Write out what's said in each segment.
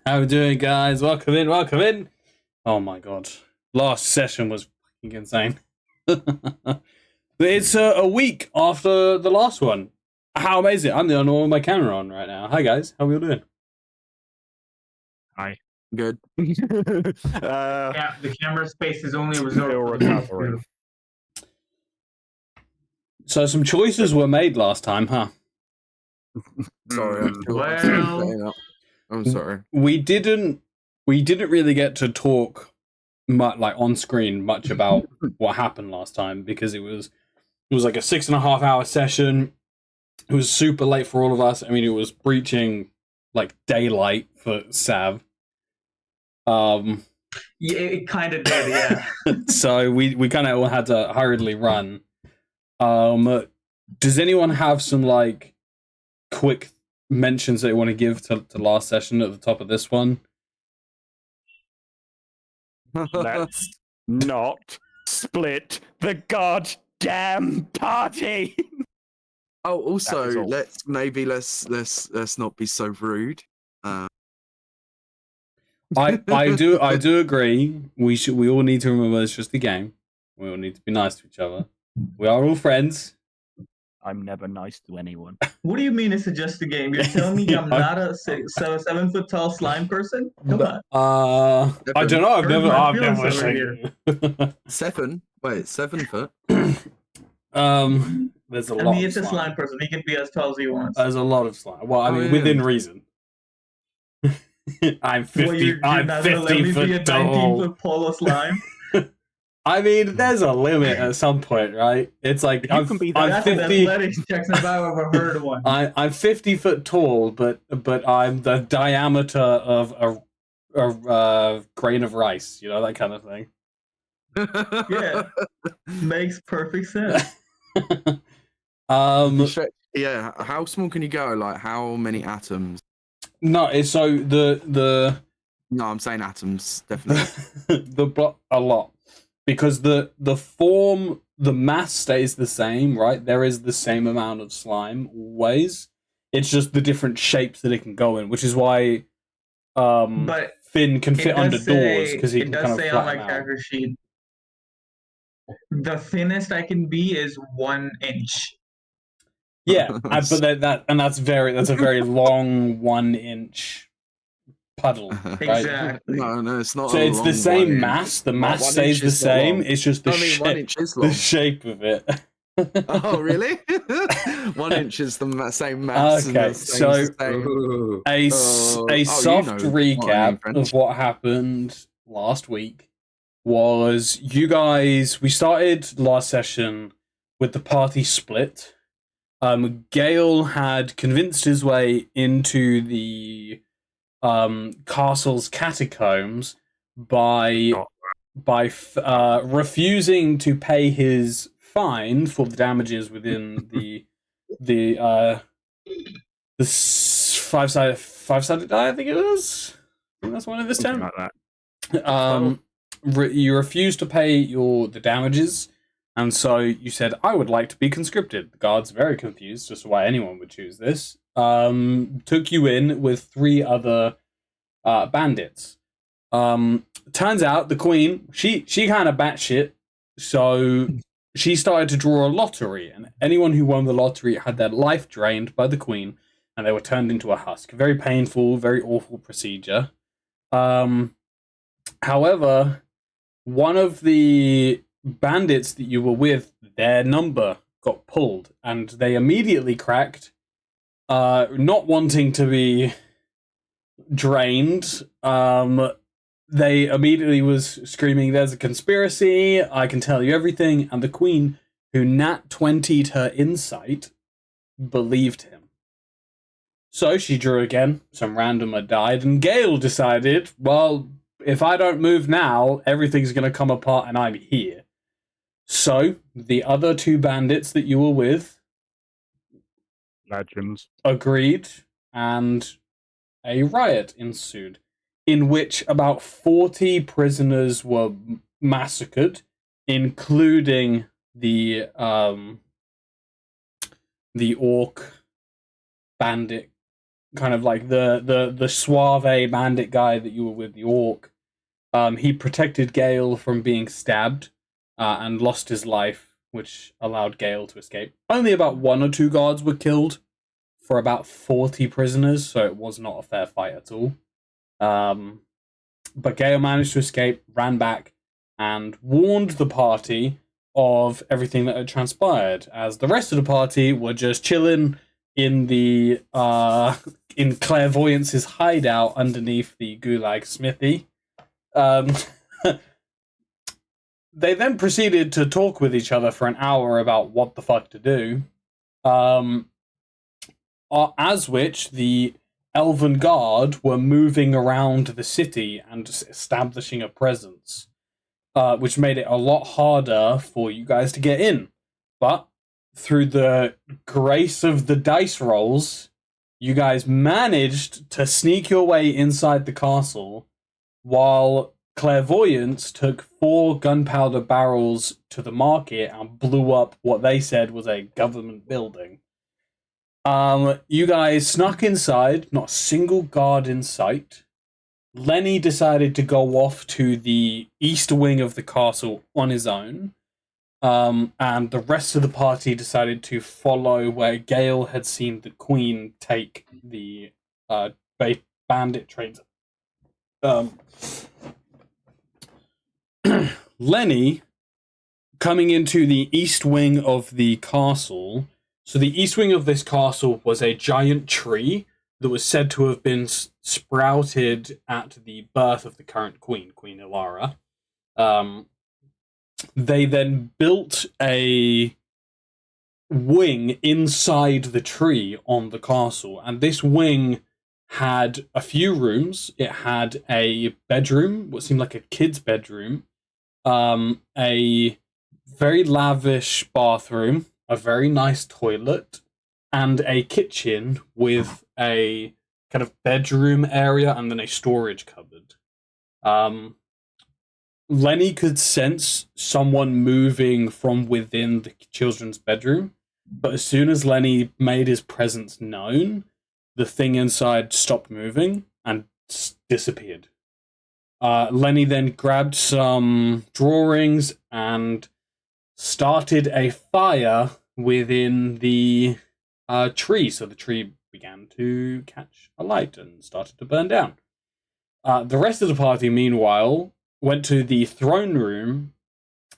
How we doing, guys? Welcome in, welcome in. Oh my god, last session was fucking insane. But it's a week after the last one. How amazing! I'm the only one with my camera on right now. Hi guys, how are we all doing? Hi. Good. Yeah, the camera space is only Still reserved. recovering. So some choices were made last time, huh? Sorry, I'm sorry. We didn't really get to talk much, like on screen, much about what happened last time because it was like a 6.5 hour session. It was super late for all of us. I mean, it was breaching like daylight for Sav. Yeah, it kind of did, yeah. So we kind of all had to hurriedly run. Does anyone have some like quick mentions that you want to give to last session at the top of this one? Let's not split the goddamn party. Oh, also, That is all. let's not be so rude. I do agree. We all need to remember it's just a game. We all need to be nice to each other. We are all friends. I'm never nice to anyone. What do you mean it's just a game? You're telling me I'm not a 7 foot tall slime person? Come on. I don't know. I've Hurt my never feelings seen. 7? Wait, 7 foot? There's a I lot. mean, Of it's a slime. slime person. He can be as tall as he wants. There's a lot of slime. Well, I Oh, mean, yeah. within reason. I'm 50. Well, you're I'm not gonna let 50 me be a foot 19 tall. foot pole of slime? I mean, there's a limit at some point, right? It's like You can be that- I'm That's 50. an athletics check if I've ever heard of one. I'm 50 foot tall, but I'm the diameter of a grain of rice. You know, that kind of thing. Yeah. Makes perfect sense. Yeah, how small can you go? Like, how many atoms? No, it's so the No, I'm saying atoms, definitely. a lot, because the form, the mass stays the same, right? There is the same amount of slime always. It's just the different shapes that it can go in, which is why But Finn can fit under doors say, because he it can does kind of say on my flatten out. character sheet, the thinnest I can be is 1 inch. Yeah, but that's a very long 1 inch puddle, right? Exactly. No, it's not. So a it's the long same 1 inch. mass. The One mass inch stays the is not same. long. It's just the I mean, 1 inch is long. the shape of it. Oh, really? 1 inch is the same mass. Okay, and the same, so a soft recap of what happened last week was we started last session with the party split. Gale had convinced his way into the castle's catacombs by refusing to pay his fine for the damages within the 5-sided die. I think it was. I think that's one of this Something time. like that. You refused to pay the damages, and so you said, "I would like to be conscripted." The guards, very confused as to why anyone would choose this, took you in with 3 other bandits. Turns out the queen, she kind of batshit, so she started to draw a lottery, and anyone who won the lottery had their life drained by the queen, and they were turned into a husk. Very painful, very awful procedure. However, one of the bandits that you were with, their number got pulled, and they immediately cracked, not wanting to be drained. They immediately was screaming, "There's a conspiracy, I can tell you everything," and the queen, who nat 20'd her insight, believed him. So she drew again, some randomer died, and Gale decided, well, if I don't move now, everything's going to come apart and I'm here. So the other 2 bandits that you were with Legends. agreed, and a riot ensued, in which about 40 prisoners were massacred, including the orc bandit kind of like the suave bandit guy that you were with, the orc. He protected Gale from being stabbed and lost his life, which allowed Gale to escape. Only about 1 or 2 guards were killed for about 40 prisoners, so it was not a fair fight at all. But Gale managed to escape, ran back, and warned the party of everything that had transpired, as the rest of the party were just chilling in the in Clairvoyance's hideout underneath the Gulag Smithy. They then proceeded to talk with each other for an hour about what the fuck to do. As which the Elven Guard were moving around the city and establishing a presence, which made it a lot harder for you guys to get in. But through the grace of the dice rolls, you guys managed to sneak your way inside the castle, while Clairvoyance took 4 gunpowder barrels to the market and blew up what they said was a government building. You guys snuck inside, not a single guard in sight. Lenny decided to go off to the east wing of the castle on his own. And the rest of the party decided to follow where Gale had seen the Queen take the bandit trains. Lenny, coming into the east wing of the castle. So the east wing of this castle was a giant tree that was said to have been sprouted at the birth of the current queen, Queen Ilara. They then built a wing inside the tree on the castle, and this wing had a few rooms. It had a bedroom, what seemed like a kid's bedroom, a very lavish bathroom, a very nice toilet, and a kitchen with a kind of bedroom area and then a storage cupboard. Lenny could sense someone moving from within the children's bedroom, but as soon as Lenny made his presence known, the thing inside stopped moving and disappeared. Lenny then grabbed some drawings and started a fire within the tree, so the tree began to catch alight and started to burn down. The rest of the party, meanwhile, went to the throne room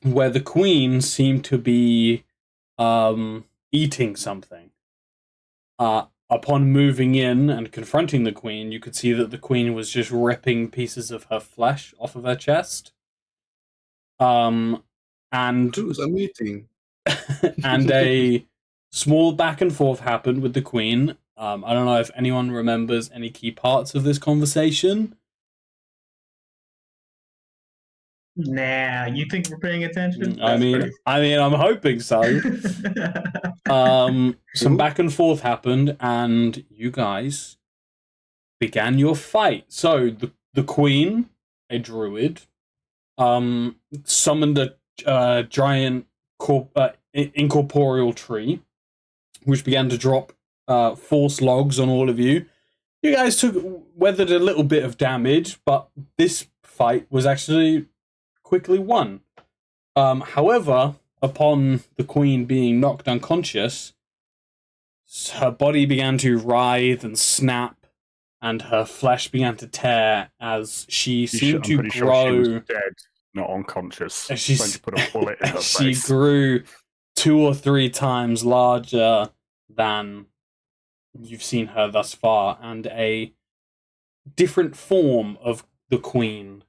where the queen seemed to be eating something. Upon moving in and confronting the queen, you could see that the queen was just ripping pieces of her flesh off of her chest. And Who's a meeting? and a small back and forth happened with the queen. I don't know if anyone remembers any key parts of this conversation. Nah, you think we're paying attention? I mean, I'm hoping so. Some back and forth happened, and you guys began your fight. So the queen, a druid, summoned a giant incorporeal tree, which began to drop force logs on all of you. You guys weathered a little bit of damage, but this fight was actually quickly won. However, upon the queen being knocked unconscious, her body began to writhe and snap, and her flesh began to tear as she seemed to grow. Sure she was dead, not unconscious. She Trying to put a bullet in her she face. grew 2 or 3 times larger than you've seen her thus far, and a different form of the queen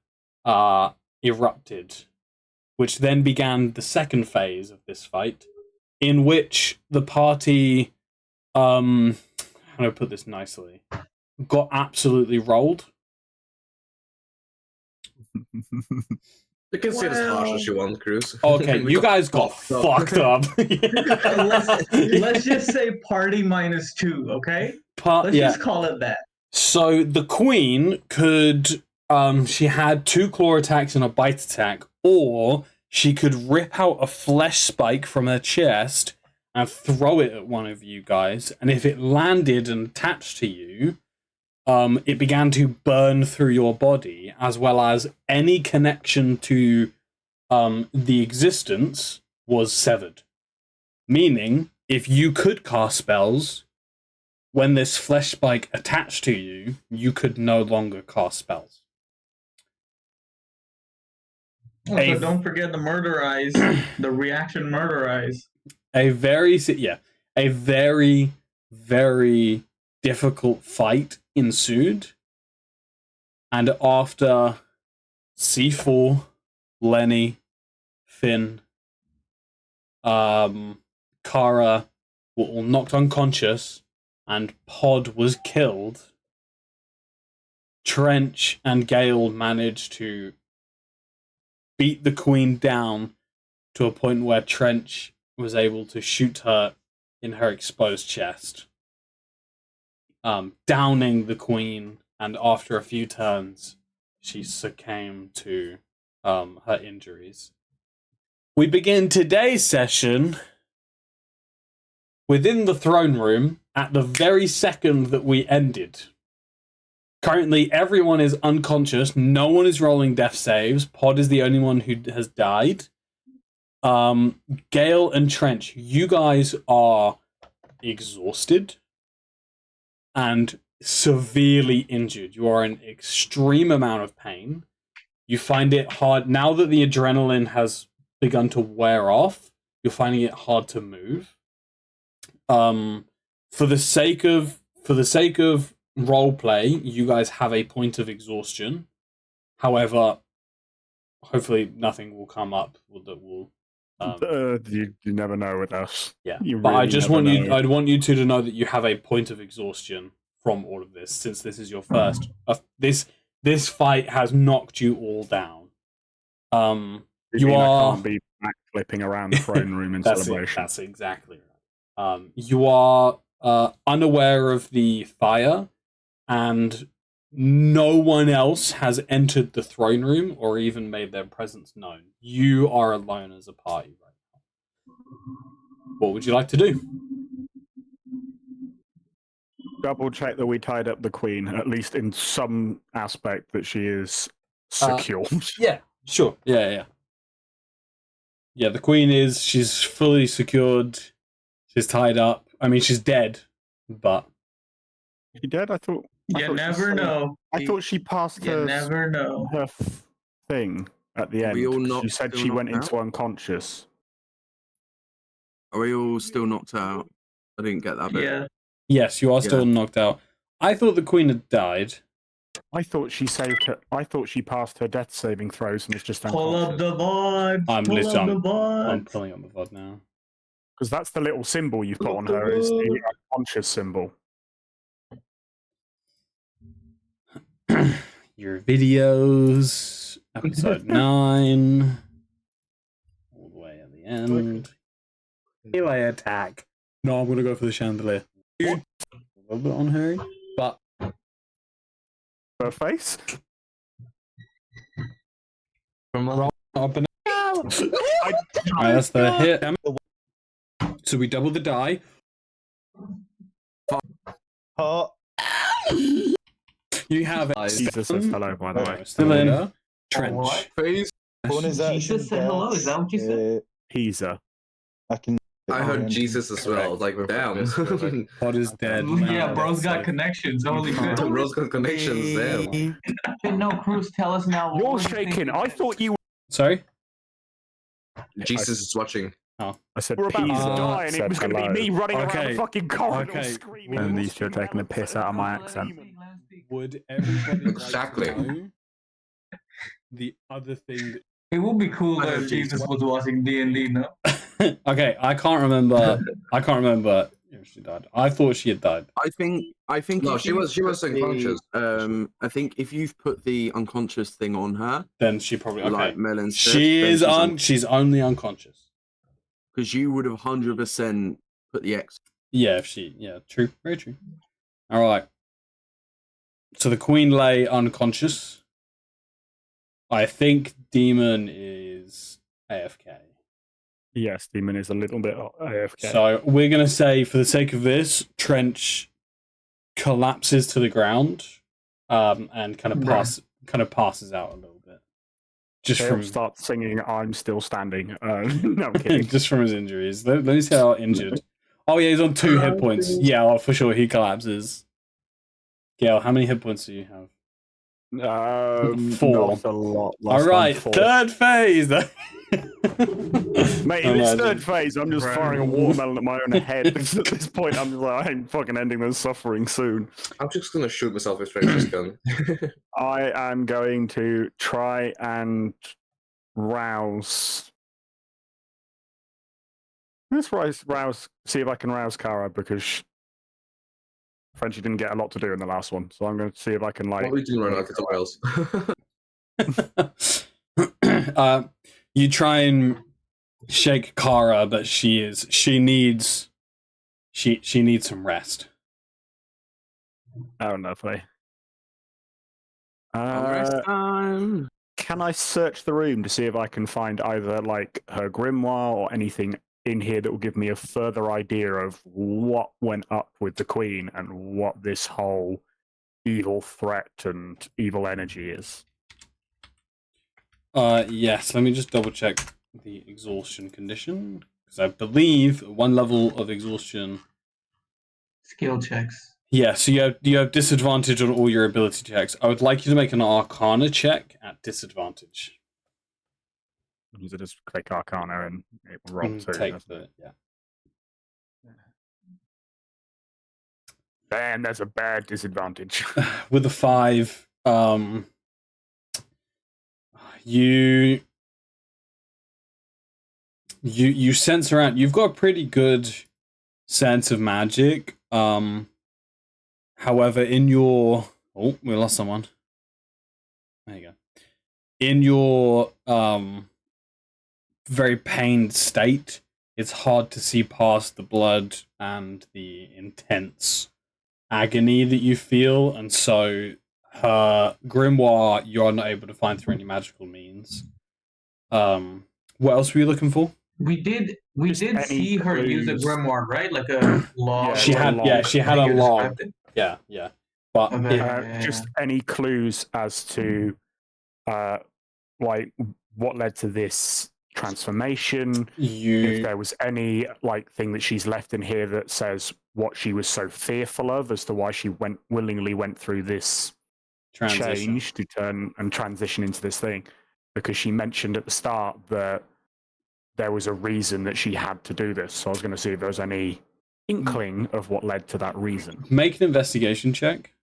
erupted, which then began the second phase of this fight, in which the party, how do I put this nicely, got absolutely rolled. You can say it as harsh as you want, Cruz. Okay, you guys got fucked up. let's just say party -2, okay? Let's just call it that. So the queen could, she had 2 claw attacks and a bite attack, or she could rip out a flesh spike from her chest and throw it at one of you guys. And if it landed and attached to you, it began to burn through your body, as well as any connection to the existence was severed. Meaning, if you could cast spells, when this flesh spike attached to you, you could no longer cast spells. Oh, so don't forget the murder eyes, the reaction murder eyes. A very, very difficult fight ensued. And after C4, Lenny, Finn, Kara were all knocked unconscious, and Pod was killed, Trench and Gale managed to beat the Queen down to a point where Trench was able to shoot her in her exposed chest, downing the Queen, and after a few turns, she succumbed to her injuries. We begin today's session within the throne room at the very second that we ended. Currently, everyone is unconscious. No one is rolling death saves. Pod is the only one who has died. Gale and Trench, you guys are exhausted and severely injured. You are in extreme amount of pain. You find it hard, now that the adrenaline has begun to wear off, you're finding it hard to move. For the sake of role play, you guys have a point of exhaustion. However, hopefully nothing will come up that will. You never know with us. Yeah, You but I really just never want you. know. I'd want you two to know that you have a point of exhaustion from all of this, since this is your first. This fight has knocked you all down. You I can't be backflipping around the throne room in celebration. That's exactly right. You are unaware of the fire, and no one else has entered the throne room or even made their presence known. You are alone as a party right now. What would you like to do? Double check that we tied up the Queen, at least in some aspect that she is secure. Yeah, sure. Yeah. Yeah, the Queen she's fully secured. She's tied up. I mean, she's dead, but... She dead? I thought she passed her thing at the end. We all She said she went into unconscious. Are we all still knocked out? I didn't get that bit. Yeah. Yes, you are still knocked out. I thought the Queen had died. I thought she saved her. I thought she passed her death saving throws and was just Pull unconscious. up the VOD. I'm pulling up the VOD now. Because that's the little symbol you've put on her, is the unconscious symbol. Your videos, episode 9, all the way at the end. Melee attack. No, I'm going to go for the chandelier. A little bit on her, but... Her face? Alright, that's the hit. So we double the die. You have Jesus says hello, by the way. still in Trench. Please. Jesus said hello. Is that what you said? Teaser. I heard Jesus as well. I was like, damn. Pod is dead. Yeah, bro's got connections. Holy shit. Bro's got connections. Damn. No, Cruz, tell us now. You're shaking. I thought you. Sorry? Jesus is watching. Oh. I said we're about to die, and it was going to be me running around Okay. the fucking corridor Okay. screaming. And these two are taking the piss out of my accent. Would everybody Exactly. like to know the other thing that... It would be cool if Jesus was watching D&D, no? Okay, I can't remember if she died. I thought she had died. I think no, she was unconscious. I think if you've put the unconscious thing on her, Then she probably... Okay. like Melon said, She's only unconscious. because you would have 100% put the X. Yeah, true. Very true. Alright. So the Queen lay unconscious. I think Demon is AFK. Yes, Demon is a little bit AFK. So we're gonna say, for the sake of this, Trench collapses to the ground, and kind of passes out a little bit. Just He'll from start singing "I'm Still Standing." No, I'm kidding. just from his injuries. Let me see how injured. Oh yeah, he's on 2 hit points. Yeah, for sure he collapses. Gail, how many hit points do you have? 4. Not a lot. All right, 3rd phase. Mate, in this 3rd phase, I'm just firing a watermelon at my own head. At this point, I'm just like, I'm fucking ending this suffering soon. I'm just gonna shoot myself with Stranger's gun. I am going to try and rouse. Let's rouse. See if I can rouse Kara, because Frenchie didn't get a lot to do in the last one, so I'm going to see if I can What are we doing right now? Because Wales. You try and shake Kara, but she needs some rest. Oh, lovely. Rest time. Can I search the room to see if I can find either like her grimoire or anything in here that will give me a further idea of what went up with the Queen and what this whole evil threat and evil energy is? Yes, let me just double check the exhaustion condition, because I believe 1 level of exhaustion. Skill checks. Yeah, so you have disadvantage on all your ability checks. I would like you to make an Arcana check at disadvantage. You just click Arcana and it will roll too. Yeah. Damn, that's a bad disadvantage. With a 5, you sense around. You've got a pretty good sense of magic. However, in your we lost someone. There you go. In your very pained state, it's hard to see past the blood and the intense agony that you feel, and so her grimoire you're not able to find through any magical means. What else were you looking for? We did see her use a grimoire, right? Like a log. She had a log. Yeah. But just any clues as to like what led to this transformation, if there was any like thing that she's left in here that says what she was so fearful of as to why she willingly went through this change to turn and transition into this thing, because she mentioned at the start that there was a reason that she had to do this. So I was going to see if there was any inkling of what led to that reason. Make an investigation check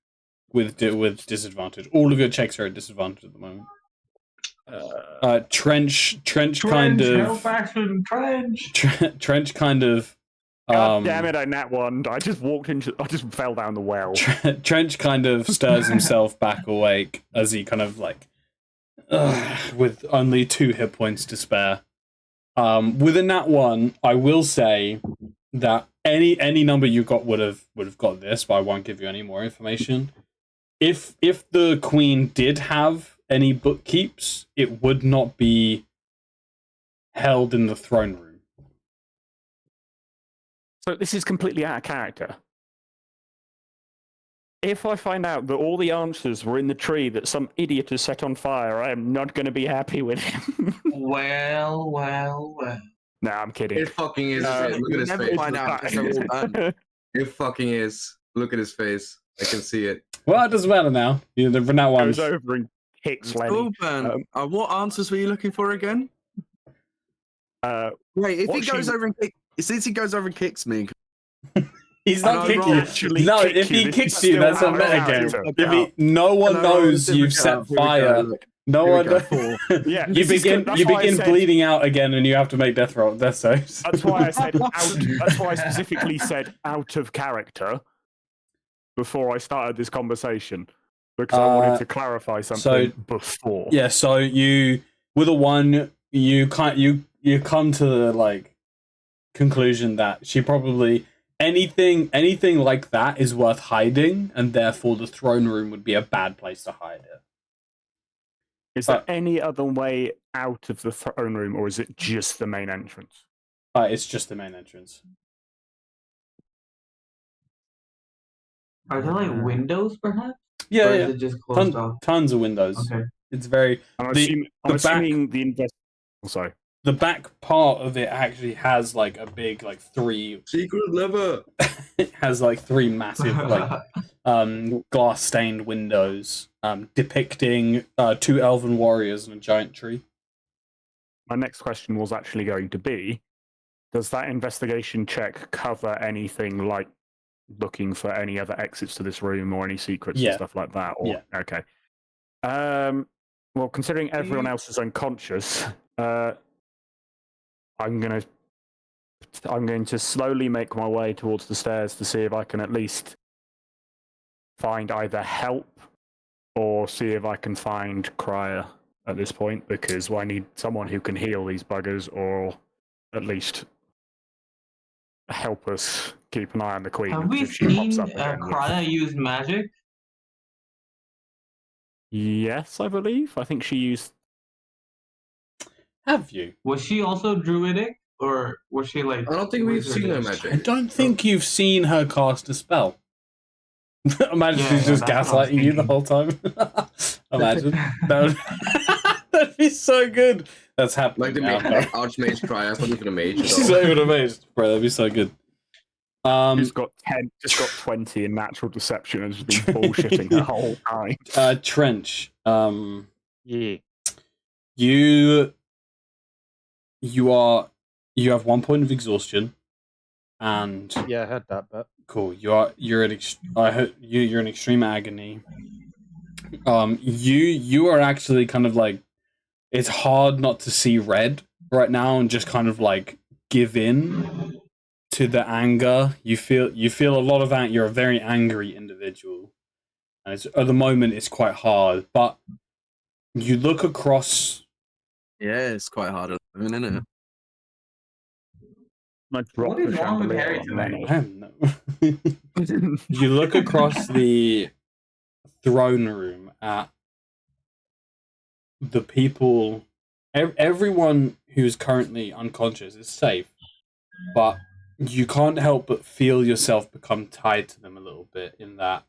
with disadvantage. All of your checks are at disadvantage at the moment. Trench kind of. Trench kind of. God damn it! I nat one. I just fell down the well. Trench kind of stirs himself back awake as he kind of like, with only 2 hit points to spare. With a nat 1, I will say that any number you got would have got this, but I won't give you any more information. If the Queen did have any bookkeeps, it would not be held in the throne room. So this is completely out of character. If I find out that all the answers were in the tree that some idiot has set on fire, I am not going to be happy with him. Well. No, I'm kidding. It fucking is. Look at his face. Find out. It fucking is. Look at his face. I can see it. Well, it doesn't matter now. The nat 1 goes over and kicks Lenny. What answers were you looking for again? Wait, if he goes over and since he goes over and kicks me. He's not kicking you. No, if he kicks you, that's a metagame. No one knows you've set fire. No one. Yeah, you begin bleeding out again, and you have to make death saves. That's why I said out. That's why I specifically said out of character before I started this conversation, because I wanted to clarify something before. Yeah. So you, with a 1, you come to the like conclusion that she probably anything like that is worth hiding, and therefore the throne room would be a bad place to hide it. Is there any other way out of the throne room, or is it just the main entrance? It's just the main entrance. Are there like windows, perhaps? Yeah, Or is yeah. it just closed off? Tons of windows. Okay. It's very. I'm the assuming the invest. Oh, sorry. The back part of it actually has like a big like three. Secret lever. It has like three massive like glass stained windows depicting 2 elven warriors and a giant tree. My next question was actually going to be, does that investigation check cover anything like looking for any other exits to this room or any secrets and stuff like that? Or, Yeah. Okay. Well, considering everyone else is unconscious, I'm going to slowly make my way towards the stairs to see if I can at least find either help or see if I can find Cryer at this point, because I need someone who can heal these buggers or at least help us keep an eye on the Queen. Have we if she seen pops up again. Kraya use magic? Yes, I believe. I think she used... Have you? Was she also druidic? Or was she like... I don't think we've wizard? seen her I magic. don't think you've seen her cast a spell. Imagine she's just that's what I was gaslighting you the thinking. whole time. Imagine. That'd be so good. That's happening Like the now. Archmage cry, that's not even a mage. She's not even amazed. Bro, that'd be so good. Just got 20 in natural deception and just been bullshitting the whole time. Trench. Yeah. You have 1 point of exhaustion, and Yeah, I heard that bit. cool. You're in extreme agony. You are actually kind of like, it's hard not to see red right now and just kind of like give in to the anger. You feel a lot of anger. You're a very angry individual, and at the moment it's quite hard. But you look across. Yeah, it's quite hard at the moment, isn't it? What is wrong with Harry tonight? I don't know. You look across the throne room at the people. Everyone who's currently unconscious is safe, but you can't help but feel yourself become tied to them a little bit, in that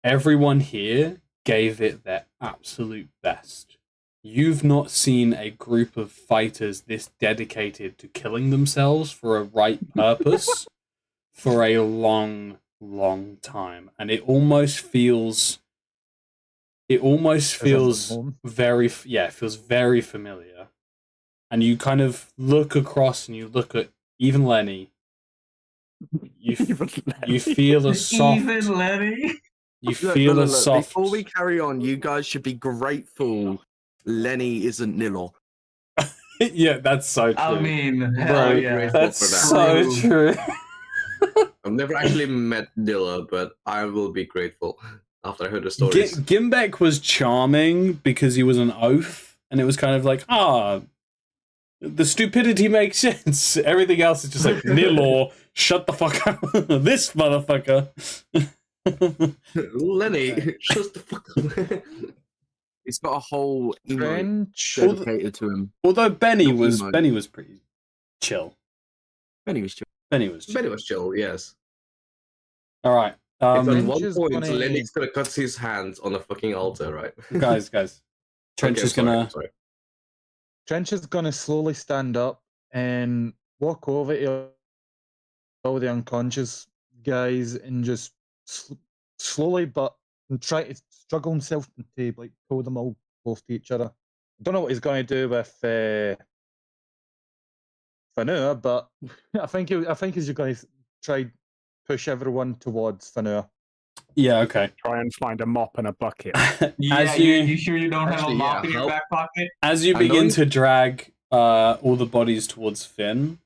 everyone here gave it their absolute best. You've not seen a group of fighters this dedicated to killing themselves for a right purpose for a long, long time. And it almost feels very, it feels very familiar. And you kind of look across and you look at even Lenny. You feel a soft. Even Lenny? You feel a Look, soft. before we carry on, you guys should be grateful Lenny isn't Nilo. Yeah, that's so true. I mean, Bro, hell yeah. that's for that. so true. I've never actually met Dilla, but I will be grateful after I heard the stories. Gimbek was charming because he was an oaf, and it was kind of like, the stupidity makes sense. Everything else is just like, Nilor, shut the fuck up. This motherfucker. Lenny, shut the fuck up. He's got a whole emote Trench. dedicated to him. Although Benny Not was emote. pretty chill. Benny was chill. Benny was chill. Benny was chill, yes. All right. It's at Trench one is point, gonna- Lenny's gonna cut his hands on the fucking altar, right? guys. Trench Okay, is gonna. sorry. Trench is going to slowly stand up and walk over to all the unconscious guys and just slowly but try to struggle himself to like pull them all close to each other. I don't know what he's going to do with Fanua, but I think he's going to try push everyone towards Fanua. Yeah. Okay. Try and find a mop and a bucket. Yeah, As you sure you don't have a Actually, mop yeah, in your help. back pocket? As you I begin know- to drag all the bodies towards Finn,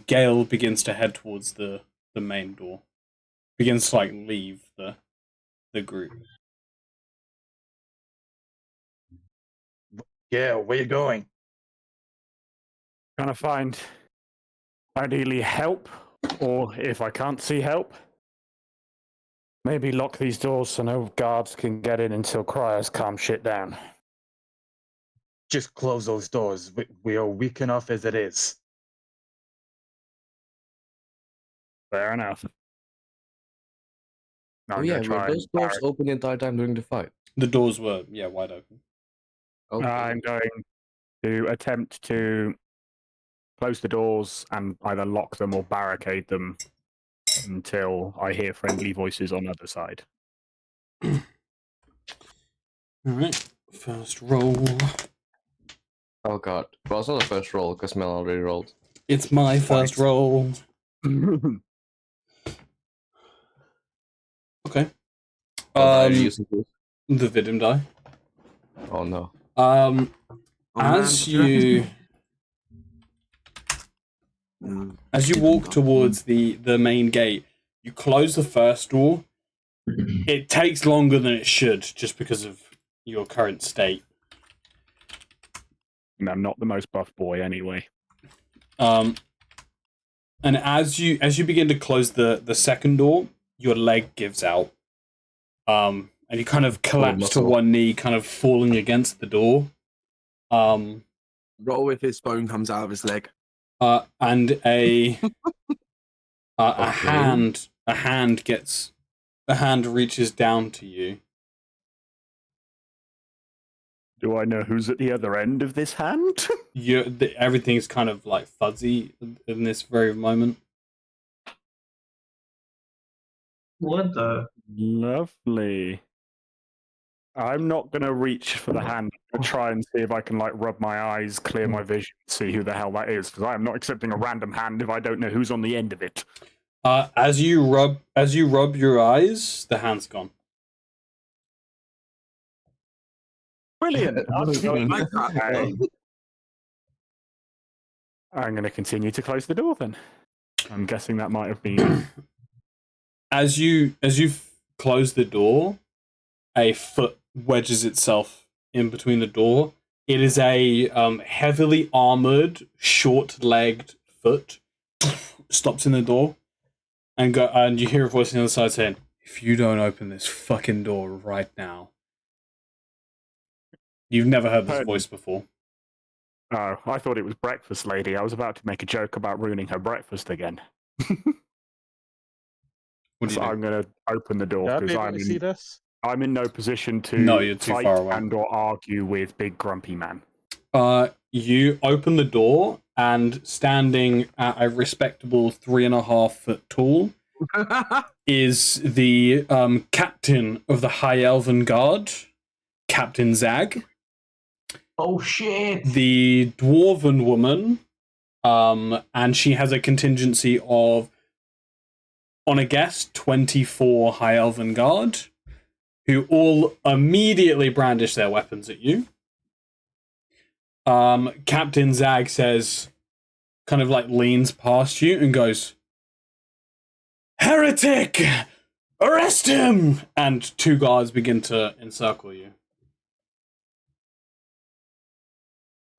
Gale begins to head towards the main door. Begins to like leave the group. Yeah, where you going? Trying to find ideally help, or if I can't see help, maybe lock these doors so no guards can get in until Cryers calm shit down. Just close those doors. We are weak enough as it is. Fair enough. Oh I'm yeah, gonna were try those and doors open the entire time during the fight? The doors were wide open. Okay. I'm going to attempt to close the doors and either lock them or barricade them until I hear friendly voices on the other side. All right, first roll. Oh god. Well, it's not the first roll because Mel already rolled. It's my first roll. Okay. What die are you using? The Vidim die. Oh no. Oh, As man, you as you walk towards the main gate, you close the first door. It takes longer than it should, just because of your current state. And I'm not the most buff boy anyway. And as you begin to close the second door, your leg gives out. And you kind of collapse to one knee, kind of falling against the door. Roll with his bone comes out of his leg. And a Okay. a hand reaches down to you. Do I know who's at the other end of this hand? Everything's kind of like fuzzy in this very moment. What the? Lovely. I'm not going to reach for the hand. I'm going to try and see if I can like rub my eyes, clear my vision, see who the hell that is, because I am not accepting a random hand if I don't know who's on the end of it. As you rub your eyes, the hand's gone. Brilliant. Okay. I'm going to continue to close the door then. I'm guessing that might have been. As you close the door, a foot wedges itself in between the door. It is a heavily armored, short-legged foot. Stops in the door, and you hear a voice on the other side saying, "If you don't open this fucking door right now." You've never heard this voice before. Oh, I thought it was breakfast lady. I was about to make a joke about ruining her breakfast again. So I'm going to open the door because I'm in no position to fight and or argue with big grumpy man. You open the door, and standing at a respectable 3.5 foot tall is the captain of the High Elven Guard, Captain Zag. Oh shit! The dwarven woman, and she has a contingency of, on a guess, 24 High Elven Guard, who all immediately brandish their weapons at you. Captain Zag says, kind of like leans past you and goes, "Heretic! Arrest him!" And 2 guards begin to encircle you.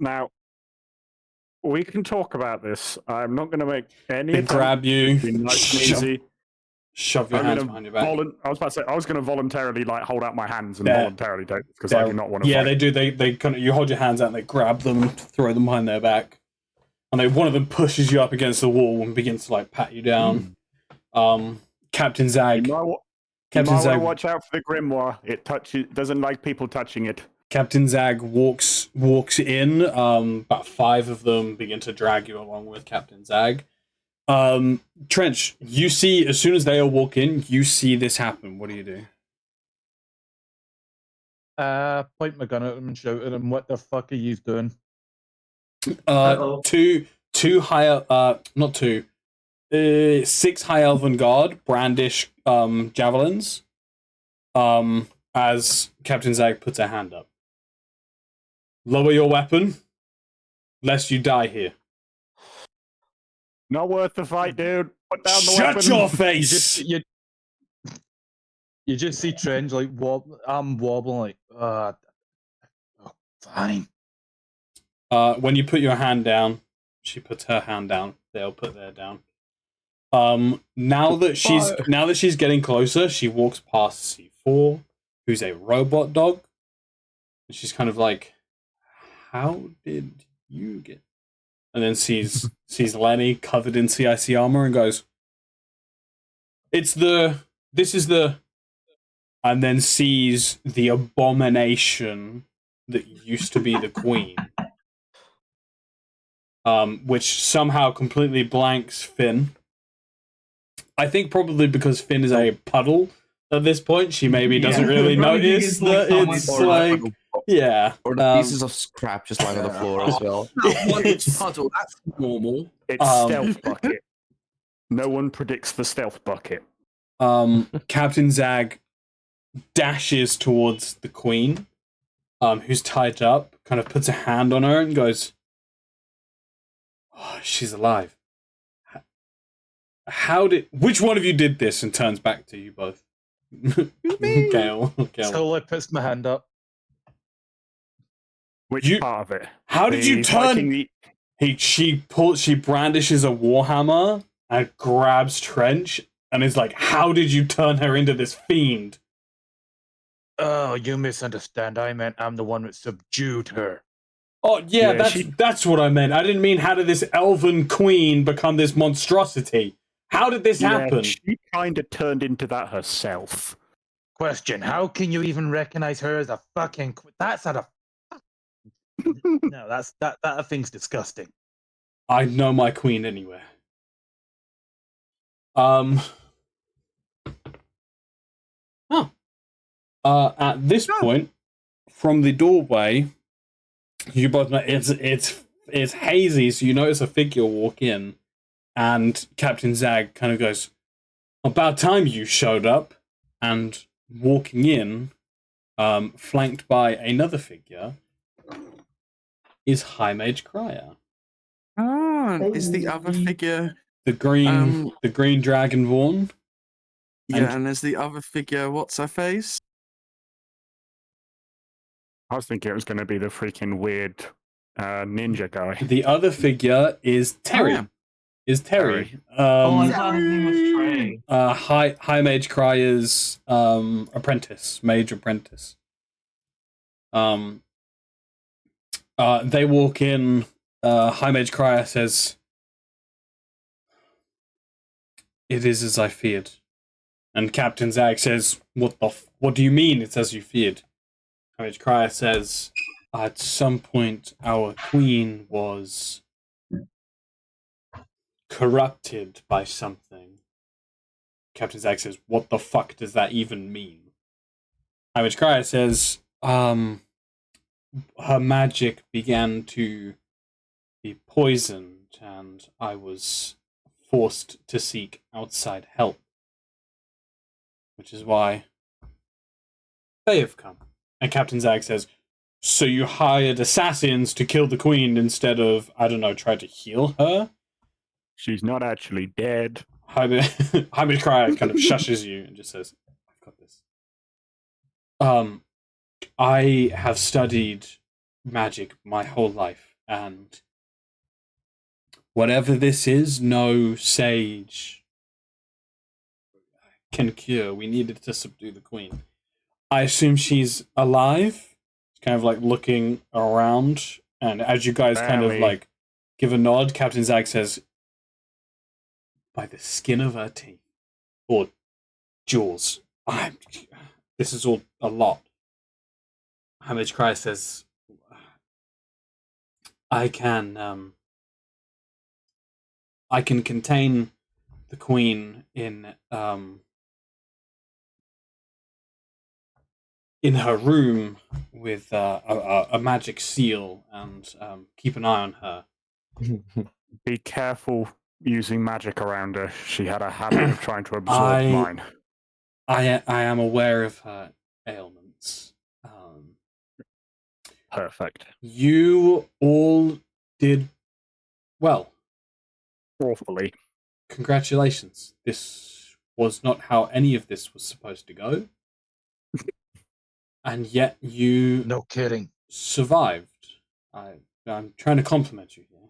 Now, we can talk about this. I'm not going to make any They grab you, nice and easy. Shove your hands behind your back. I was about to say, I was going to voluntarily like hold out my hands and voluntarily take this because I do not want to. Yeah, fight. they do. They kind of, you hold your hands out and they grab them and throw them behind their back, and one of them pushes you up against the wall and begins to like pat you down. Captain Zag. Captain Zag, watch out for the grimoire. It doesn't like people touching it. Captain Zag walks in. About 5 of them begin to drag you along with Captain Zag. Trench, you see, as soon as they all walk in, you see this happen. What do you do? Point my gun at them and shout at them, "What the fuck are you doing?" Two higher, not two, 6 High Elven Guard brandish javelins. As Captain Zag puts a hand up. Lower your weapon, lest you die here. Not worth the fight, dude. Put down the weapon. Shut your face! You just see Trench like I'm wobbling like, oh, fine. When you put your hand down, she puts her hand down. They'll put their down. Now that she's getting closer, she walks past C4, who's a robot dog. And she's kind of like, "How did you get?" And then sees Lenny covered in C.I.C armor and goes, This is the, and then sees the abomination that used to be the queen. Which somehow completely blanks Finn. I think probably because Finn is a puddle at this point, she maybe doesn't really notice that it's like, yeah. Or the pieces of scrap just lying on the floor as well. One puddle, that's normal. It's stealth bucket. No one predicts the stealth bucket. Captain Zag dashes towards the queen, who's tied up, kind of puts a hand on her and goes, oh, she's alive. Which one of you did this? And turns back to you both. Gale. So I puts my hand up. Which part of it? How did you turn? She brandishes a warhammer and grabs Trench and is like, how did you turn her into this fiend? Oh, you misunderstand. I meant I'm the one that subdued her. Oh, yeah, that's what I meant. I didn't mean how did this elven queen become this monstrosity? How did this happen? She kind of turned into that herself. Question, how can you even recognize her as a fucking... That's not a... No, that thing's disgusting. I know my queen anywhere. At this point, from the doorway, you both know it's hazy, so you notice a figure walk in, and Captain Zag kind of goes, about time you showed up, and walking in, flanked by another figure, is High Mage Crier. Oh, is the other figure the green Dragonborn? Yeah, and is the other figure what's her face? I was thinking it was going to be the freaking weird ninja guy. The other figure is Terry. Oh, yeah. Is Terry. I thought his name was Trey. High Mage Crier's mage apprentice. They walk in. High Mage Crier says, "It is as I feared." And Captain Zag says, "What do you mean it's as you feared?" High Mage Crier says, "At some point our queen was corrupted by something." Captain Zag says, "What the fuck does that even mean?" High Mage Crier says, her magic began to be poisoned, and I was forced to seek outside help. Which is why they have come." And Captain Zag says, "So you hired assassins to kill the queen instead of, I don't know, try to heal her?" She's not actually dead. High Mage Crier kind of shushes you and just says, "I've got this. I have studied magic my whole life, and whatever this is, no sage can cure. We needed to subdue the queen. I assume she's alive." Kind of like looking around, and as you guys kind of like give a nod, Captain Zag says, "By the skin of her teeth, or jaws. This is all a lot." High Mage Crier says, I can contain the queen in her room with a magic seal and keep an eye on her. Be careful using magic around her. She had a habit of trying to absorb mine. I am aware of her ailments. Perfect. You all did well. Awfully. Congratulations. This was not how any of this was supposed to go. And yet you... No kidding. ...survived. I'm trying to compliment you here.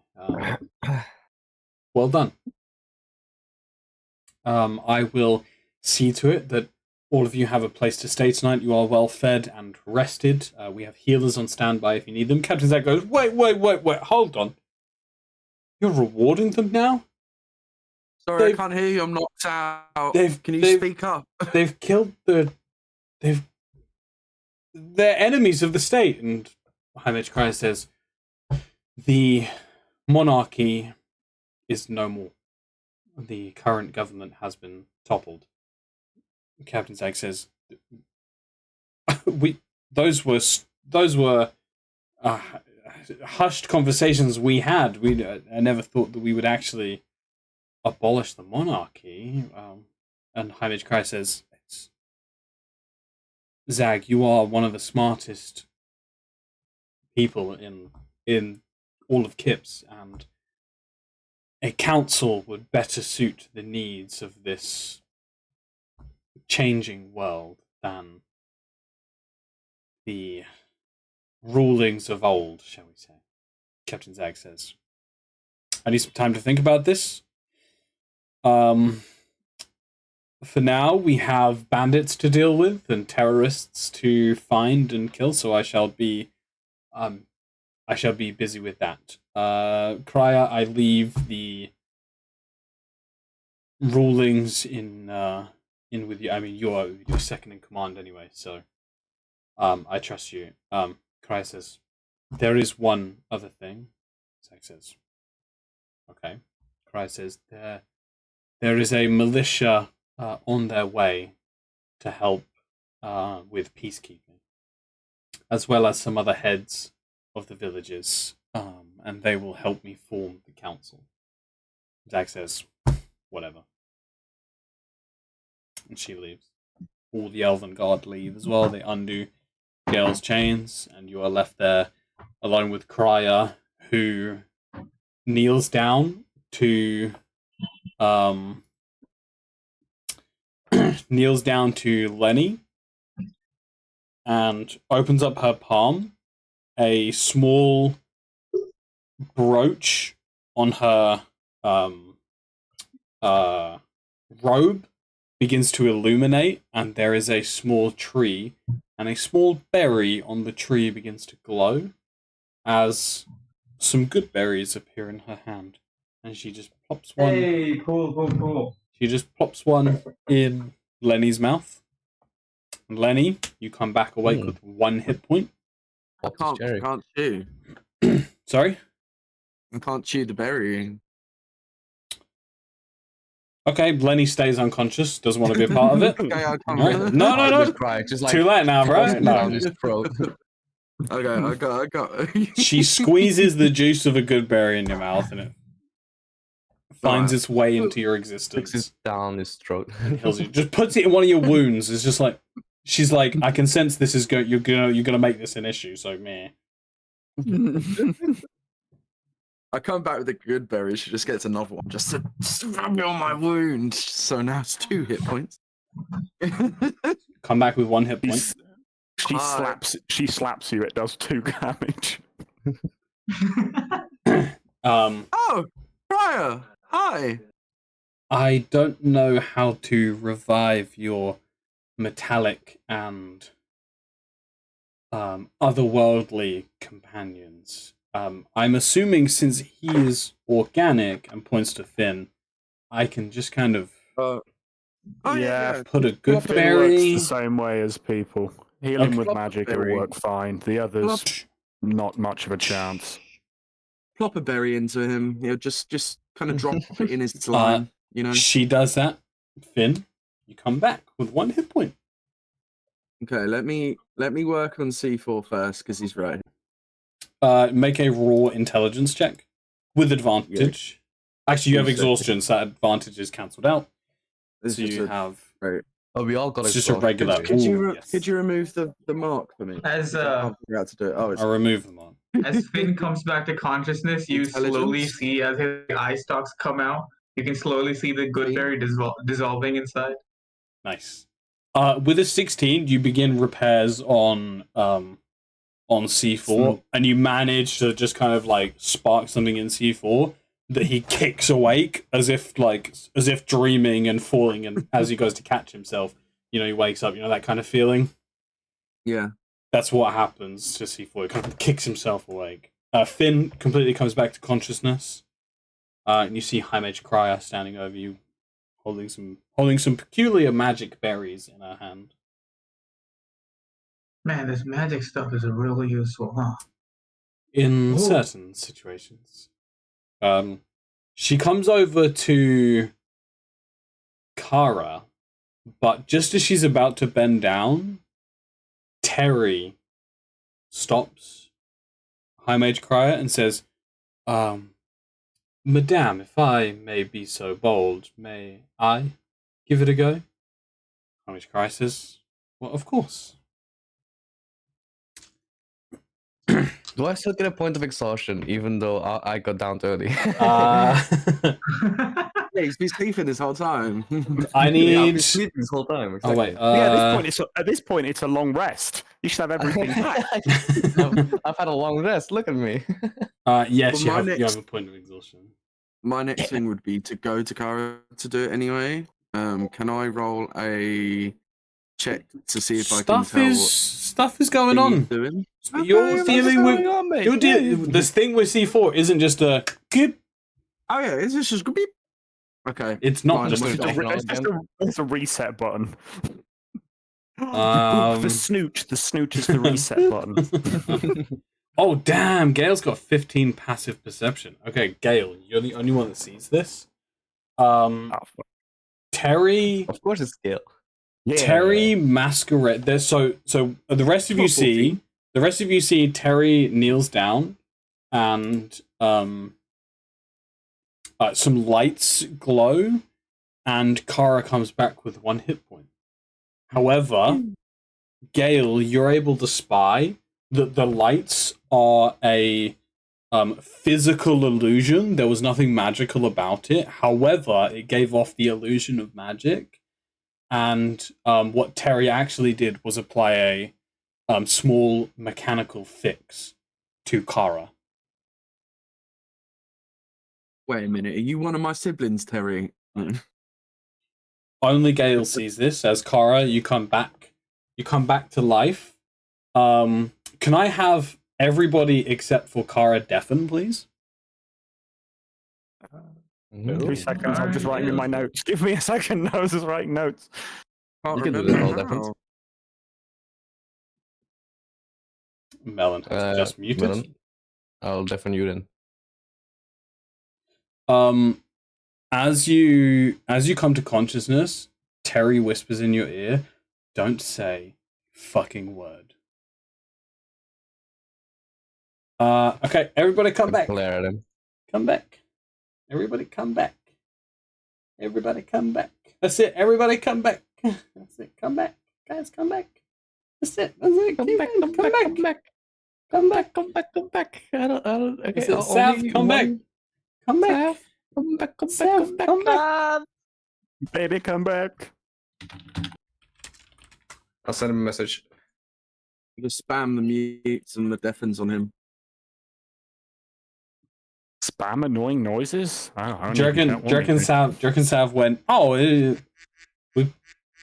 Well done. I will see to it that all of you have a place to stay tonight. You are well fed and rested. We have healers on standby if you need them. Captain Zach goes, wait, hold on. You're rewarding them now? Sorry, I can't hear you. I'm knocked out. Can you speak up? They've killed they're enemies of the state. And High Cry says, the monarchy is no more. The current government has been toppled. Captain Zag says, those were hushed conversations we had. I never thought that we would actually abolish the monarchy. And High Cry says, Zag, you are one of the smartest people in all of Kips, and a council would better suit the needs of this changing world than the rulings of old, shall we say. Captain Zag says, I need some time to think about this. For now, we have bandits to deal with and terrorists to find and kill, so I shall be busy with that. Krya, I leave the rulings in with you. I mean, you're second in command anyway, so I trust you. Krya says, there is one other thing. Zag says, okay. Krya says, there is a militia on their way to help with peacekeeping, as well as some other heads of the villages, and they will help me form the council. Zag says, whatever. And she leaves. All the Elven Guard leave as well. They undo Gale's chains, and you are left there alone with Krya, who kneels down to Lenny and opens up her palm. A small brooch on her robe begins to illuminate, and there is a small tree, and a small berry on the tree begins to glow as some good berries appear in her hand, and she just plops one. Hey, cool. She just plops one in Lenny's mouth. And Lenny, you come back awake with 1 hit point. I can't chew. Sorry? I can't chew the berry. Okay, Lenny stays unconscious, doesn't want to be a part of it. Okay, I'll come. Right. No. Just cry. Just like Too late now, bro. down No. his throat. Okay, I got. She squeezes the juice of a good berry in your mouth, and it finds its way into your Fixes existence. down his throat. Kills you. Just puts it in one of your wounds. It's just like she's like, I can sense this is you're gonna make this an issue. So meh. I come back with a good berry. She just gets another one just to rub it on my wound. So now it's 2 hit points. Come back with 1 hit point. She slaps you. It does 2 damage. Oh, Krya, hi. I don't know how to revive your metallic and otherworldly companions. I'm assuming since he is organic and points to Finn, I can just kind of yeah, put a good Finn berry. works the same way as people. Healing Okay. with magic will work fine. The others, not much of a chance. Plop a berry into him. You know, just kind of drop it in his slime. You know. She does that. Finn, you come back with 1 hit point. Okay, let me work on C4 first because he's right. Make a raw intelligence check with advantage. Yeah. Actually, you have exhaustion, so that advantage is cancelled out. This so you have. Right. Oh, we all got it's just a regular. Could you remove the mark for me? As I can't figure out to do it. Oh, I'll remove the mark. As Finn comes back to consciousness, you slowly see as his eye stalks come out. You can slowly see the good berry dissolving inside. Nice. With a 16, you begin repairs on C4, and you manage to just kind of like spark something in C4 that he kicks awake as if dreaming and falling, and as he goes to catch himself, he wakes up. That kind of feeling. Yeah. That's what happens to C4. He kind of kicks himself awake. Finn completely comes back to consciousness. And you see High Mage Cryer standing over you, holding some peculiar magic berries in her hand. Man, this magic stuff is really useful, huh? In certain situations. She comes over to Kara, but just as she's about to bend down, Terry stops High Mage Cryer and says, Madame, if I may be so bold, may I give it a go? High Mage Cryer says, well, of course. Do I still get a point of exhaustion, even though I got down early? Yeah, he's been sleeping this whole time. I Yeah, I've need. been sleeping this whole time. Oh wait. exactly. Yeah, at this point, it's a long rest. You should have everything back. I've had a long rest. Look at me. Yes, Well, you have a point of exhaustion. My next thing would be to go to Kara to do it anyway. Can I roll a check to see if I can tell Stuff is going what he's on. doing? You're dealing with this thing with C4 isn't just a good. Oh yeah, it's just beep. Okay, It's not fine, just I'm a with thing. it. It's a reset button. Um, The snooch is the reset button. Oh damn! Gale's got 15 passive perception. Okay, Gale, you're the only one that sees this. Terry. Of course, it's scale. Yeah. Terry masquerade. So the rest of you see. The rest of you see Terry kneels down, and some lights glow, and Kara comes back with 1 hit point. However, Gale, you're able to spy that the lights are a physical illusion. There was nothing magical about it. However, it gave off the illusion of magic. And what Terry actually did was apply a small mechanical fix to Kara. Wait a minute, are you one of my siblings, Terry? Only Gale sees this. As Kara, you come back to life. Can I have everybody except for Kara deafen, please? 3 seconds. I'm just writing in my notes. Give me a second. I was just writing notes. Can't You can do remember that all how. different. Melon has just muted. Melon, I'll deafen you then. As you come to consciousness, Terry whispers in your ear, "Don't say fucking word." Okay, everybody come back. Glare at him. Come back. Everybody come back. Everybody come back. That's it. Everybody come back. That's it. Come back. Guys, come back. That's it. That's it. Come Keep back, going. come back, come back. Come back. Come back, come back. I don't, okay, That's it. Sav, come back. Come back. Sav, come back, come back, Sav, come back. come back. Baby, come back. I'll send him a message. You just spam the mutes and the deafens on him. Spam annoying noises? I don't Do you reckon Sav went,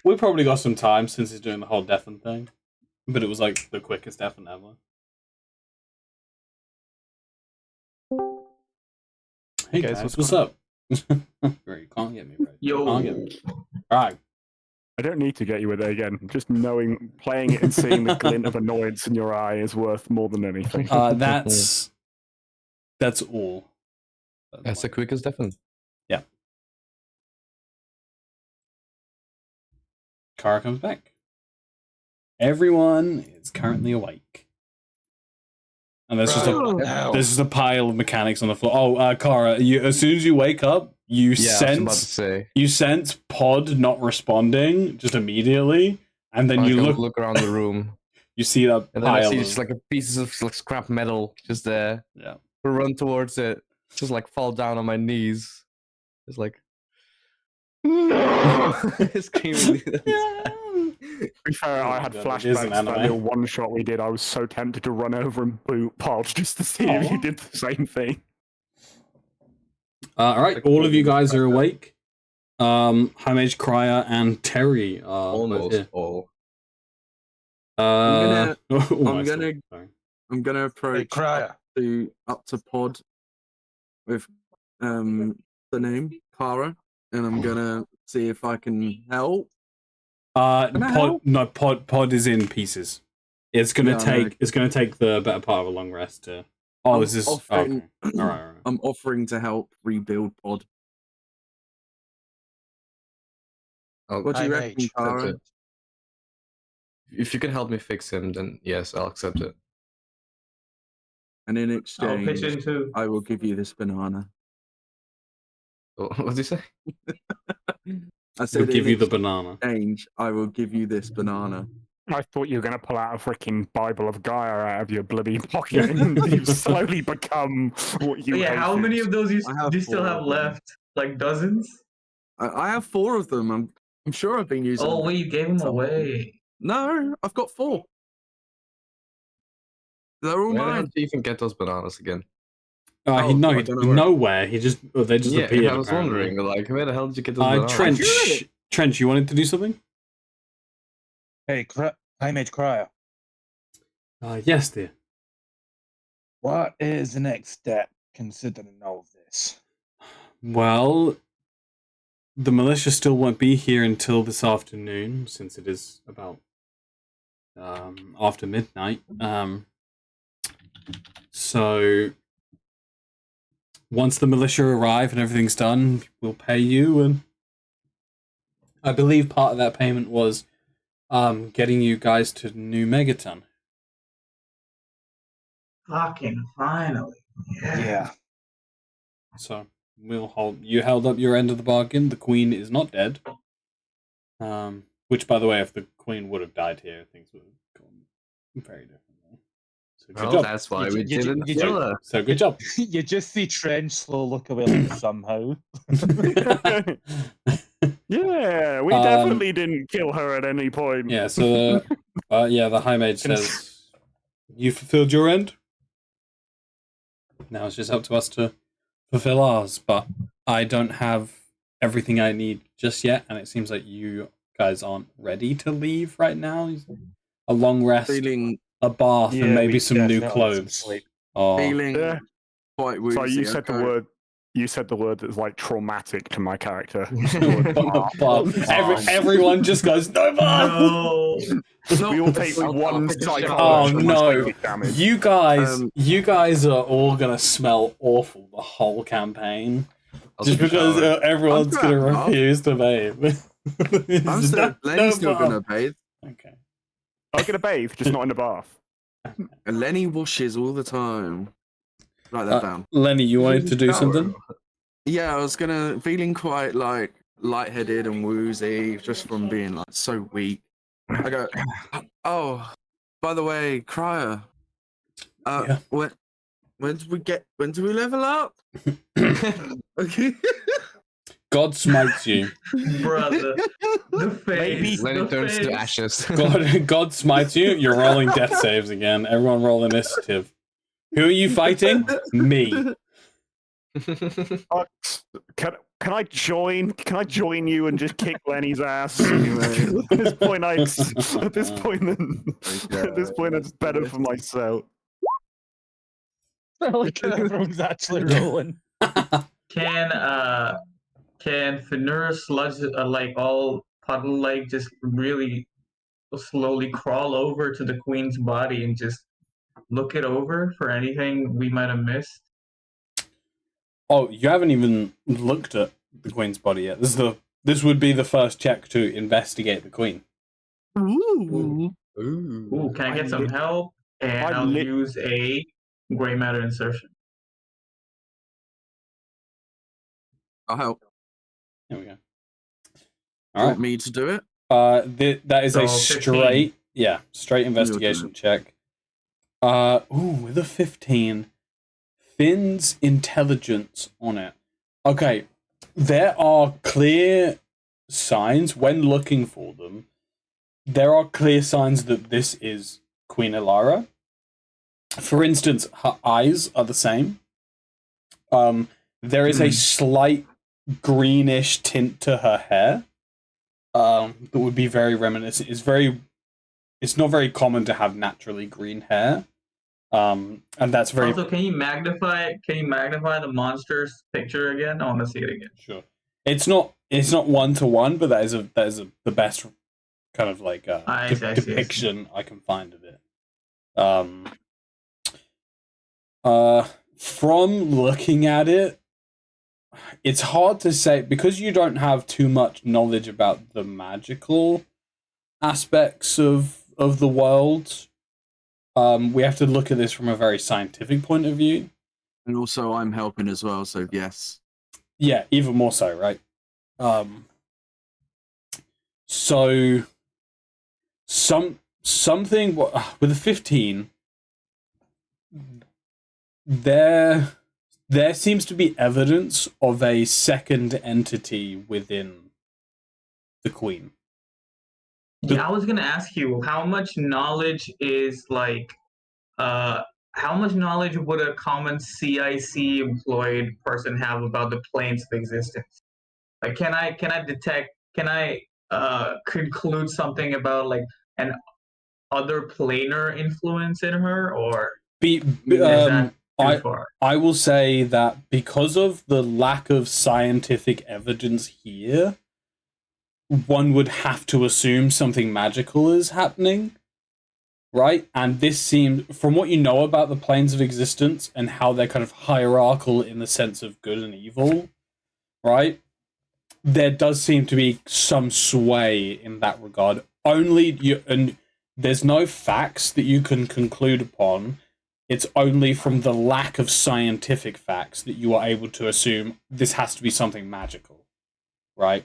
we probably got some time since he's doing the whole deafen thing. But it was like the quickest deafen ever. Hey guys, what's up? Great, you can't get me right. Yo. Can't get me. Alright. I don't need to get you with it again. Just playing it and seeing the glint of annoyance in your eye is worth more than anything. That's all. That's the quickest deafen. Yeah. Kara comes back. Everyone is currently awake. And there's just a pile of mechanics on the floor. Oh, Kara, as soon as you wake up, you sense Pod not responding just immediately, and then you look around the room. You see that and then I pile see of just like a pieces of like scrap metal just there. Yeah. Run towards it, just like fall down on my knees, just like screaming. To be fair, I had flashbacks to that little one shot we did. I was so tempted to run over and boot Pod just to see if you did the same thing. All right, all of you guys are awake. High Mage Cryer and Terry are almost all. I'm gonna approach Cryer up to Pod with the name Kara, and I'm gonna see if I can help. Pod is in pieces. It's gonna take the better part of a long rest to. Oh, is this offering, okay? All right. I'm offering to help rebuild Pod. What do you reckon, Kara? If you can help me fix him, then yes, I'll accept it. And in I'll pitch exchange, in too. I will give you this banana. What did you say? I said, We'll give you the banana. Exchange, I will give you this banana. I thought you were going to pull out a freaking Bible of Gaia out of your bloody pocket, and you've slowly become what you. Yeah, how many of those do you still have of them. left? Like dozens? I have 4 of them. I'm sure I've been using. Oh wait, you gave them away. No, I've got 4. They're all Where mine. did you even get those bananas again? Nowhere. They just appeared. I was wondering, like, where the hell did you get those bananas? Trench, you wanted to do something? Hey, High Mage Crier. Yes, dear. What is the next step, considering all of this? Well, the militia still won't be here until this afternoon, since it is about after midnight. So once the militia arrive and everything's done, we'll pay you, and I believe part of that payment was getting you guys to New Megaton. Fucking finally. Yeah. So you held up your end of the bargain. The Queen is not dead. Which, by the way, if the Queen would have died here, things would have gone very differently. So good job. That's why we didn't kill her. So good job. You just see Trench slow look away like somehow. Yeah, we definitely didn't kill her at any point. Yeah, so the High Mage says, you fulfilled your end. Now it's just up to us to fulfill ours, but I don't have everything I need just yet, and it seems like you guys aren't ready to leave right now. A long rest, a bath, and maybe some new clothes. Feeling quite woozy. So you said the word. You said the word that's like traumatic to my character. Everyone just goes, no bath! No. We all take one psychological damage. You guys are all gonna smell awful the whole campaign. Just because everyone's gonna refuse to bathe. Lenny's still gonna bathe. Okay. I'm gonna bathe, just not in the bath. And Lenny washes all the time. Write that down. Lenny, you wanted to do something? Yeah, I was feeling quite like lightheaded and woozy just from being like so weak. I go, oh, by the way, Crier. When do we level up? Okay. God smites you. Brother. The face. Lenny turns to ashes. God smites you. You're rolling death saves again. Everyone roll initiative. Who are you fighting? Me. Can I join? Can I join you and just kick Lenny's ass? At this point, it's better for myself. Look at everyone's actually rolling. Can Finura sludge like all puddle like just really slowly crawl over to the Queen's body and just look it over for anything we might have missed? Oh, you haven't even looked at the Queen's body yet. This would be the first check to investigate the Queen. Ooh. Ooh, can I get some help? And I'll use a gray matter insertion. I'll help. There we go. All right. Want me to do it? That is a 15. straight investigation check. With a 15, Finn's intelligence on it. Okay, there are clear signs when looking for them. There are clear signs that this is Queen Elara. For instance, her eyes are the same. There is a slight greenish tint to her hair. That would be very reminiscent. It's not very common to have naturally green hair. And that's very Also, can you magnify the monster's picture again? I want to see it again. sure. It's not 1-to-1, but that is the best kind of like I see. depiction I can find of it. From looking at it, it's hard to say because you don't have too much knowledge about the magical aspects of the world. We have to look at this from a very scientific point of view. And also, I'm helping as well, so yes. Yeah, even more so, right? So something with a 15, there seems to be evidence of a second entity within the Queen. Yeah, I was gonna ask you how much knowledge is like, how much knowledge would a common C.I.C. employed person have about the planes of existence? Like, can I conclude something about like an other planar influence in her, or is that too far? I will say that because of the lack of scientific evidence here, one would have to assume something magical is happening, right? And this seems, from what you know about the planes of existence and how they're kind of hierarchical in the sense of good and evil, right? There does seem to be some sway in that regard. And there's no facts that you can conclude upon. It's only from the lack of scientific facts that you are able to assume this has to be something magical, right?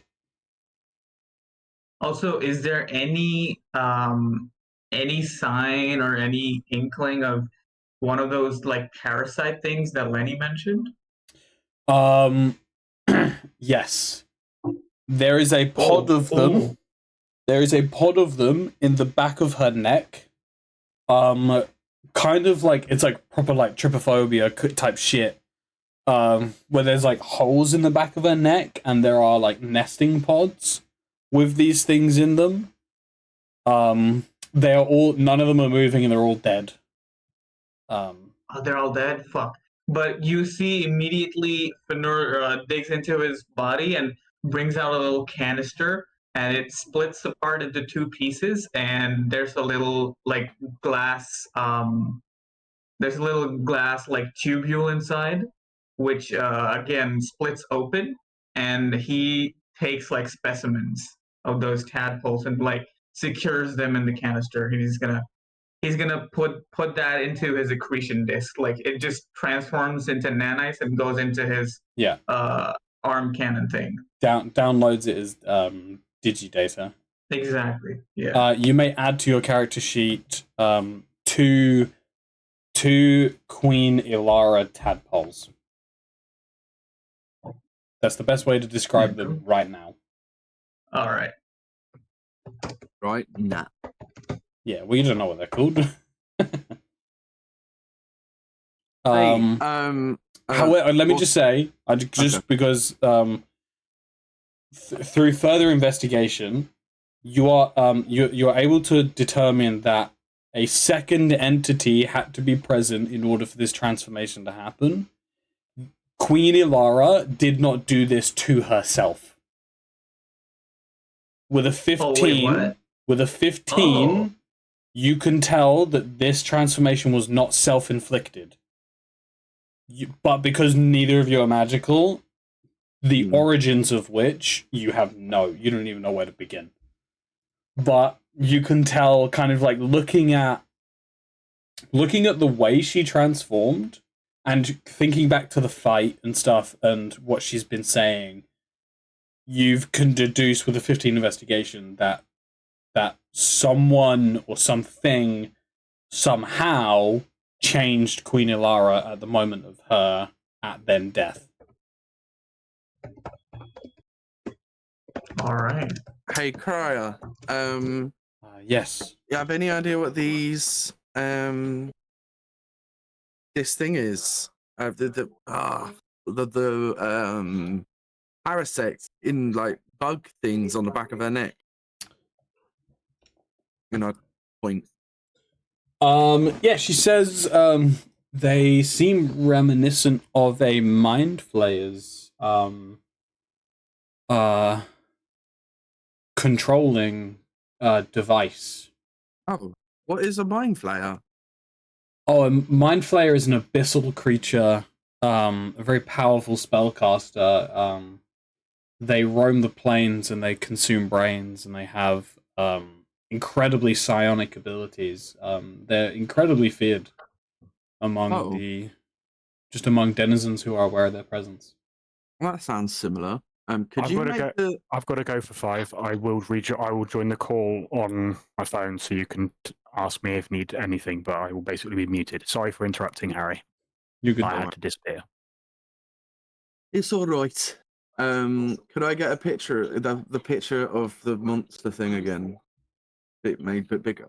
Also, is there any sign or any inkling of one of those like parasite things that Lenny mentioned? Yes. There is a pod of them. There is a pod of them in the back of her neck. Kind of like it's like proper like trypophobia type shit. Where there's like holes in the back of her neck and there are like nesting pods with these things in them. They are all, none of them are moving and they're all dead. Oh, they're all dead? Fuck. But you see immediately Fenur digs into his body and brings out a little canister, and it splits apart into two pieces, and there's a little like glass there's a little glass like tubule inside, which again splits open, and he takes like specimens of those tadpoles and like secures them in the canister. He's gonna put that into his accretion disk. Like it just transforms into nanites and goes into his arm cannon thing. Downloads it as digidata. Exactly. Yeah. You may add to your character sheet two Queen Ilara tadpoles. That's the best way to describe them right now. All right. Right now. Yeah, we don't know what they're called. However, let me just say, because through further investigation, you are able to determine that a second entity had to be present in order for this transformation to happen. Queen Ilara did not do this to herself. With a 15, you can tell that this transformation was not self-inflicted. But because neither of you are magical, the origins of which you don't even know where to begin. But you can tell, kind of like looking at the way she transformed and thinking back to the fight and stuff and what she's been saying, you can deduce with a 15 investigation that someone or something somehow changed Queen Ilara at the moment of her then death. All right. Hey, Cryer. Yes. You have any idea what these this thing is? The parasites in like bug things on the back of her neck. And I point. Yeah, she says they seem reminiscent of a mind flayer's controlling device. Oh, what is a mind flayer? Oh, a mind flayer is an abyssal creature, a very powerful spellcaster. They roam the plains and they consume brains, and they have incredibly psionic abilities. They're incredibly feared among among denizens who are aware of their presence. Well, that sounds similar. Could I've you got to make go. the? I've got to go for 5. I will join the call on my phone, so you can ask me if you need anything. But I will basically be muted. Sorry for interrupting, Harry. You could. I had to disappear. It's all right. Could I get a picture, the picture of the monster thing again? It made a bit bigger.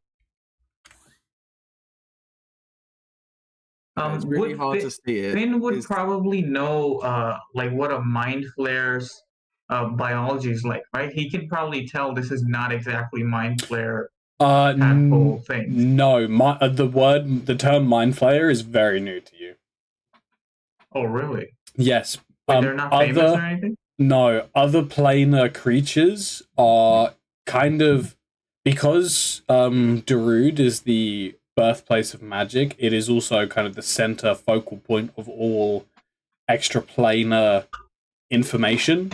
It's really hard to see it. Finn would probably know, like what a mind flare's biology is like, right? He could probably tell this is not exactly mind flare. Tadpole things. No, the term mind flayer is very new to you. Oh, really? Yes. Wait, they're not famous or anything? No, other planar creatures are kind of, because Darude is the birthplace of magic, it is also kind of the center focal point of all extraplanar information.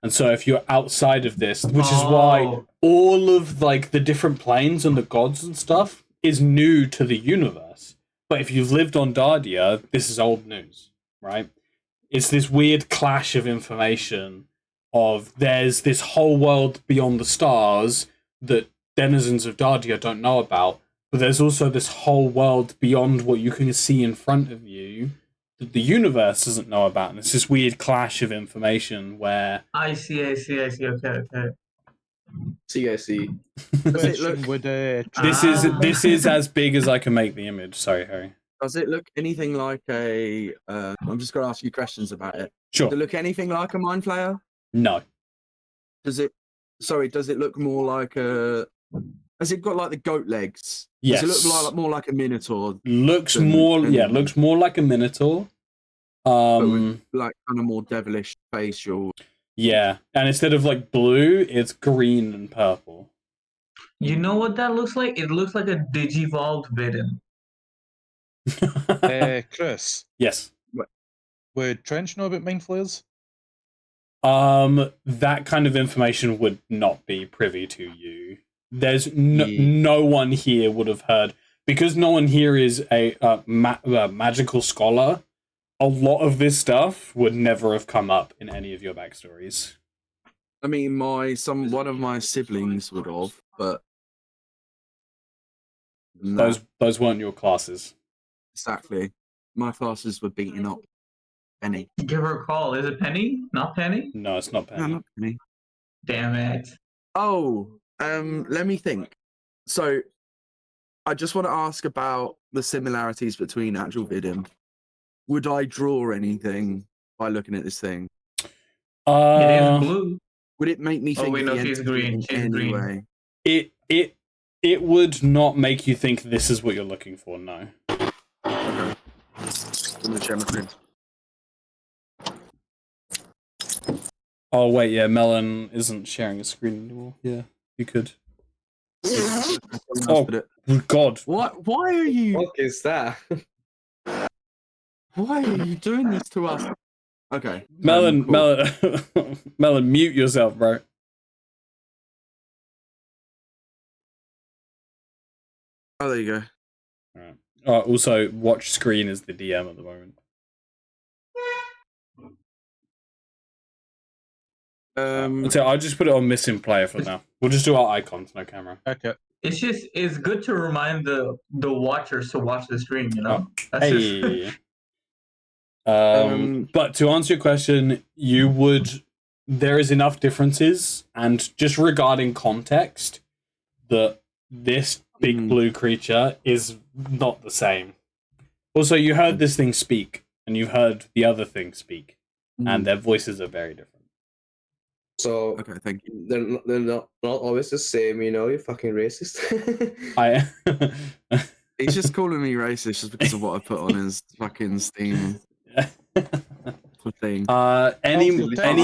And so if you're outside of this, which is why all of like the different planes and the gods and stuff is new to the universe. But if you've lived on Dardia, this is old news, right? It's this weird clash of information of there's this whole world beyond the stars that denizens of Dardia don't know about, but there's also this whole world beyond what you can see in front of you that the universe doesn't know about. And it's this weird clash of information where I see. Okay. C.I.C. This is as big as I can make the image. Sorry, Harry. Does it look anything like a? I'm just going to ask you questions about it. Sure. Does it look anything like a mind flayer? No. Does it? Sorry. Does it look more like a? Has it got like the goat legs? Yes. Does it look more like a minotaur? Looks more like a minotaur. But with, like kind of more devilish facial. Yeah, and instead of like blue, it's green and purple. You know what that looks like? It looks like a Digivolved Vidin. Chris. Yes. Would Trench know about mind flares? That kind of information would not be privy to you. There's no one here would have heard, because no one here is a magical scholar. A lot of this stuff would never have come up in any of your backstories. I mean, one of my siblings would have, but no. Those weren't your classes. Exactly. My classes were beating up Penny. Give her a call. Is it Penny? Not Penny? No, it's not Penny. No, not Penny. Damn it. Oh, let me think. So, I just want to ask about the similarities between actual Vidim. Would I draw anything by looking at this thing? It is blue. Would it make me think? Oh wait, no, she's green. She's green. It would not make you think this is what you're looking for. No. Okay. I'm gonna share my screen. Oh wait, yeah, Melon isn't sharing a screen anymore. Yeah, you could. Oh God! What? Why are you? What is that? Why are you doing this to us? Okay. Melon, cool. Melon, Melon, mute yourself, bro. Oh, there you go. Alright. Also, watch screen is the DM at the moment. So I'll just put it on missing player for now. We'll just do our icons, no camera. Okay. It's good to remind the watchers to watch the stream, you know? That's Hey. But to answer your question, there is enough differences, and just regarding context, that this big blue creature is not the same. Also, you heard this thing speak, and you've heard the other thing speak, and their voices are very different. So Okay, thank you. they're not always the same, you fucking racist. I He's just calling me racist just because of what I put on his fucking Steam thing. Any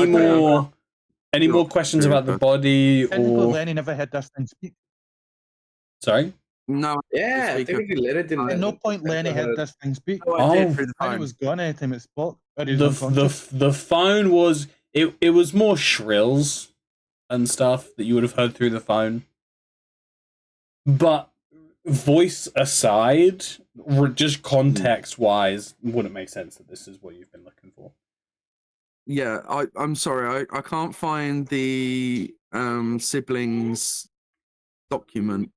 more questions about the body Technically, or Lenny never heard this thing speak. sorry? No. Yeah, technically Lenny didn't. At no point Lenny heard this thing speak. Oh, I did through the Lenny phone. was gone anytime it spoke. Or he was unconscious. The phone was it was more shrills and stuff that you would have heard through the phone. But voice aside, just context wise, wouldn't make sense that this is what you've been looking for. Yeah, I'm sorry, I can't find the siblings document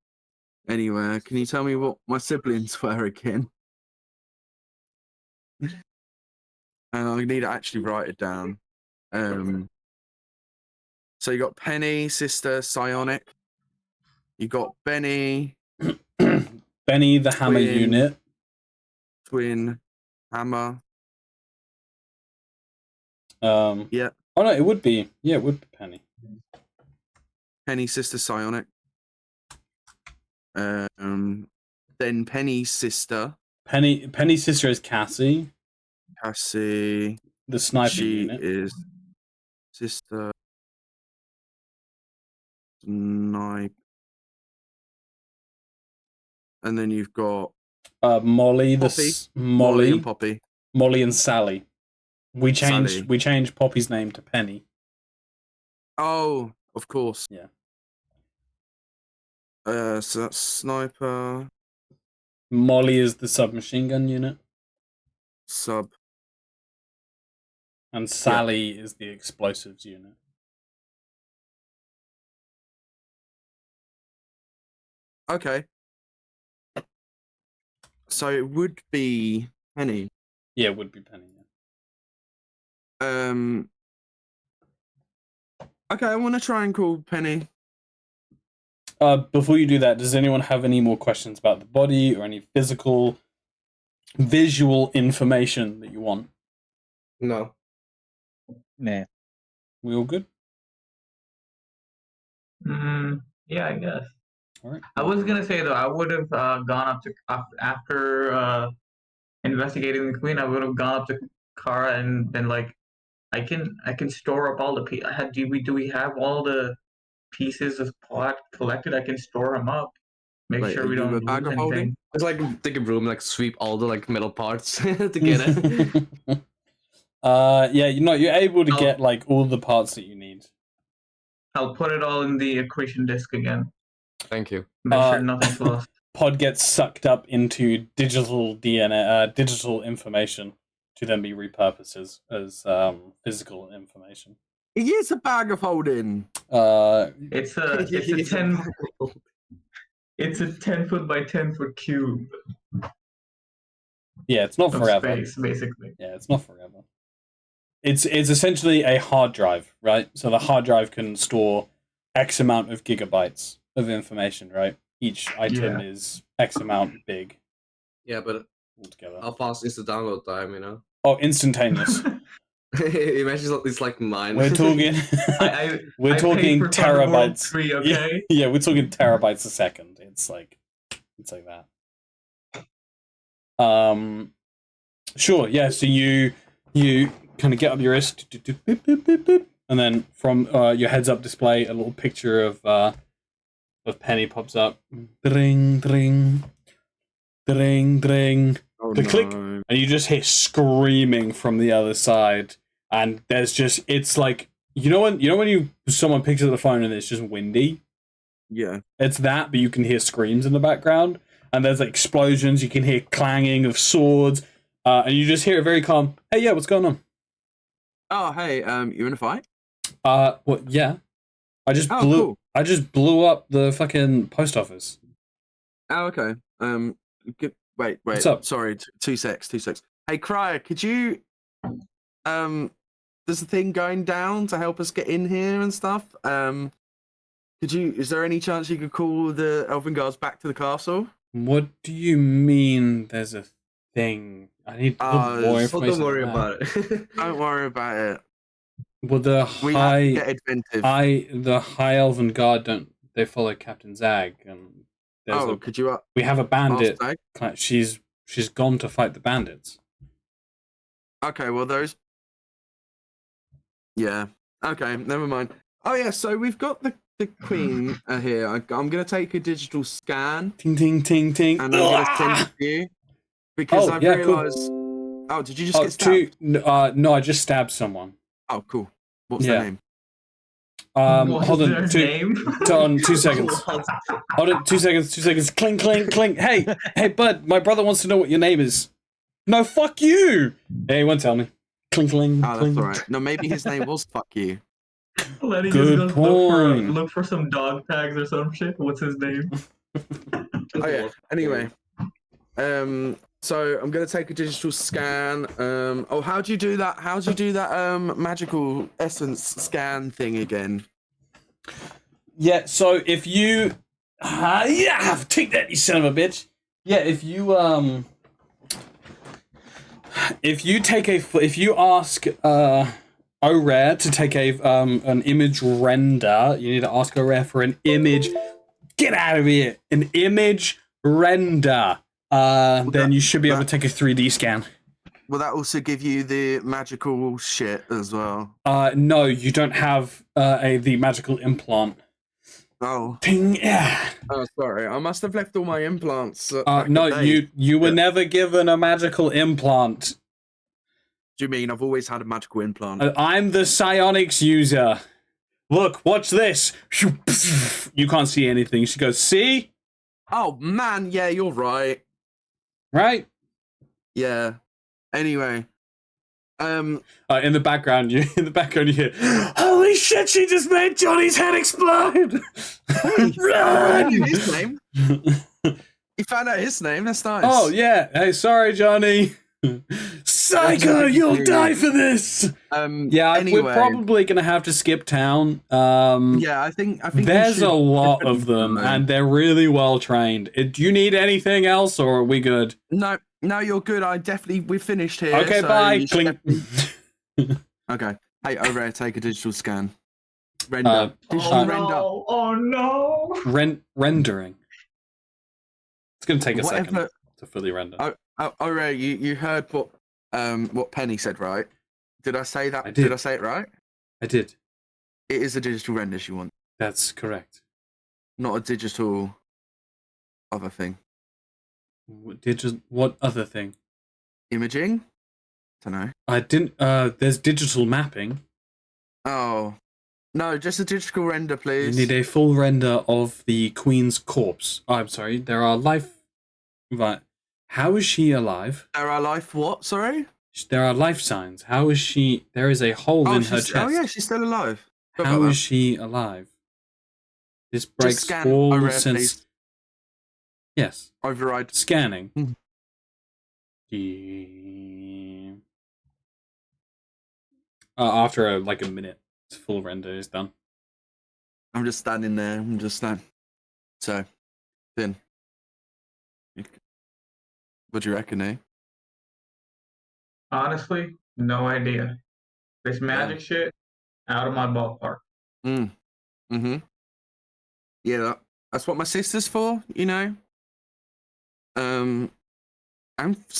anywhere. Can you tell me what my siblings were again? And I need to actually write it down. So you got Penny, sister, psionic. You got Benny. Benny the hammer unit. Twin hammer. Yeah. Oh no, it would be. Yeah, it would be Penny. Penny, sister, psionic. Then Penny's sister. Penny's sister is Cassie. Cassie. The sniper she unit. Is sister. Snipe. And then you've got Molly, Molly and Poppy. Molly and Sally. We changed Sally. Poppy's name to Penny. Oh, of course. Yeah. So that's sniper. Molly is the submachine gun unit. Sub. And Sally is the explosives unit. Okay. So it would be Penny. Yeah, it would be Penny. Yeah. Okay, I want to try and call Penny. Before you do that, does anyone have any more questions about the body or any physical, visual information that you want? No. Nah. We all good? Yeah, I guess. All right. I was gonna say though, I would have gone up to after investigating the queen. I would have gone up to Kara and been like, I can store up all the do we have all the pieces of plot collected? I can store them up. Make sure we don't lose anything. It's like take a broom, like sweep all the like metal parts together. Yeah, you're able to get like all the parts that you need. I'll put it all in the accretion disk again. Thank you. Make sure nothing's lost. Pod gets sucked up into digital DNA, digital information, to then be repurposed as physical information. It is a bag of holding. It's a 10 foot by 10 foot cube. Yeah, it's not forever. Space, basically. Yeah, it's not forever. It's essentially a hard drive, right? So the hard drive can store X amount of gigabytes of information, right? Each item is X amount big. Yeah, but altogether. How fast is the download time, Oh, instantaneous. Imagine it's like mine. We're talking we're talking terabytes. 3, okay? Yeah, we're talking terabytes a second. It's like that. Sure, yeah, so you kind of get up your wrist, and then from your heads-up display, a little picture of Penny pops up. Dring, dring, dring, dring. Click, and you just hear screaming from the other side, and there's just it's like when someone picks up the phone and it's just windy. Yeah, it's that, but you can hear screams in the background, and there's like explosions. You can hear clanging of swords. And you just hear it very calm. Hey, yeah, what's going on? Oh, hey, you in a fight? What? Yeah, I just blew up the fucking post office. Oh, okay. Wait. What's up? Sorry, 2 secs. Hey, Cryer, could you there's a thing going down to help us get in here and stuff. Is there any chance you could call the Elven Guards back to the castle? What do you mean there's a thing? I need more information. Don't worry about it. Don't worry about it. Well, the We have to get inventive. the High Elven Guard don't. They follow Captain Zag, and there's Could you we have a bandit. ask Zag? She's gone to fight the bandits. Okay, well those. Yeah. Okay, never mind. Oh yeah, so we've got the queen here. I'm gonna take a digital scan. Ting ting ting ting. And I'm gonna send it to you because I've realised. Cool. Oh, did you just get stabbed? No, I just stabbed someone. Oh, cool. What's their name? Hold on. 2 seconds. Hold on. 2 seconds. 2 seconds. Clink, clink, clink. Hey, bud. My brother wants to know what your name is. No, fuck you. Hey, he won't tell me. Clink, clink. Oh, that's all right. No, maybe his name was fuck you. Lenny Good just point. Look for some dog tags or some shit. What's his name? Oh yeah. Anyway, so I'm gonna take a digital scan. How do you do that? How do you do that? Magical essence scan thing again. Yeah. So if you, take that, you son of a bitch. Yeah. If you ask ORare to take an image render, you need to ask ORare for an image. Get out of here! An image render. Then you should be able to take a 3D scan. Will that also give you the magical shit as well? No, you don't have the magical implant. Oh. Ting, yeah. Oh, sorry. I must have left all my implants. No, you were never given a magical implant. Do you mean I've always had a magical implant? I'm the psionics user. Look, watch this. You can't see anything. She goes, see? Oh man, yeah, you're right. Right? Yeah. Anyway, in the background, you hear, "Holy shit! She just made Johnny's head explode!" Run! His name. You found out his name. That's nice. Oh yeah. Hey, sorry, Johnny. Psycho, you'll die for this. Yeah, anyway. We're probably gonna have to skip town. Yeah, I think there's a lot of them, and they're really well trained. Do you need anything else, or are we good? No, you're good. We're finished here. Okay, so bye. Clink. Okay. Hey, over take a digital scan. Render. Render. Oh no. Rendering. It's gonna take a second to fully render. Ray, you heard what Penny said, right? Did I say that? I did. Did I say it right? I did. It is a digital render she wants. That's correct. Not a digital other thing. What other thing? Imaging? Don't know. I didn't. There's digital mapping. Oh. No, just a digital render, please. You need a full render of the Queen's corpse. Oh, I'm sorry. There are life. Right. How is she alive? There are life what? Sorry? There are life signs. How is she? There is a hole in her chest. Oh yeah, she's still alive. How is she alive? This breaks all sense. Yes. Override. Scanning. After a minute, full render is done. I'm just standing there. So, then. What do you reckon, eh? Honestly, no idea. This magic shit, out of my ballpark. Yeah, that's what my sister's for, you know. I'm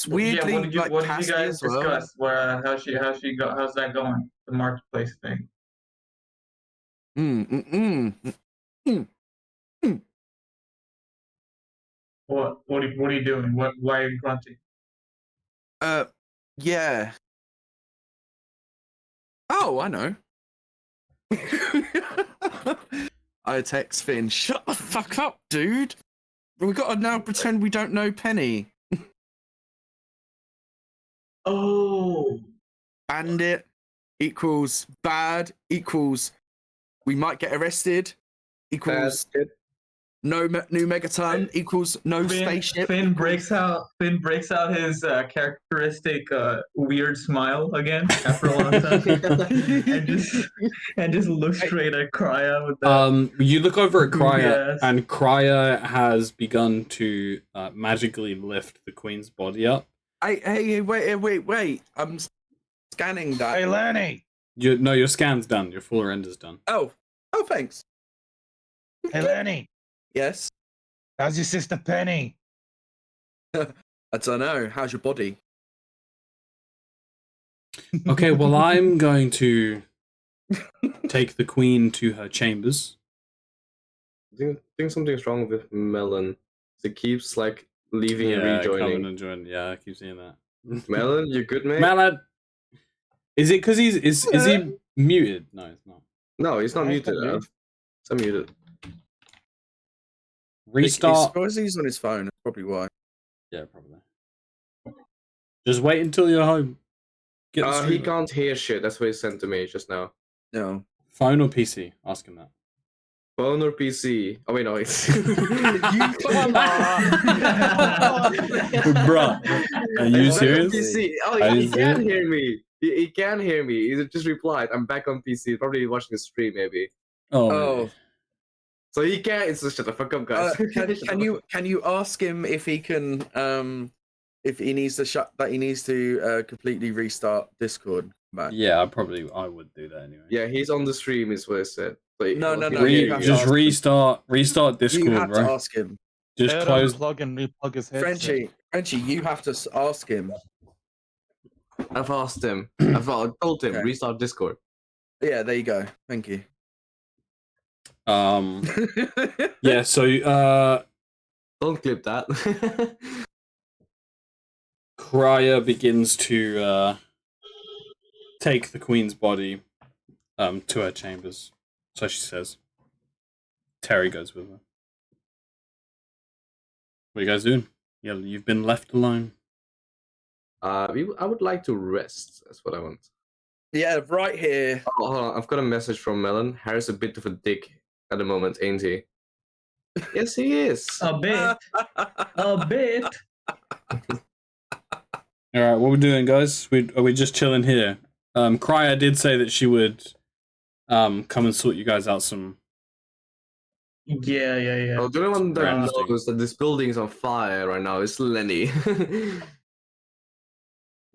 weirdly what did you guys discuss? How's that going? The marketplace thing. What are you doing? Why are you grunting? Yeah. Oh, I know. I text Finn, shut the fuck up, dude. We gotta now pretend we don't know Penny. Oh. Bandit equals bad equals we might get arrested equals no new Megaton equals no spaceship. Finn breaks out his characteristic weird smile again after a long time, and just looks straight at Krya with that. You look over at Krya, and Krya has begun to magically lift the Queen's body up. Hey, wait! I'm scanning that. Hey, Lenny. Your scan's done. Your full render's done. Oh, thanks. Hey, Lenny, Yes. how's your sister Penny? I don't know. How's your body? Okay, well, I'm going to take the queen to her chambers. I think something's wrong with Melon. It keeps like leaving and Coming rejoining. and joining. Yeah, I keep seeing that. Melon, you good, mate? Melon! Is it because is he muted? No, it's not. No, he's not No, he's muted. not muted. It's unmuted. Restart. He's on his phone. That's probably why. Yeah, probably. Just wait until you're home. Get the He stream up. can't hear shit. That's what he sent to me just now. No. Phone or PC? Ask him that. Phone or PC? Oh wait, no, it's. Bruh, are you serious? PC. Oh, Are he you can serious? hear me. He can hear me. He just replied. I'm back on PC. Probably watching the stream, maybe. Oh. So he can. It's just shut the fuck up, guys. Can you ask him if he can if he needs to completely restart Discord back? Yeah, I would do that anyway. Yeah, he's on the stream, is what it said. But No, he'll you hear have to Just ask him. restart You Discord, have to bro. ask him. Just close. Plug and replug his headset. Frenchie, you have to ask him. I've asked him. I've told him Okay. restart Discord. Yeah, there you go. Thank you. Yeah, so Don't clip that. Crier begins to take the queen's body to her chambers. So she says. Terry goes with her. What are you guys doing? You've been left alone. I would like to rest. That's what I want. Yeah, right here. Oh, hold on. I've got a message from Melon. Harry's a bit of a dick at the moment, ain't he? Yes, he is. A bit. A bit. All right, what are we doing, guys? Are we just chilling here? Crier did say that she would come and sort you guys out some. Yeah. Oh, the only one that Interesting. knows that this building is on fire right now is Lenny.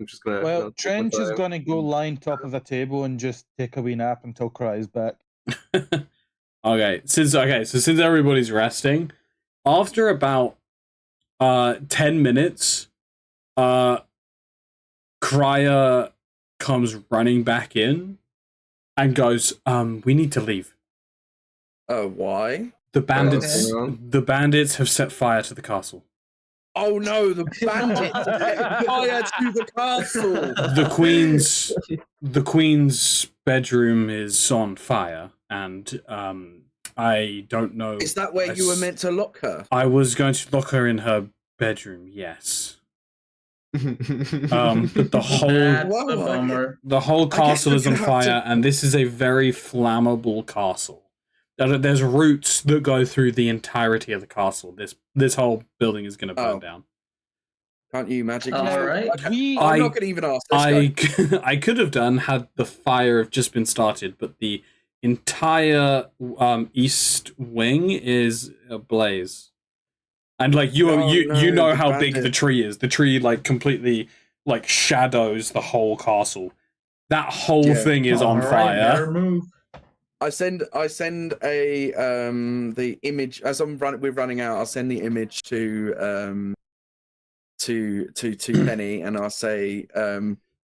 I'm just gonna. Well, Trench is time. going to go lie on top of a table and just take a wee nap until Cry's back. Okay, since everybody's resting, after about 10 minutes, Crier comes running back in and goes, we need to leave. Why? The bandits have set fire to the castle. Oh no, the bandits set fire to the castle. The queen's bedroom is on fire, and I don't know. Is that where you were meant to lock her? I was going to lock her in her bedroom. Yes. But the That's a bummer. whole castle is on fire, and this is a very flammable castle. There's roots that go through the entirety of the castle. This whole building is going to burn down. Can't you magically? All right. I'm not going to even ask this guy. I could have done had the fire have just been started, but the entire east wing is ablaze. And like you know how big the tree is. The tree like completely like shadows the whole castle. That whole thing is on fire. I send a the image as we're running out. I'll send the image to Penny, and I'll say,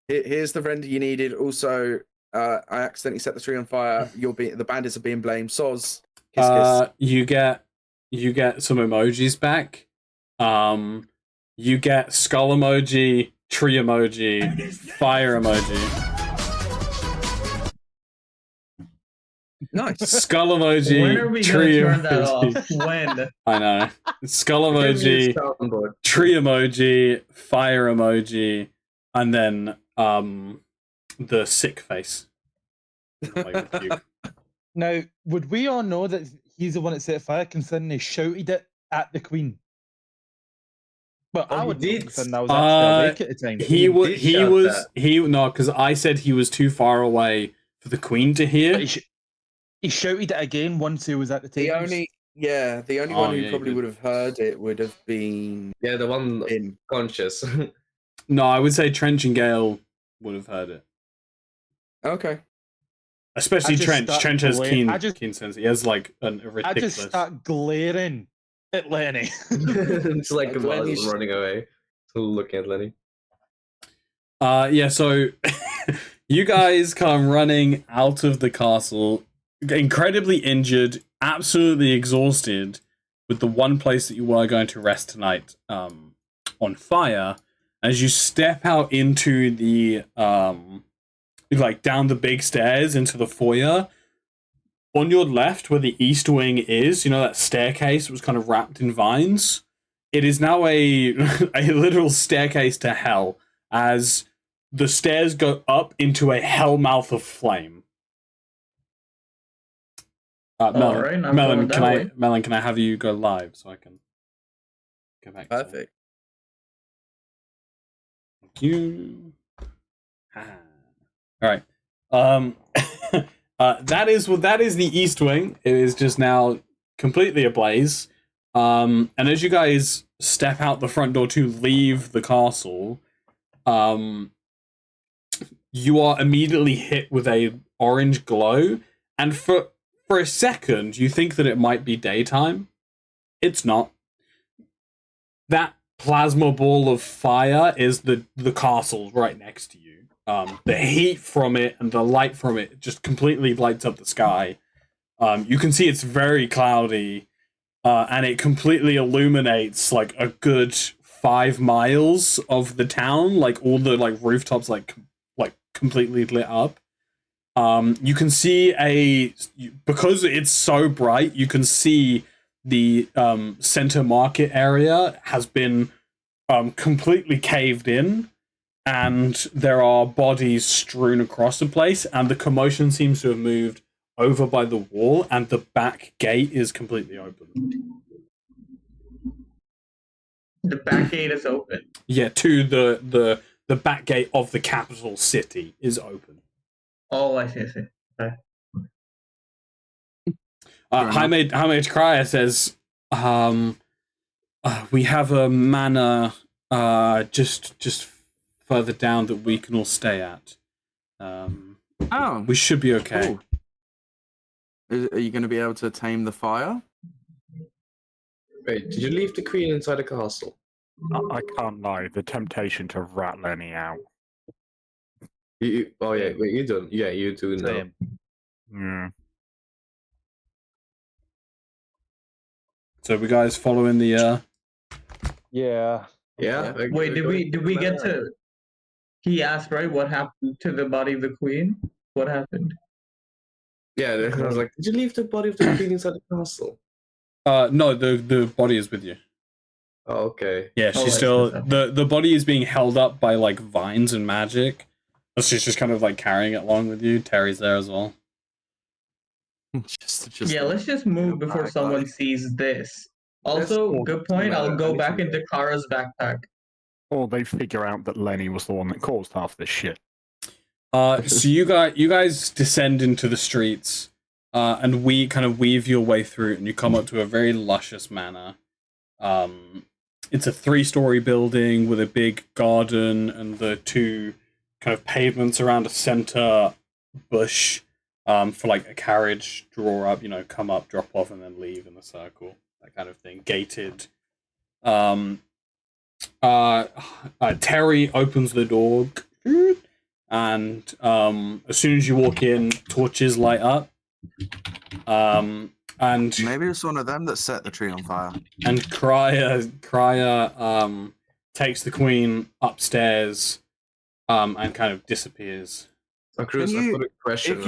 here's the render you needed. Also, I accidentally set the tree on fire. The bandits are being blamed. Soz. Kiss, kiss. You get some emojis back. You get skull emoji, tree emoji, fire emoji. Nice. Skull emoji. When are we going to turn that off? When? I know. Skull emoji, tree emoji, fire emoji, and then the sick face. Like puke. Now, would we all know that he's the one that set fire, considering he shouted it at the Queen? Well, I would did. considering I was actually awake at the time. No, because I said he was too far away for the Queen to hear. But he shouted it again once he was at the table. The only one who probably would have heard it would have been the one conscious. No, I would say Trench and Gale would have heard it. Okay. Especially just Trench. start Trench has glaring. keen sense. He has like a I ridiculous. just start glaring at Lenny. It's like When Buzz he's- running away, looking at Lenny. Yeah, so you guys come running out of the castle, incredibly injured, absolutely exhausted, with the one place that you were going to rest tonight on fire. As you step out into the like down the big stairs into the foyer, on your left where the east wing is, you know, that staircase was kind of wrapped in vines. It is now a a literal staircase to hell, as the stairs go up into a hell mouth of flame. Melon, I'm going that way. Melon, can I have you go live so I can go back? Perfect. Thank you. All right. That is the east wing. It is just now completely ablaze. And as you guys step out the front door to leave the castle, you are immediately hit with a orange glow, and for a second you think that it might be daytime. It's not. That plasma ball of fire is the castle right next to you. The heat from it and the light from it just completely lights up the sky. You can see it's very cloudy, and it completely illuminates like a good 5 miles of the town. Like all the like rooftops like completely lit up. You can see because it's so bright, you can see the center market area has been completely caved in, and there are bodies strewn across the place, and the commotion seems to have moved over by the wall, and the back gate is completely open. The back gate is open. Yeah, to the back gate of the capital city is open. Oh, I see. Okay. High Mage Crier says, we have a manor just further down that we can all stay at. We should be okay. Cool. Are you going to be able to tame the fire? Wait, did you leave the queen inside the castle? I can't know. The temptation to rat Lenny out. Oh yeah, wait, you don't. Yeah, you do know. Same. Yeah. So we guys following the Yeah. Yeah. Wait, did we get to? He asked, right? What happened to the body of the queen? What happened? Yeah, I was like, did you leave the body of the queen inside the castle? no, the body is with you. Oh, okay. Yeah, she's still the body is being held up by like vines and magic. She's just kind of like carrying it along with you. Terry's there as well. Yeah, let's just move before someone sees this. Also, good point. I'll go back into Kara's backpack. Or they figure out that Lenny was the one that caused half this shit. So you guys descend into the streets, and we kind of weave your way through, and you come up to a very luscious manor. It's a 3-story building with a big garden and the 2 kind of pavements around a center bush, for like a carriage draw up, you know, come up, drop off, and then leave in a circle, that kind of thing. Gated. Terry opens the door, and as soon as you walk in, torches light up. And maybe it's one of them that set the tree on fire. And Crier takes the queen upstairs, and kind of disappears. So, Cruz, I've got a question. If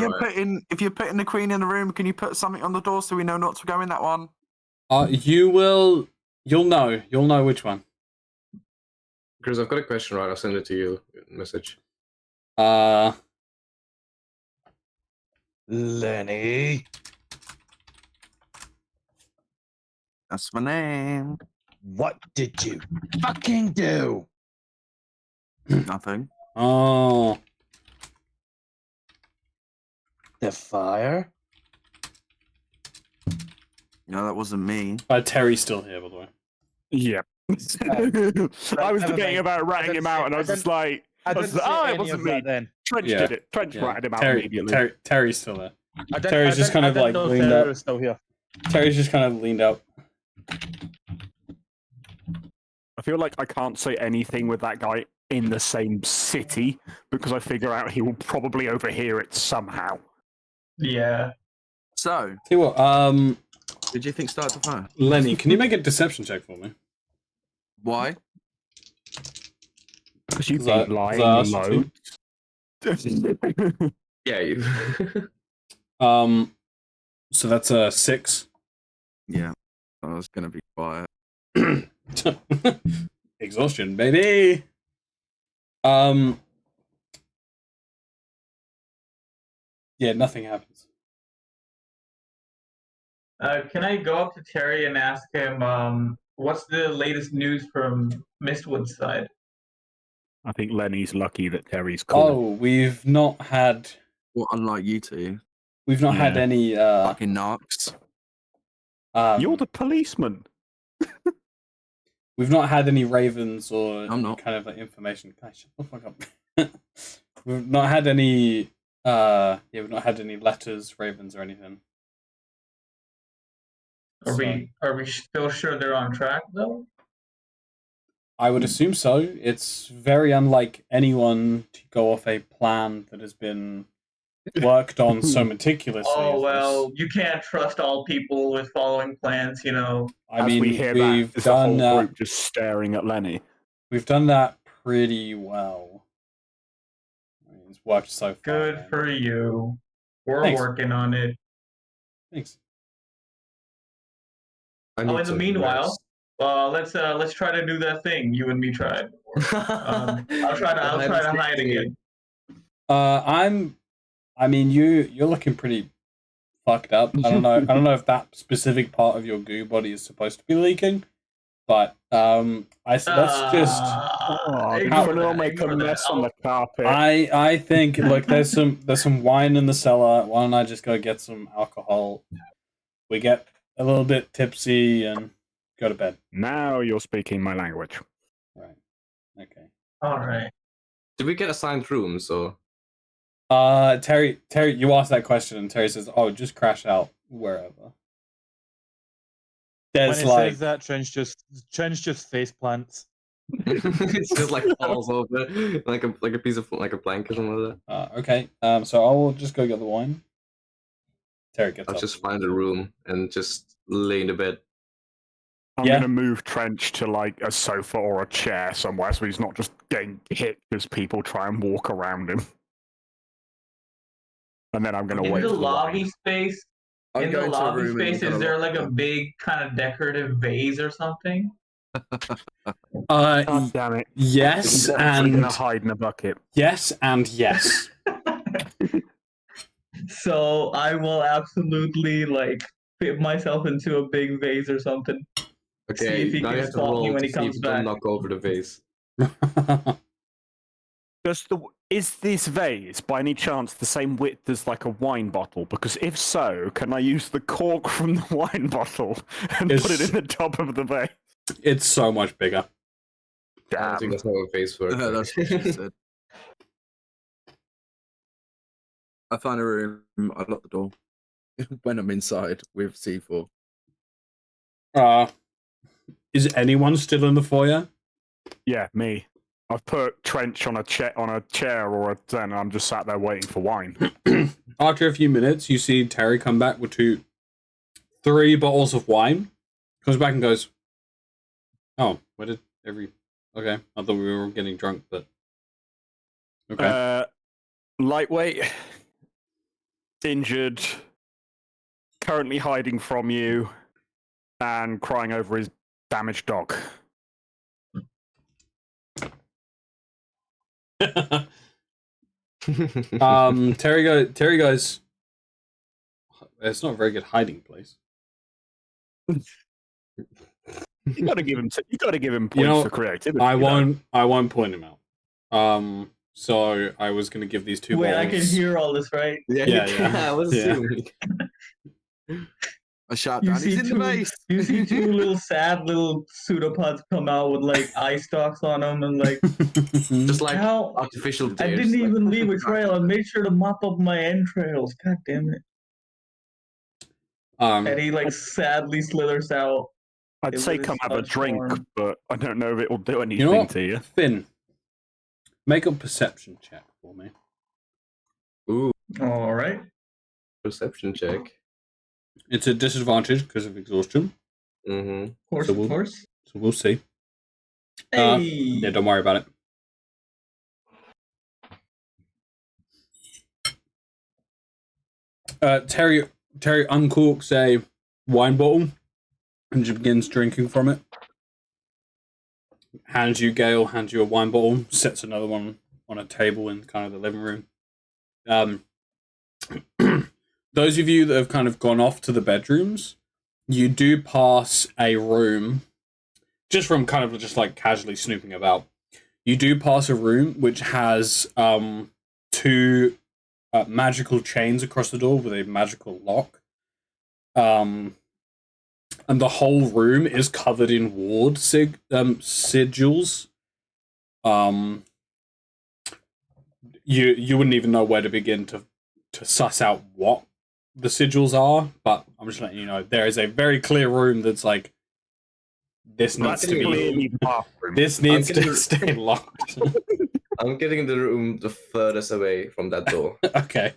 you're putting the queen in the room, can you put something on the door so we know not to go in that one? You'll know which one. Cruz, I've got a question, right? I'll send it to you. Message. Lenny. That's my name. What did you fucking do? Nothing. Oh. The fire? No, that wasn't me. Terry's still here, by the way. Yeah. I was debating about ratting him out, and I was just like, I didn't say it any wasn't of me. that then. Trench Yeah. did it. Trench Yeah. ratted him out immediately. Terry's still there. I Terry's just kind of I like didn't know leaned Terry up. was still here. Terry's just kind of leaned up. I feel like I can't say anything with that guy in the same city because I figure out he will probably overhear it somehow. Yeah. So, Tell you what, did you think start to fire? Lenny, can you make a deception check for me? Why? Because you've 'Cause I- been 'cause I lying asked you loads. Yeah, you. So that's a 6. Yeah, I was gonna be quiet. Exhaustion, baby. Yeah, nothing happens. Can I go up to Terry and ask him what's the latest news from Mistwood's side? I think Lenny's lucky that Terry's cool. Oh, we've not had Well, unlike you two, had Yeah. any fucking narcs. You're the policeman. we've not had any ravens or I'm not. kind of like information. Guys, shut the fuck up. We've not had any we've not had any letters, ravens, or anything. Are So, we still sure they're on track though? I would assume so. It's very unlike anyone to go off a plan that has been worked on so meticulously. Oh as well, this. you can't trust all people with following plans, you know. I As mean, we hear we've that, there's a whole done group just staring at Lenny. we've done that pretty well. I mean, it's worked so far. Good man. for you. We're Thanks. working on it. Thanks. I Oh, need in the some meanwhile, let's try to do that thing you and me tried. I'll try to hide again. I mean, you're looking pretty fucked up. I don't know if that specific part of your goo body is supposed to be leaking, but let's just. I'll make a mess on the carpet. I think look, there's some wine in the cellar. Why don't I just go get some alcohol? We get a little bit tipsy and go to bed. Now you're speaking my language. Right. Okay. All right. Did we get assigned rooms or? Terry, you asked that question, and Terry says, "Oh, just crash out wherever." When There's he like says that, Trench just face plants. It's just like falls over like a piece of like a plank or something like that. Okay. So I will just go get the wine. Terry gets I'll up. just find a room and just lay in the bed. I'm Yeah. going to move Trench to like a sofa or a chair somewhere so he's not just getting hit as people try and walk around him. And then I'm going to In wait the for the lobby wine. space, I'm in the going to a lobby room and space, I'm is gonna there lock like a them. big kind of decorative vase or something? God damn it. Yes, I'm going and to hide in a bucket. yes, and yes. So I will absolutely like fit myself into a big vase or something. See Okay, if he now can you have to spot me roll when to he see if comes you don't back. knock over the vase. Is this vase by any chance the same width as like a wine bottle? Because if so, can I use the cork from the wine bottle and put it It's- in the top of the vase? It's so much bigger. I don't think that's how a vase works. That's what she said. I find a room. I lock the door. When I'm inside with C4. Is anyone still in the foyer? Yeah, me. I've put Trench on a chair or a den, and I'm just sat there waiting for wine. After a few minutes, you see Terry come back with 3 bottles of wine. Comes back and goes, "Oh, where did Okay, I thought we were all getting drunk, but okay." Lightweight, injured, currently hiding from you, and crying over his damaged dog. Terry goes. It's not a very good hiding place. You got to give him. You got to give him points for creativity. I won't point him out. So I was gonna give these 2 Wait, bottles. I can hear all this, right? Yeah, Yeah. I was Yeah. assuming. I shout You down, he's see in the base! you see two little sad little pseudopods come out with like eye stalks on them and like, Just like how artificial I tears. didn't like- even leave a trail. I made sure to mop up my entrails. God damn it! And he like sadly slithers out. I'd It say was come have a smudged drink, form. but I don't know if it will do anything You know what? to you. Finn, make a perception check for me. Ooh, All right. perception check. It's a disadvantage because of exhaustion, Mm-hmm. Of course, So of we'll- course. so we'll see. Hey. Yeah, don't worry about it. Terry uncorks a wine bottle and just begins drinking from it. Hands you a wine bottle, sets another one on a table in kind of the living room. Those of you that have kind of gone off to the bedrooms, you do pass a room, just from kind of just like casually snooping about. You do pass a room which has two magical chains across the door with a magical lock. And the whole room is covered in ward sigils. You wouldn't even know where to begin to suss out what the sigils are, but I'm just letting you know there is a very clear room that's like this needs That's to be clearly the bathroom. this needs I'm to getting- stay locked. I'm getting the room the furthest away from that door. Okay.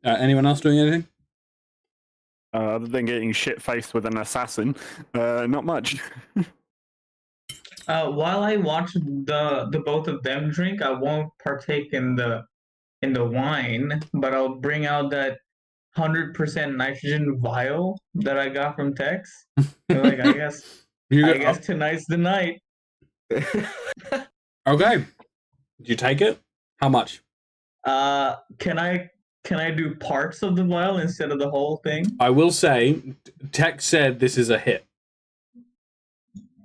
Anyone else doing anything? Other than getting shit faced with an assassin, not much. While I watch the both of them drink, I won't partake in the wine, but I'll bring out that 100% nitrogen vial that I got from Tex. Like, I guess tonight's the night. Okay. Did you take it? How much? Can I do parts of the vial instead of the whole thing? I will say, Tech said this is a hit.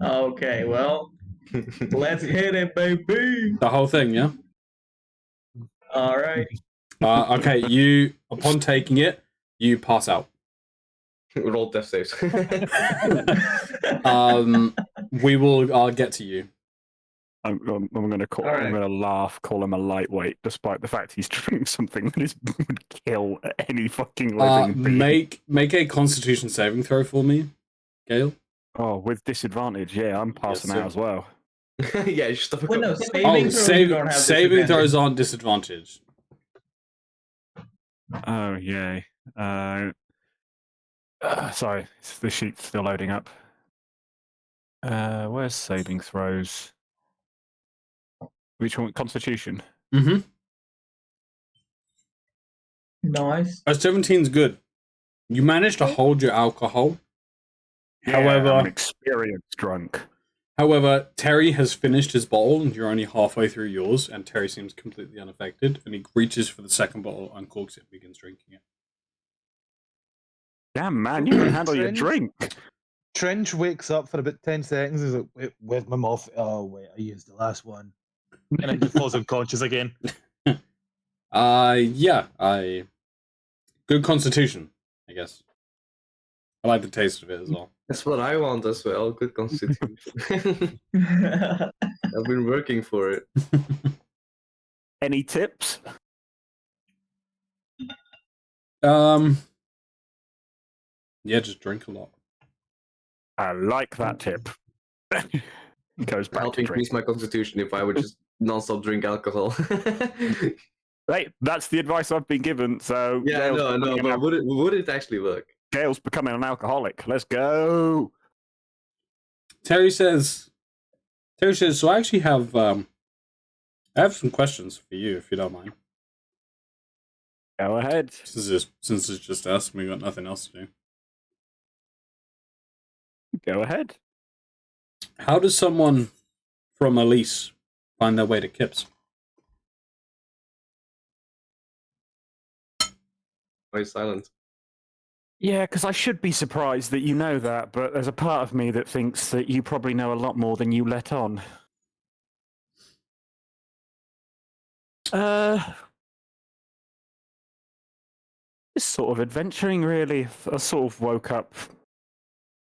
Okay, well, let's hit it, baby. The whole thing, yeah? All right. Okay, you, upon taking it, you pass out. Roll death saves. We will get to you. I'm going to call. All right. I'm going to laugh. Call him a lightweight, despite the fact he's drinking something that would kill any fucking living being. Make a Constitution saving throw for me, Gale. Oh, with disadvantage. Yeah, I'm passing sir. out as well. Yeah, just have a Well, no, couple- saving throws you don't have saving disadvantage. throws aren't disadvantaged. Oh, yay. Sorry, the sheet's still loading up. Where's saving throws? Which one? Constitution. Mm-hmm. Nice. 17's good. You managed to hold your alcohol. Yeah, I'm However, an experienced drunk. Terry has finished his bottle, and you're only halfway through yours, and Terry seems completely unaffected, and he reaches for the second bottle, uncorks it, and begins drinking it. Damn, man, you can handle your Trench? drink. Trench wakes up for about 10 seconds. He's like, wait, where's my mouth? Oh, wait, I used the last one. And then just falls unconscious again. Good constitution, I guess. I like the taste of it as well. That's what I want as well. Good constitution. I've been working for it. Any tips? Yeah, just drink a lot. I like that tip. Goes back Help to increase drinking. my constitution if I would just non-stop drink alcohol. Right, that's the advice I've been given. So Yeah, I know, but would it actually work? Gail's becoming an alcoholic. Let's go. Terry says, so I actually have I have some questions for you, if you don't mind. Go ahead. Since it's just us and we got nothing else to do. Go ahead. How does someone from Elise find their way to Kips? Why silent? Yeah, because I should be surprised that you know that, but there's a part of me that thinks that you probably know a lot more than you let on. Just sort of adventuring, really. I sort of woke up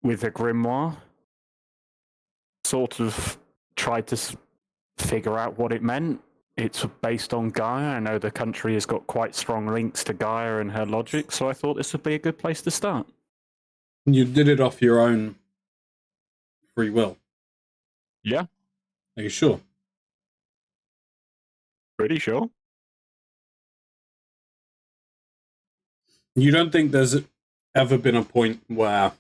with a grimoire. Sort of tried to figure out what it meant. It's based on Gaia. I know the country has got quite strong links to Gaia and her logic, so I thought this would be a good place to start. You did it off your own free will. Yeah. Are you sure? Pretty sure. You don't think there's ever been a point where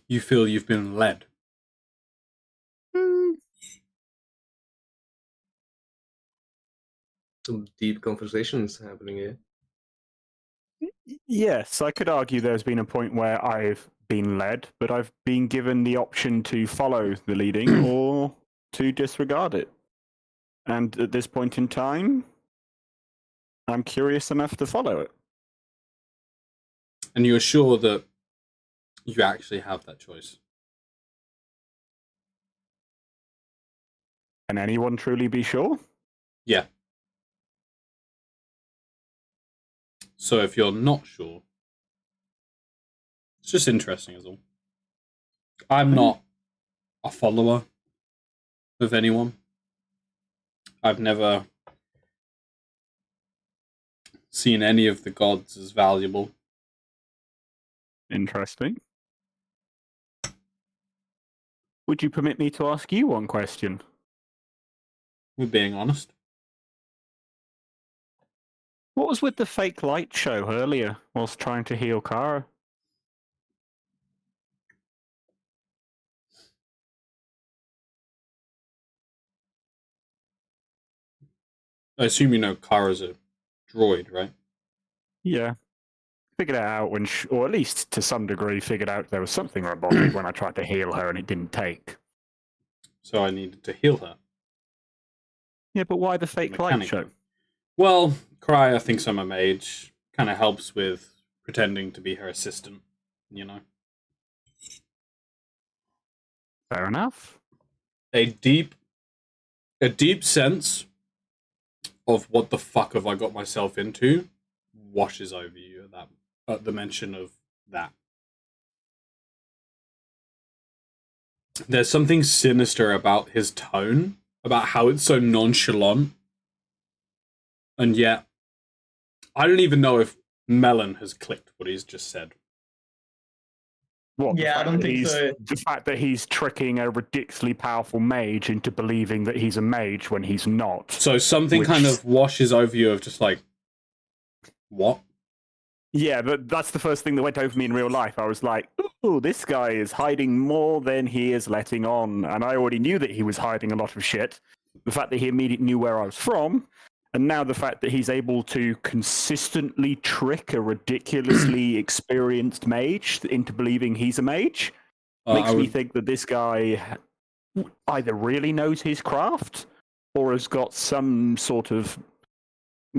you feel you've been led? Some deep conversations happening here. Yes, I could argue there's been a point where I've been led, but I've been given the option to follow the leading or to disregard it. And at this point in time, I'm curious enough to follow it. And you're sure that you actually have that choice? Can anyone truly be sure? Yeah. So if you're not sure, it's just interesting as all. I'm not a follower of anyone. I've never seen any of the gods as valuable. Interesting. Would you permit me to ask you one question? We're being honest. What was with the fake light show earlier whilst trying to heal Kara? I assume you know Kara's a droid, right? Yeah. Figured it out when, or at least to some degree, figured out there was something robotic when I tried to heal her and it didn't take. So I needed to heal her. Yeah, but why the fake light show? Well, Cryer thinks I'm a mage. Kind of helps with pretending to be her assistant, you know? Fair enough. A deep sense of what the fuck have I got myself into washes over you at the mention of that. There's something sinister about his tone, about how it's so nonchalant. And yet, I don't even know if Melon has clicked what he's just said. What, Yeah, I don't think so. The fact that he's tricking a ridiculously powerful mage into believing that he's a mage when he's not. So something kind of washes over you of just like, what? Yeah, but that's the first thing that went over me in real life. I was like, ooh, this guy is hiding more than he is letting on. And I already knew that he was hiding a lot of shit. The fact that he immediately knew where I was from, and now the fact that he's able to consistently trick a ridiculously experienced mage into believing he's a mage makes me think that this guy either really knows his craft or has got some sort of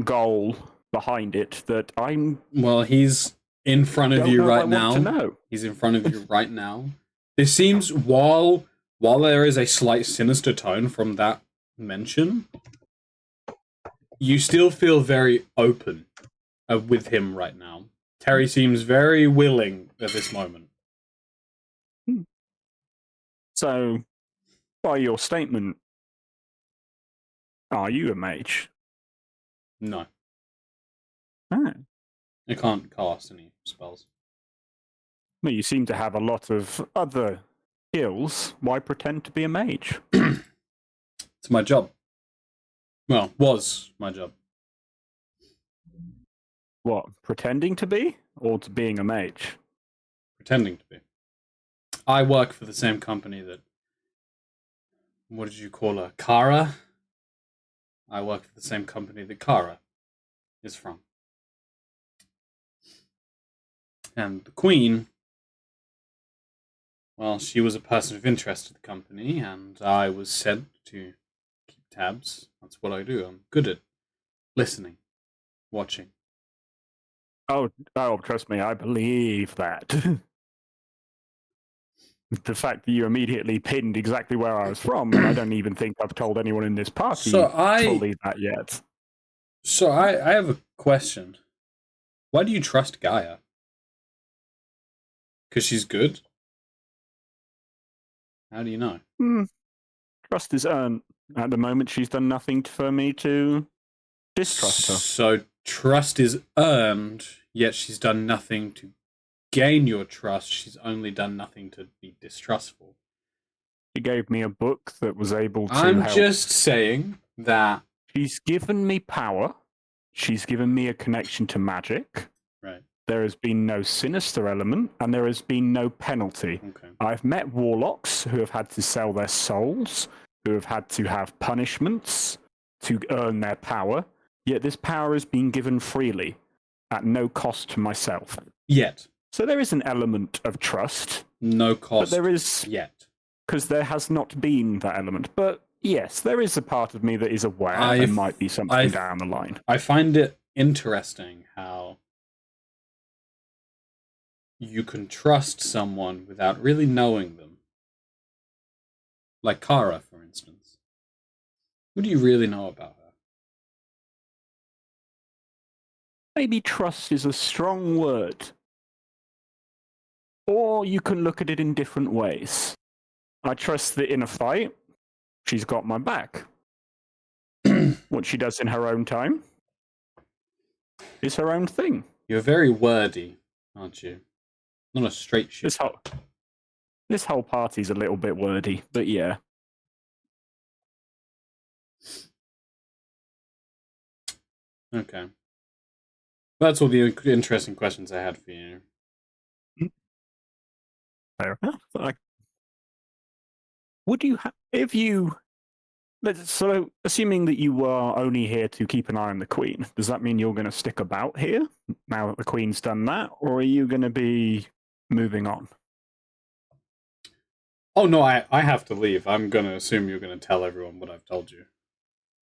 goal behind it that I'm... Well, he's in front of you right now. Know. He's in front of you right now. It seems while there is a slight sinister tone from that mention, you still feel very open with him right now. Terry seems very willing at this moment. So, by your statement, are you a mage? No. Oh. I can't cast any spells. Well, you seem to have a lot of other skills. Why pretend to be a mage? It's my job. Well, was my job. What, pretending to be? Or to being a mage? Pretending to be. I work for the same company that... What did you call her? Kara? I work for the same company that Kara is from. And the Queen... Well, she was a person of interest to the company, and I was sent to keep tabs. That's what I do. I'm good at listening, watching. Oh, trust me, I believe that. The fact that you immediately pinned exactly where I was from, and I don't even think I've told anyone in this party fully that yet. So I have a question. Why do you trust Gaia? Because she's good? How do you know? Trust is earned. At the moment, she's done nothing for me to distrust her. So trust is earned, yet she's done nothing to gain your trust. She's only done nothing to be distrustful. She gave me a book that was able to I'm help. just saying that... She's given me power. She's given me a connection to magic. Right. There has been no sinister element, and there has been no penalty. Okay. I've met warlocks who have had to sell their souls, who have had to have punishments to earn their power, yet this power has been given freely, at no cost to myself. Yet. So there is an element of trust. No cost. But there is... Yet. Because there has not been that element. But yes, there is a part of me that is aware there might be something down the line. I find it interesting how you can trust someone without really knowing them. Like Kara, for instance. What do you really know about her? Maybe trust is a strong word. Or you can look at it in different ways. I trust that in a fight, she's got my back. What she does in her own time is her own thing. You're very wordy, aren't you? Not a straight shooter. This whole party's a little bit wordy, but yeah. Okay. That's all the interesting questions I had for you. Fair enough. Would you if you... So, assuming that you are only here to keep an eye on the Queen, does that mean you're going to stick about here, now that the Queen's done that, or are you going to be moving on? Oh, no, I have to leave. I'm going to assume you're going to tell everyone what I've told you.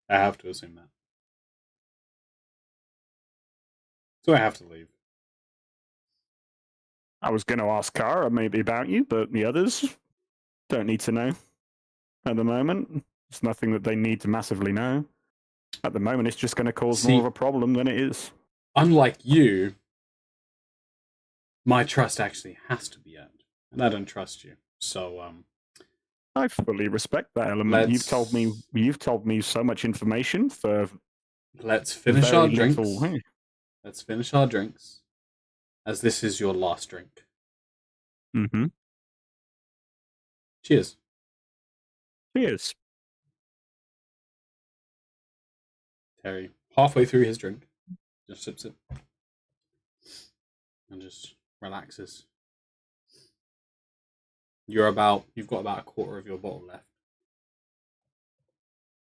I have to assume that. So I have to leave. I was going to ask Kara maybe about you, but the others don't need to know at the moment. It's nothing that they need to massively know. At the moment, it's just going to cause more of a problem than it is. Unlike you, my trust actually has to be earned. And I don't trust you. So, I fully respect that element. You've told me so much information for... Let's finish our drinks. Little... Let's finish our drinks. As this is your last drink. Mm-hmm. Cheers. Cheers. Terry, halfway through his drink, just sips it. And just relaxes. You've got about a quarter of your bottle left.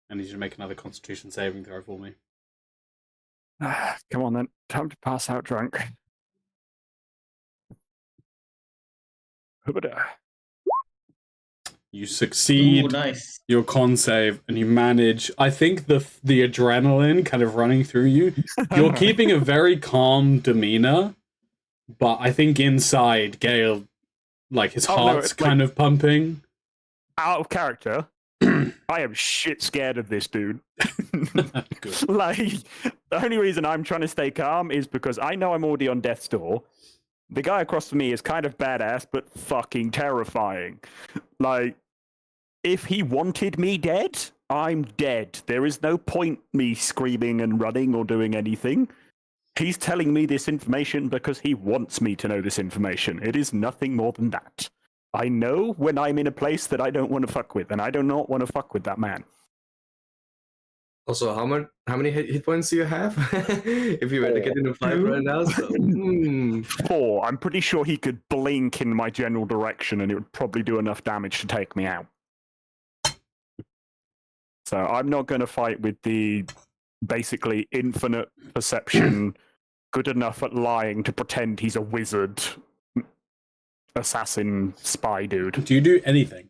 I need you to make another Constitution saving throw for me. Come on then. Time to pass out drunk. You succeed. Ooh, nice. Your con save, and you manage. I think the adrenaline kind of running through you. You're keeping a very calm demeanor, but I think inside, Gale, like his heart's kind of pumping. Out of character. I am shit scared of this dude. Like, the only reason I'm trying to stay calm is because I know I'm already on death's door. The guy across from me is kind of badass, but fucking terrifying. Like, if he wanted me dead, I'm dead. There is no point me screaming and running or doing anything. He's telling me this information because he wants me to know this information. It is nothing more than that. I know when I'm in a place that I don't want to fuck with, and I do not want to fuck with that man. Also, how many hit points do you have? If you were to get in a fight right now, so 4. I'm pretty sure he could blink in my general direction, and it would probably do enough damage to take me out. So I'm not going to fight with the basically infinite perception, good enough at lying to pretend he's a wizard, assassin, spy dude. Do you do anything?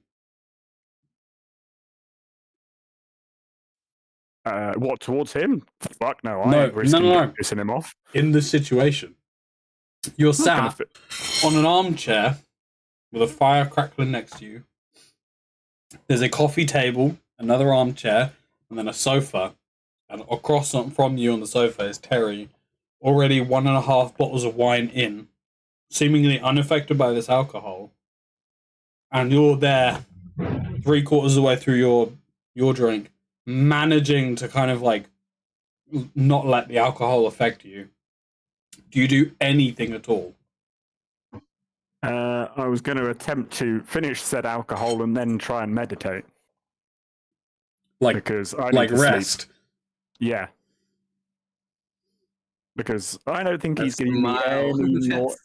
What, towards him? Fuck no, No, I ain't risking no. pissing him off. In this situation, you're sat on an armchair with a fire crackling next to you. There's a coffee table, another armchair, and then a sofa. and across from you on the sofa is Terry, already 1.5 bottles of wine in, seemingly unaffected by this alcohol, and you're there 3/4 of the way through your drink, managing to kind of like not let the alcohol affect you. Do you do anything at all? I was going to attempt to finish said alcohol and then try and meditate. Because I need to rest. Sleep. Yeah. Because I don't think he's That's giving me mild. any more.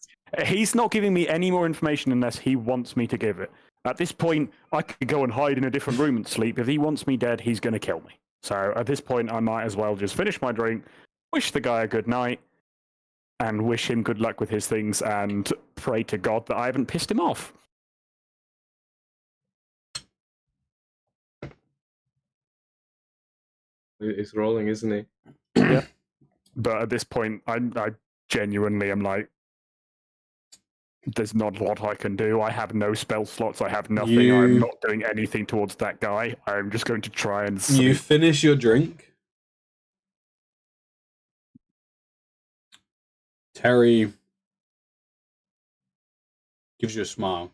He's not giving me any more information unless he wants me to give it. At this point, I could go and hide in a different room and sleep. If he wants me dead, he's going to kill me. So at this point, I might as well just finish my drink, wish the guy a good night, and wish him good luck with his things, and pray to God that I haven't pissed him off. He's rolling, isn't he? Yeah. But at this point, I genuinely am like, there's not a lot I can do. I have no spell slots. I have nothing. I'm not doing anything towards that guy. I'm just going to try and sleep. You finish your drink. Terry gives you a smile.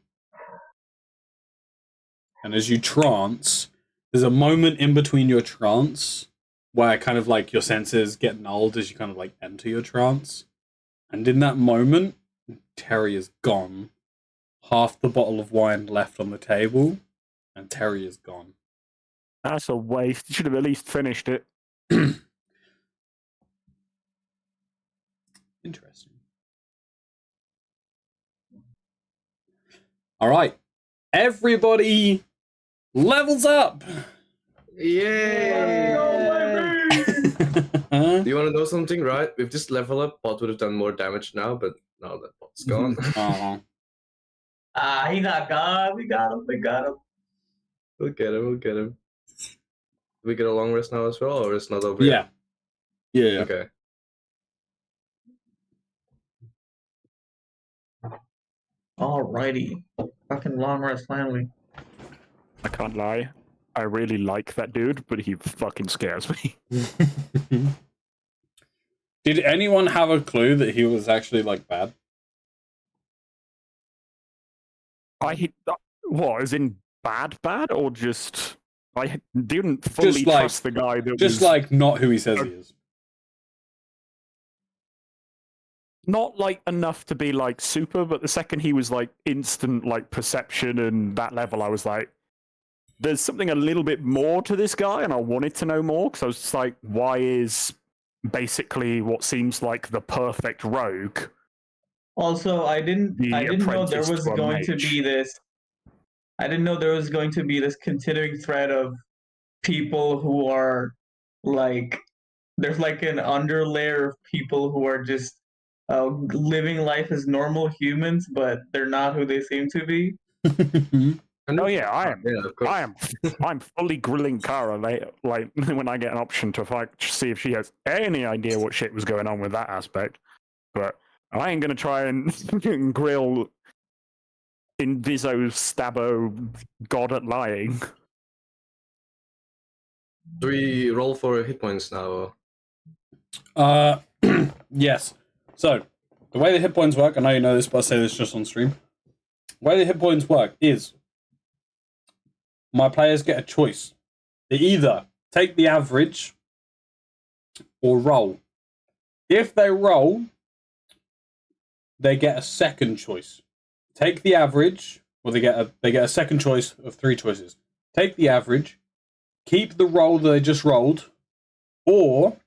And as you trance, there's a moment in between your trance where kind of like your senses get nulled as you kind of like enter your trance. And in that moment, Terry is gone. Half the bottle of wine left on the table, and Terry is gone. That's a waste. You should have at least finished it. Interesting. All right. Everybody levels up. Yay! Huh? Do you want to know something, right? We've just leveled up. Bot would have done more damage now, but now that bot's gone. Uh-huh. He not gone. We got him. We got him. We'll get him. We'll get him. Do we get a long rest now as well, or it's not over Yeah. yet? Yeah. Okay. Alrighty. Fucking long rest finally. I can't lie. I really like that dude, but he fucking scares me. Did anyone have a clue that he was actually like bad? What, as in bad, or just I didn't fully Just like- trust the guy that Just was like not who he says he is. not like enough to be like super, but the second he was like instant like perception and that level, I was like, there's something a little bit more to this guy, and I wanted to know more because I was just like, why is basically what seems like the perfect rogue? Also, I didn't know there apprentice was to a going to mage. be this. I didn't know there was going to be this continuing thread of people who are like, there's like an underlayer of people who are just living life as normal humans, but they're not who they seem to be. Oh yeah, I am. Yeah, of course. I'm fully grilling Kara like when I get an option to see if she has any idea what shit was going on with that aspect. But I ain't gonna try and grill Inviso Stabbo God at lying. Do we roll for hit points now? Or? Yes. So, the way the hit points work, I know you know this, but I'll say this just on stream. The way the hit points work is my players get a choice. They either take the average or roll. If they roll, they get a second choice. Take the average, or they get a second choice of 3 choices. Take the average, keep the roll that they just rolled, or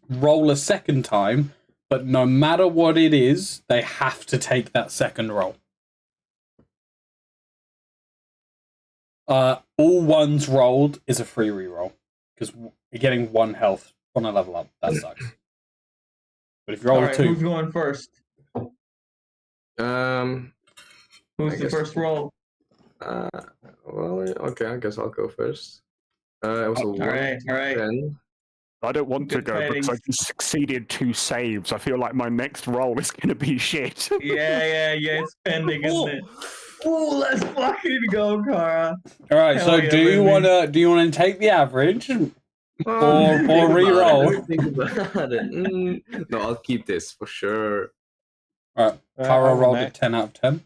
roll a second time, but no matter what it is, they have to take that second roll. All ones rolled is a free reroll, because you're getting 1 health on a level up. That sucks. But if you roll a 2... Who's going first? Who's I the guess- first roll? Well, okay, I guess I'll go first. It was a 1, Alright. 10. I don't want to Good go because I tidings. just succeeded 2 saves. I feel like my next roll is going to be shit. Yeah, it's pending, isn't it? Ooh, let's fucking go, Kara. All right, Hell so yeah, do you baby. want to take the average Or re-roll. Think about it. No, I'll keep this for sure. Alright, Kara rolled a 10 out of 10.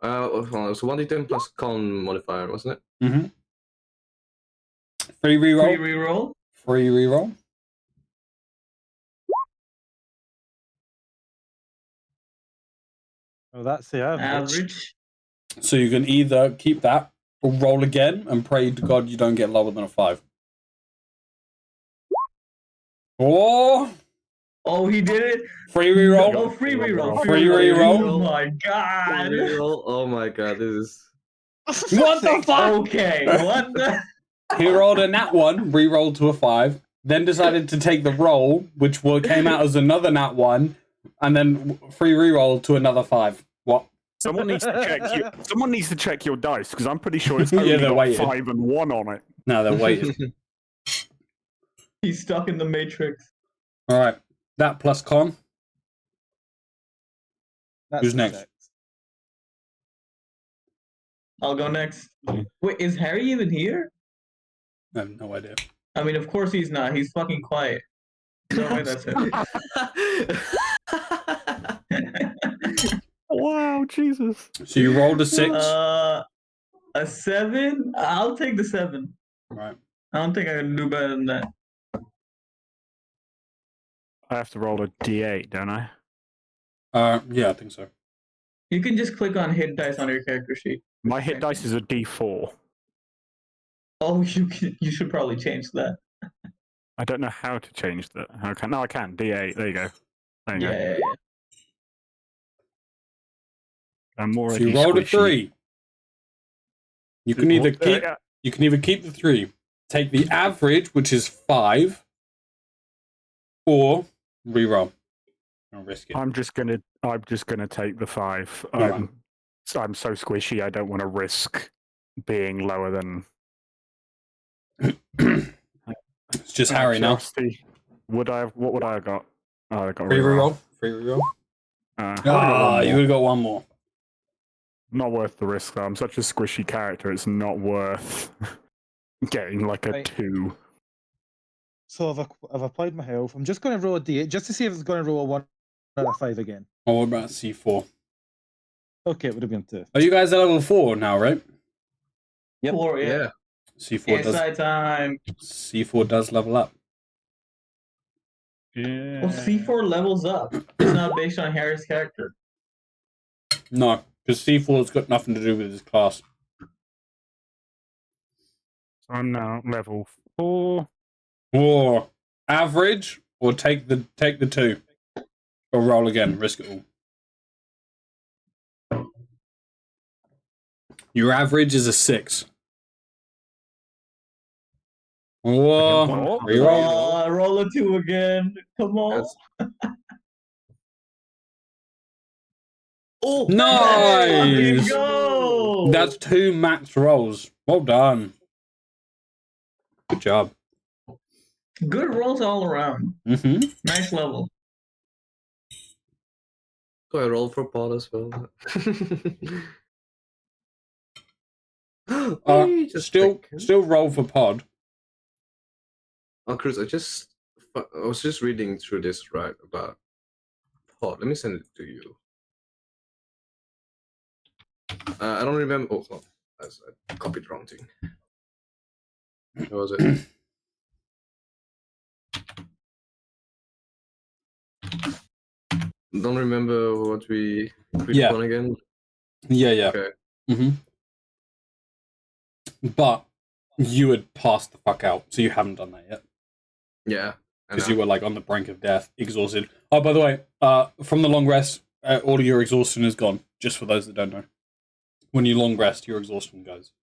Hold on, so 1d10 plus con modifier, wasn't it? Mm-hmm. Free reroll. Free reroll. Free reroll. Oh, that's the average. Average. So you can either keep that or roll again and pray to God you don't get lower than a 5. Or Oh, he did it. free reroll. Oh, free reroll. Free reroll. Oh my god. Reroll. Oh my god, this is. What the fuck? Okay, what the? He rolled a nat 1, re-rolled to a 5, then decided to take the roll, which came out as another nat 1, and then free re-roll to another 5. What? Someone needs to check you. Someone needs to check your dice because I'm pretty sure it's Yeah, only they're got waiting. 5 and 1 on it. No, they're waiting. He's stuck in the matrix. Alright, that plus con. That's Who's the next? six. I'll go next. Wait, is Harry even here? I have no idea. I mean, of course he's not. He's fucking quiet. No way, that's him. Wow, Jesus. So you rolled a 6. A 7? I'll take the 7. Right. I don't think I can do better than that. I have to roll a d8, don't I? Yeah, I think so. You can just click on hit dice on your character sheet. My hit dice is a d4. Oh, you should probably change that. I don't know how to change that. Okay, no, I can. D8. There you go. There you go. Yeah. I'm more So you rolled a 3. You can either keep the 3, take the average, which is 5, or re-roll. I'll risk it. I'm just gonna take the 5. Alright. So I'm so squishy. I don't want to risk being lower than. It's just Harry now. What would I have got? Oh, I got Free reroll. reroll. Free reroll. I would've got one more. You would have got one more. Not worth the risk though. I'm such a squishy character. It's not worth getting like a Right. 2. So I've applied my health. I'm just going to roll a d8 just to see if it's going to roll a 1 out of 5 again. Oh, what about C4? Okay, it would have been 2. Are you guys at level 4 now, right? Yep. 4, yeah. Yeah. Inside time. C4 does level up. Yeah. Well, C4 levels up. It's not based on Harry's character. No, because C4's got nothing to do with his class. So I'm now level 4. Or average, or take the 2. Or roll again, risk it all. Your average is a 6. Or reroll. Roll a 2 again. Come on. Oh, Nice! Go! That's 2 max rolls. Well done. Good job. Good rolls all around. Mm-hmm. Nice level. So I roll for pod as well. Wait, just a second. Still roll for pod. Oh, Chris, I was just reading through this right about pod. Let me send it to you. I don't remember. Oh, no, I copied the wrong thing. What was it? Don't remember what we Yeah. on again. Yeah. Okay. Mm-hmm. But you had passed the fuck out, so you haven't done that yet. Yeah. Because you were like on the brink of death, exhausted. Oh, by the way, from the long rest, all of your exhaustion is gone. Just for those that don't know, when you long rest, your exhaustion goes.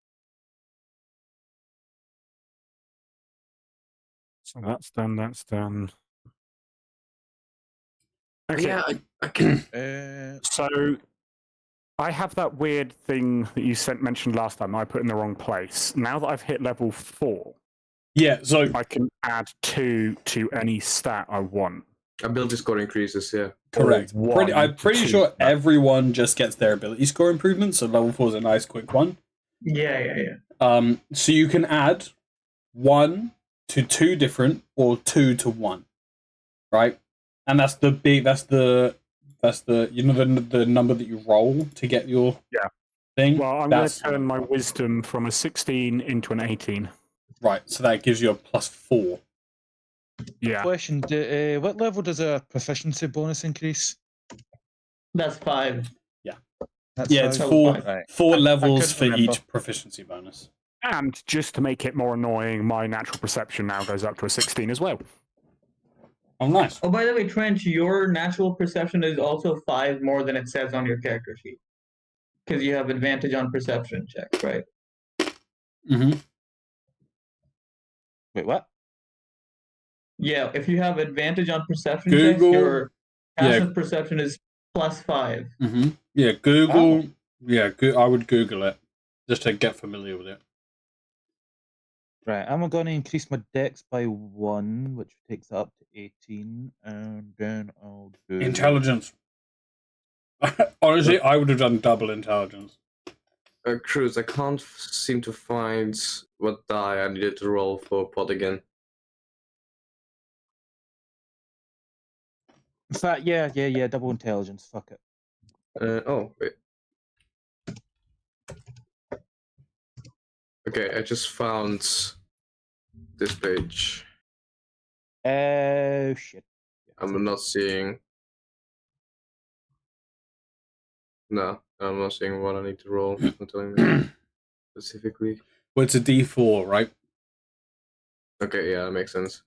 So that's done. That's done. Okay. Yeah, I can. So I have that weird thing that you mentioned last time. I put in the wrong place. Now that I've hit level 4, Yeah, so I can add 2 to any stat I want. Ability score increases. Yeah. correct. Or I'm pretty 1 to sure 2. everyone just gets their ability score improvements. So level 4 is a nice quick one. Yeah. So you can add 1 to 2 different or 2 to 1, right? And that's the the number that you roll to get your thing. Well, I'm going to turn my wisdom from a 16 into an 18. Right, so that gives you a +4. Yeah. Question: what level does a proficiency bonus increase? That's 5. That's Yeah, it's 5? four Right. levels couldn't for remember. each proficiency bonus. And just to make it more annoying, my natural perception now goes up to a 16 as well. Oh, nice. Oh, by the way, Trench, your natural perception is also 5 more than it says on your character sheet. Because you have advantage on perception checks, right? Mm-hmm. Wait, what? Yeah, if you have advantage on perception Google- checks, your passive perception is +5. Mm-hmm. Yeah, Google. Oh. Yeah, I would Google it just to get familiar with it. Right, I'm going to increase my dex by 1, which takes it up to 18, and then I'll do... Intelligence. Honestly, I would have done double intelligence. Cruz, I can't seem to find what die I needed to roll for pod again. In fact, yeah, double intelligence, fuck it. Oh, wait. Okay, I just found this page. Oh, shit. I'm not seeing... No, I'm not seeing what I need to roll. I'm telling you specifically. Well, it's a D4, right? Okay, yeah, that makes sense.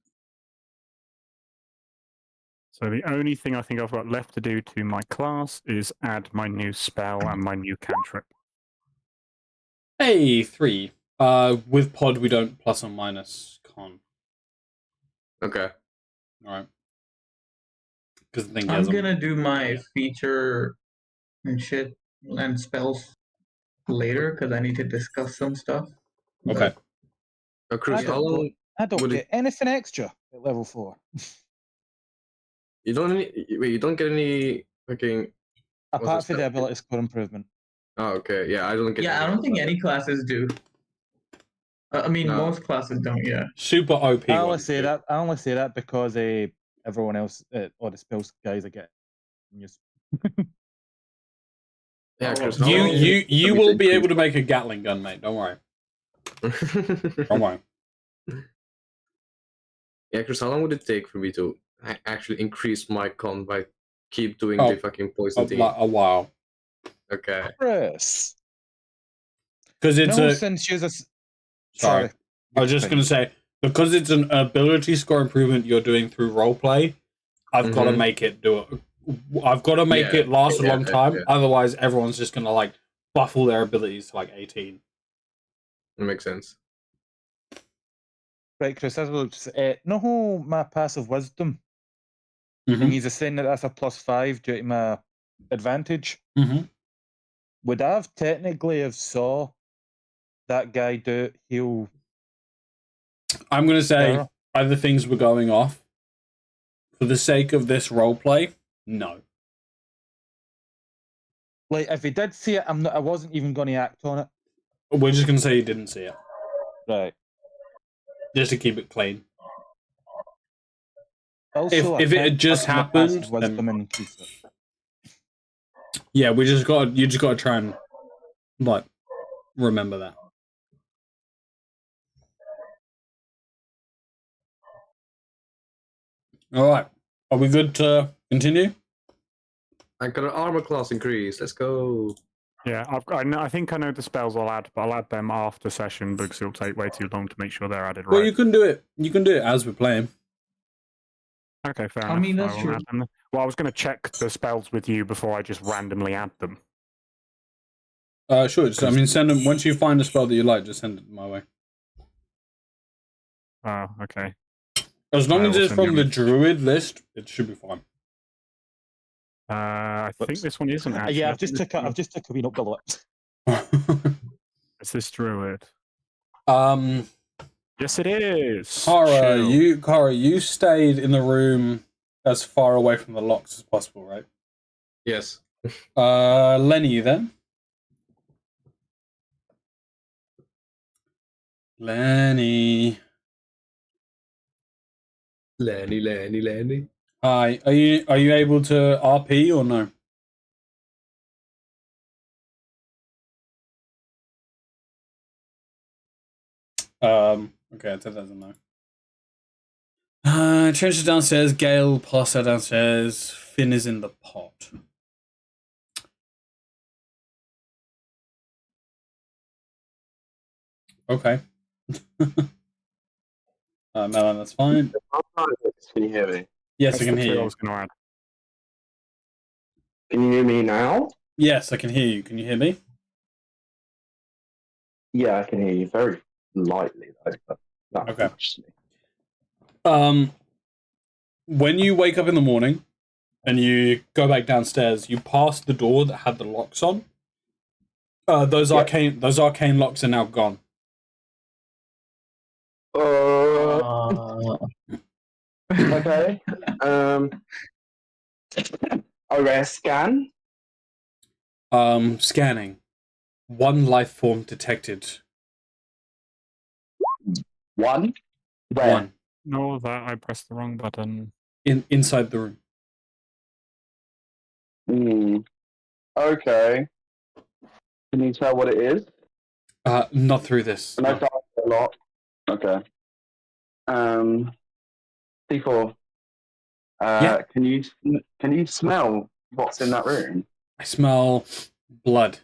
So the only thing I think I've got left to do to my class is add my new spell and my new cantrip. Hey, 3. With pod, we don't plus or minus con. Okay. Alright. Because the thing I'm is, gonna do my feature and shit and spells later because I need to discuss some stuff. Okay. Cruz, how long... I don't would get anything extra at level 4. You don't wait, you don't get any fucking... Apart from the ability score improvement. Oh, okay. Yeah, I don't get Yeah, I don't think any classes do. I mean, most classes don't, yeah. Super OP. I only say that because everyone else, all the spells guys are getting used. Yeah, Chris, you will be able to make a Gatling gun, mate. Don't worry. Don't worry. Yeah, Chris, how long would it take for me to actually increase my con by keep doing the fucking poison thing? A while. Okay. Chris. Because it's since you're Sorry. I was just going to say, because it's an ability score improvement you're doing through roleplay, I've got to make it do it. I've got to make it last a long time. Yeah. Otherwise, everyone's just going to like buff all their abilities to like 18. That makes sense. Right, Chris, as well, no, my passive wisdom. And he's saying that that's a +5 due to my advantage. Would I have technically have saw that guy do heal? I'm going to say other things were going off. For the sake of this roleplay, no. Like, if he did see it, I wasn't even going to act on it. We're just going to say he didn't see it. Right. Just to keep it clean. Also, if it had just happened, then... Yeah, you just got to try and like remember that. All right, are we good to continue? I got an armor class increase. Let's go. Yeah, I think I know the spells I'll add, but I'll add them after session because it'll take way too long to make sure they're added right. Well, you can do it. You can do it as we're playing. Okay, fair enough. I mean, that's true. Well, I was going to check the spells with you before I just randomly add them. Sure. I mean, send them once you find a spell that you like. Just send it my way. Oh, okay. As long as it's from the druid list, it should be fine. I think this one isn't actually. Yeah, I've just took a wee note below it. Is this druid? Yes, it is. Kara, you stayed in the room as far away from the locks as possible, right? Yes. Lenny, then. Lenny. Lenny. Hi. Are you able to RP or no? Okay, I'd say that's a no. Trench is downstairs, Gale, Passer downstairs, Finn is in the pot. Okay. Melon, that's fine. Can you hear me? Yes, That's I can the hear two I you. was going to add. Can you hear me now? Yes, I can hear you. Can you hear me? Yeah, I can hear you very lightly, though. But not Okay. much to me. When you wake up in the morning and you go back downstairs, you pass the door that had the locks on. Those arcane locks are now gone. Okay. Okay, scan. Scanning. One life form detected. One. Where? One. No, that I pressed the wrong button. Inside the room. Okay. Can you tell what it is? Not through this. And I've done a lot. Okay. C4. Yeah. Can you smell what's in that room? I smell blood.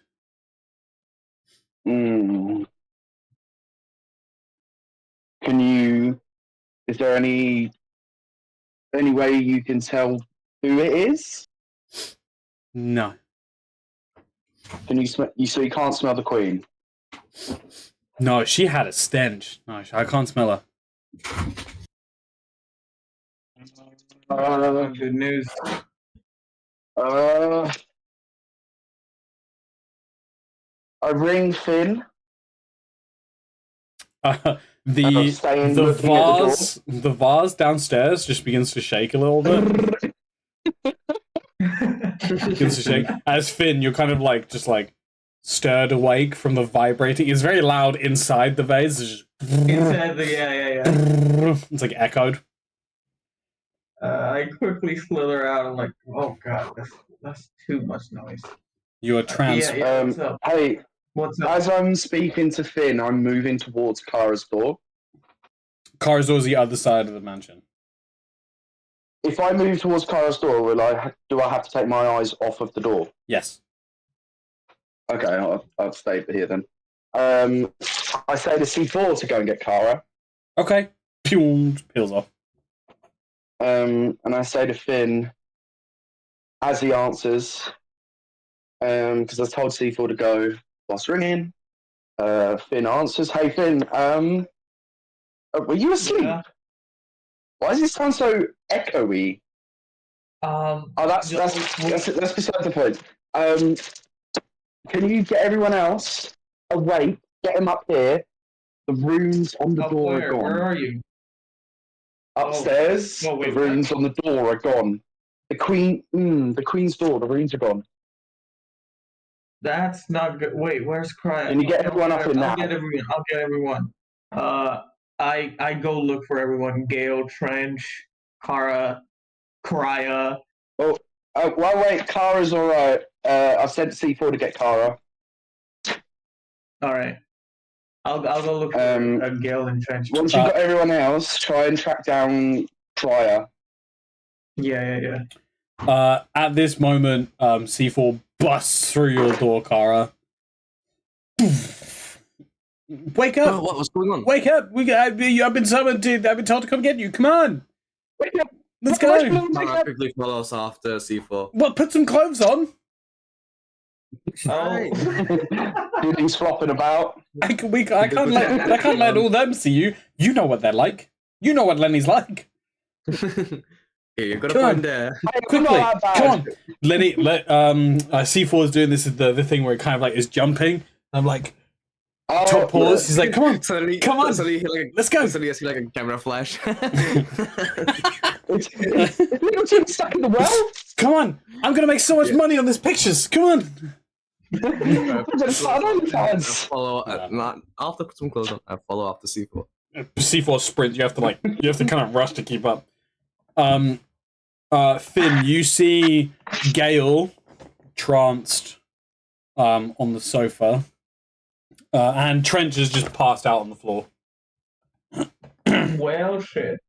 Can you? Is there any way you can tell who it is? No. Can you smell? So you can't smell the queen? No, she had a stench. No, I can't smell her. Good news. I ring Finn. The vase downstairs just begins to shake a little bit. Begins to shake. As Finn, you're kind of like just like stirred awake from the vibrating. It's very loud inside the vase. It's just Inside the yeah. It's like echoed. I quickly slither out. I'm like, oh god, that's too much noise. You are trans. What's up? Hey, What's up? as I'm speaking to Finn, I'm moving towards Kara's door. Kara's door's the other side of the mansion. If I move towards Kara's door, do I have to take my eyes off of the door? Yes. Okay, I'll stay here then. I say to C4 to go and get Kara. Okay. Peels off. And I say to Finn, as he answers, because I told C4 to go whilst ringing. Finn answers, "Hey Finn, were you asleep? Yeah. Why does it sound so echoey?" That's beside the point. Can you get everyone else awake? Get them up here. The rooms on the door are gone. Where are you? Upstairs. The rooms on the door are gone. The queen's door. The rooms are gone. That's not good. Wait, where's Cry? Can you get everyone up in now? I'll get everyone. I go look for everyone. Gale, Trench, Kara, Krya. Well, wait. Kara's all right. I've sent C4 to get Kara. All right. I'll go look for Gale and Trench. Once you've got everyone else, try and track down Krya. Yeah. At this moment, C4 busts through your door, Kara. Wake up! Oh, what's going on? Wake up! I've been summoned. I've been told to come get you. Come on! Wake up! Let's go! Kara quickly follows after C4. What? Put some clothes on. Oh. He's flopping about. I can't let all them see you. You know what they're like. You know what Lenny's like. Yeah, you've got a Come point on. there. Quickly, come on, Lenny. C4 is doing this the thing where it kind of like is jumping. I'm like, top pause. He's like, come on, Suddenly, come on, suddenly, like, let's go. Suddenly, I see like a camera flash. It's little team stuck in the well. Come on, I'm gonna make so much money on these pictures. Come on. I follow. I'll have to put some clothes on. I follow after C4. C4 sprint. You have to kind of rush to keep up. Finn, you see Gale tranced on the sofa, and Trench has just passed out on the floor. Well, shit.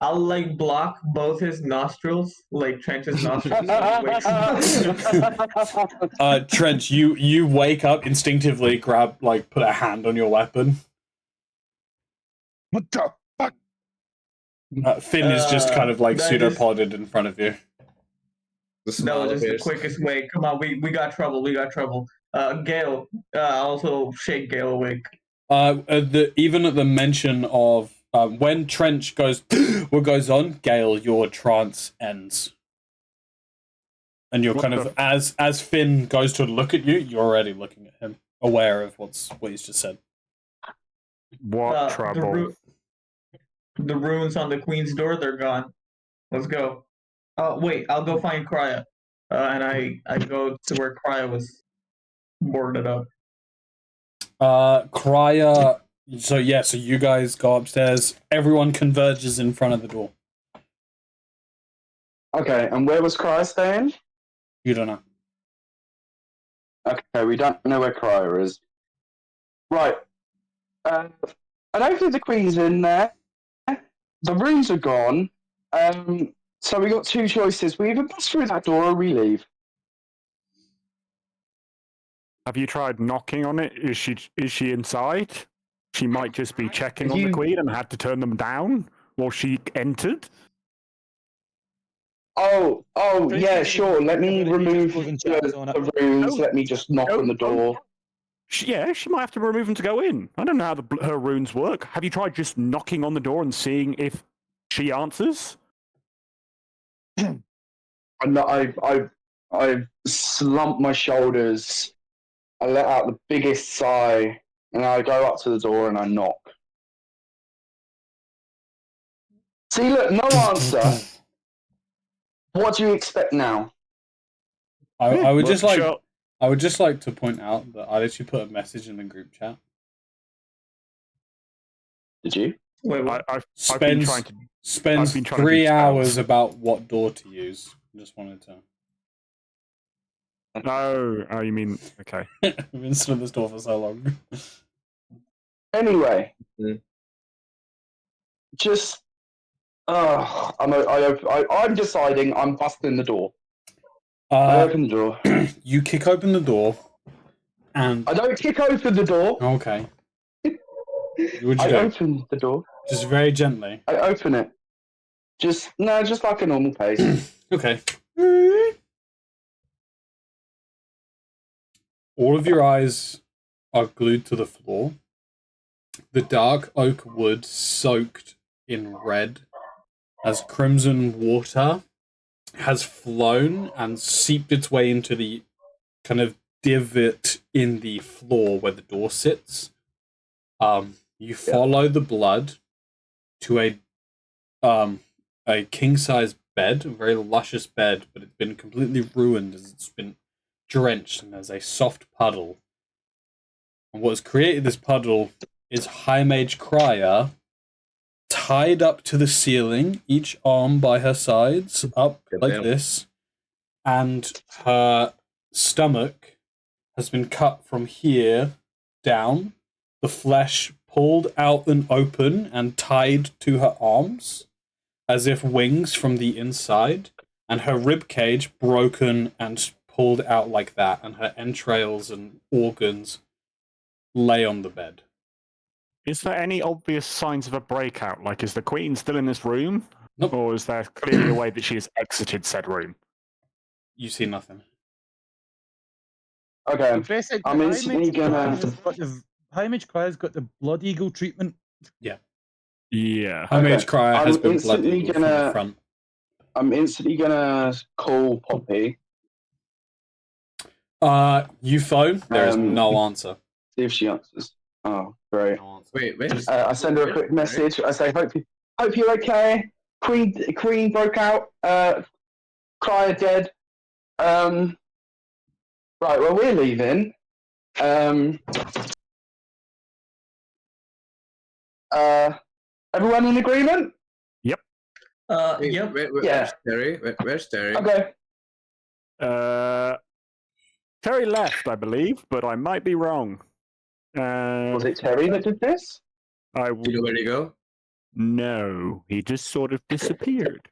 I'll like block both his nostrils, like Trench's nostrils. So he wakes Trench, you wake up instinctively, put a hand on your weapon. What the fuck? Finn is just kind of like that pseudopoded in front of you. The That smile was just the appears. quickest way. Come on, we got trouble. We got trouble. Gale, also shake Gale awake. Even at the mention of when Trench goes, what goes on? Gale, your trance ends, and you're kind of as Finn goes to look at you, you're already looking at him, aware of what he's just said. What trouble? The runes on the Queen's door, they're gone. Let's go. Wait, I'll go find Krya. And I go to where Krya was boarded up. Krya. So you guys go upstairs. Everyone converges in front of the door. Okay, and where was Cryer staying? You don't know. Okay, we don't know where Cryer is. Right. I don't think the Queen's in there. The rooms are gone. So we got two choices. We either bust through that door or we leave. Have you tried knocking on it? Is she inside? She might just be checking on the Queen and had to turn them down while she entered. Oh, yeah, sure. Let me remove the rooms. Let me just knock on the door. She might have to remove them to go in. I don't know how her runes work. Have you tried just knocking on the door and seeing if she answers? I slump my shoulders. I let out the biggest sigh, and I go up to the door and I knock. See, look, no answer. What do you expect now? I would just like to point out that I literally put a message in the group chat. Did you? Wait, Spends 3 hours about what door to use. I just wanted to. Oh, you mean okay? I've been stood at this door for so long. Anyway, just I'm deciding I'm busting the door. I open the door. You kick open the door, and I don't kick open the door. Okay. What'd you I do? open the door. Just very gently. I open it. Just like a normal pace. Okay. All of your eyes are glued to the floor. The dark oak wood soaked in red as crimson water has flown and seeped its way into the kind of divot in the floor where the door sits. You follow the blood to a king-size bed, a very luscious bed, but it's been completely ruined as it's been drenched and there's a soft puddle. And what has created this puddle is High Mage Kryer tied up to the ceiling, each arm by her sides, up like this, and her stomach has been cut from here down, the flesh pulled out and open and tied to her arms, as if wings from the inside, and her rib cage broken and pulled out like that, and her entrails and organs lay on the bed. Is there any obvious signs of a breakout? Like, is the Queen still in this room? Nope. Or is there clearly a way that she has exited said room? You see nothing. Okay. I'm instantly gonna. High Mage Cryer's got the Blood Eagle treatment. Yeah. Yeah. High Mage Kryer has been Blood Eagle from the front. I'm instantly gonna call Poppy. You phone. There is no answer. See if she answers. Oh, great. No answer. Wait. I send her a quick message. I say, hope you're okay. Queen broke out. Kryer dead. Right, well, we're leaving. Everyone in agreement? Yep. Yeah. Where's Terry? Where's Terry? Okay. Terry left, I believe, but I might be wrong. Was it Terry that did this? I Do you know where to go? No, he just sort of disappeared.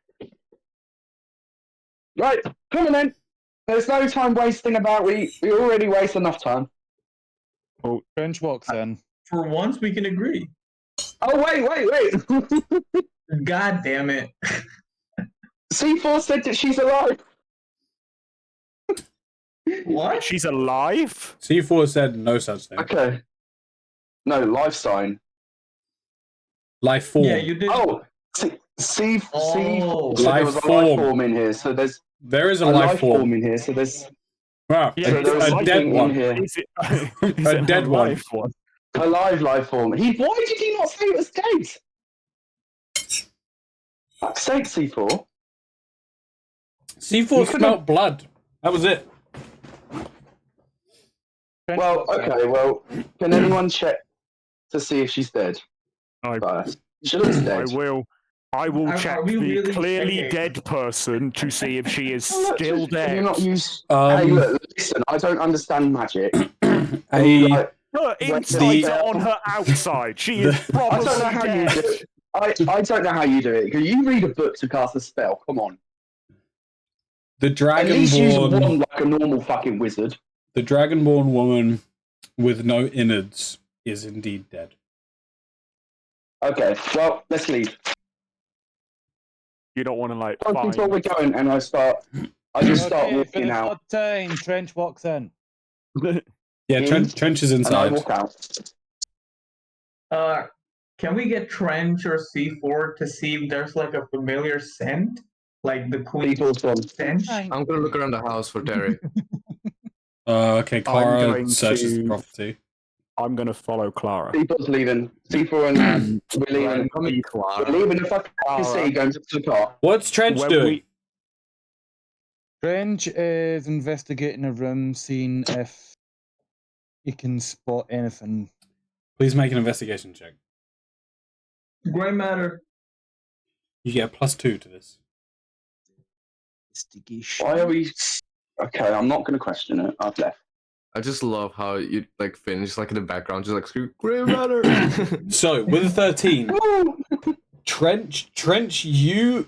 Right, come on then. There's no time wasting about. We already waste enough time. Oh, Trench walks in. For once, we can agree. Oh wait. God damn it. C4 said that she's alive. What? she's alive? C4 said no such thing. Okay. No, life sign. Life form. Yeah, you did. Oh, C4 Oh. said there was a life Life form in here, so there's There is a life form. form in here, so there's Wow, Yeah, so there was a something dead in one. here. Is it A dead one. life one? A live life form. Why did he not say it was dead? Fuck's sake, C4. C4 smelled blood. That was it. Well, okay, well, can anyone check to see if she's dead? I She looks dead. I will check we the really clearly checking? dead person to see if she is Look, still can you dead. not use... hey, look, listen, I don't understand magic. Like, Her when insides the- are on her outside. She is I probably don't know how you dead. do it. I don't know how you do it. Can you read a book to cast a spell? Come on. The At least use dragonborn. one like a normal fucking wizard. The dragonborn woman with no innards is indeed dead. Okay, well, let's leave. You don't want to like Once we find. thought we're going, and I just start Okay, for walking the out, third time, Trench walks in. Yeah, In, Trench is and I inside. walk out. Can we get Trench or C4 to see if there's like a familiar scent? Like the Queen's People's gone. stench? I'm gonna look around the house for Terry. Okay, Clara going searches the to- property. I'm going to follow Clara. People's leaving. C4 and we're leaving. Call me We're Clara. leaving the fucking city, going to the car. What's Trench When doing? Trench is investigating a room, seeing if he can spot anything. Please make an investigation check. Gray matter. You get a +2 to this. Investigation. Why are we... Okay, I'm not going to question it. I've left. I just love how you like Finn just like in the background, just like screw Grey Matter. So with a 13, Trench, you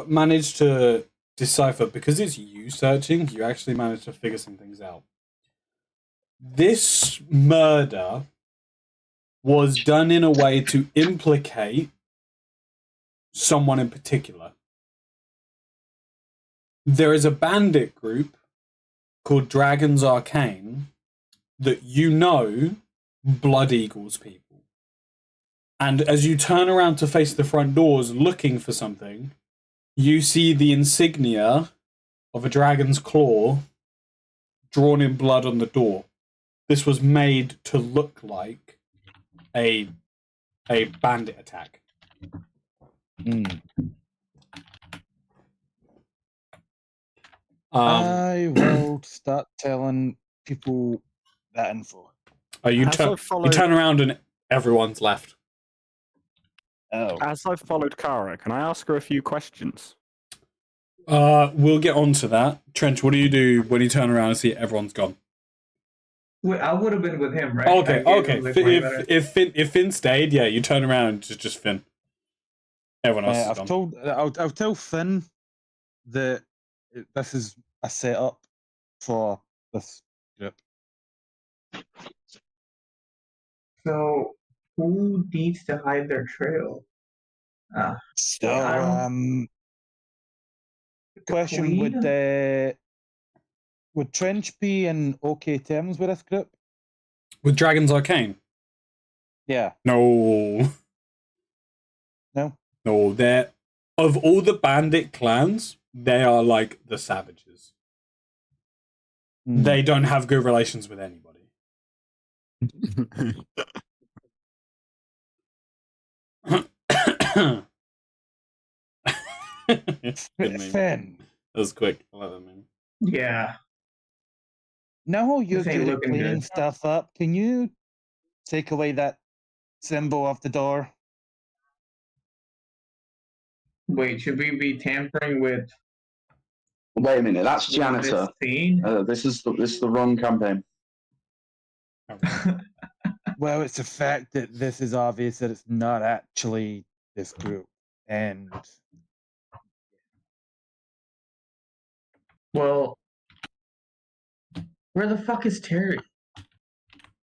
managed to decipher, because it's you searching. You actually managed to figure some things out. This murder was done in a way to implicate someone in particular. There is a bandit group called Dragons Arcane that you know Blood Eagles people. And as you turn around to face the front doors looking for something, you see the insignia of a dragon's claw drawn in blood on the door. This was made to look like a bandit attack. I will start telling people that info. You turn around and everyone's left. Oh. As I've followed Kara, can I ask her a few questions? We'll get on to that. Trench, what do you do when you turn around and see everyone's gone? Wait, I would have been with him, right? Okay, I gave okay. him, like, my letter. If Finn stayed, yeah, you turn around and just Finn. Everyone else is gone. I'll tell Finn that this is a setup for this group. So, who needs to hide their trail? So, The question: Queen? Would Trench be in okay terms with this group? With Dragons Arcane? Yeah. No. No. No, they're of all the bandit clans, they are like the savages. They don't have good relations with anybody. Finn. That was quick. I like that meme. Yeah. No, you're This ain't good at looking cleaning good. stuff up. Can you take away that symbol of the door. Wait, should we be tampering with Wait a minute, that's this janitor. scene? This is the wrong campaign. Well, it's the fact that this is obvious that it's not actually this group, and Well, where the fuck is Terry?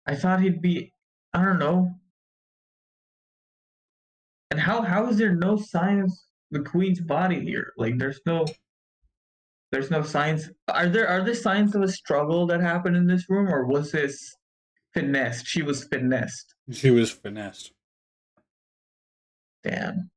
I thought he'd be, I don't know. And how is there no sign of the queen's body here? Like there's no signs. Are there signs of a struggle that happened in this room, or was this finessed? She was finessed. She was finessed. Damn.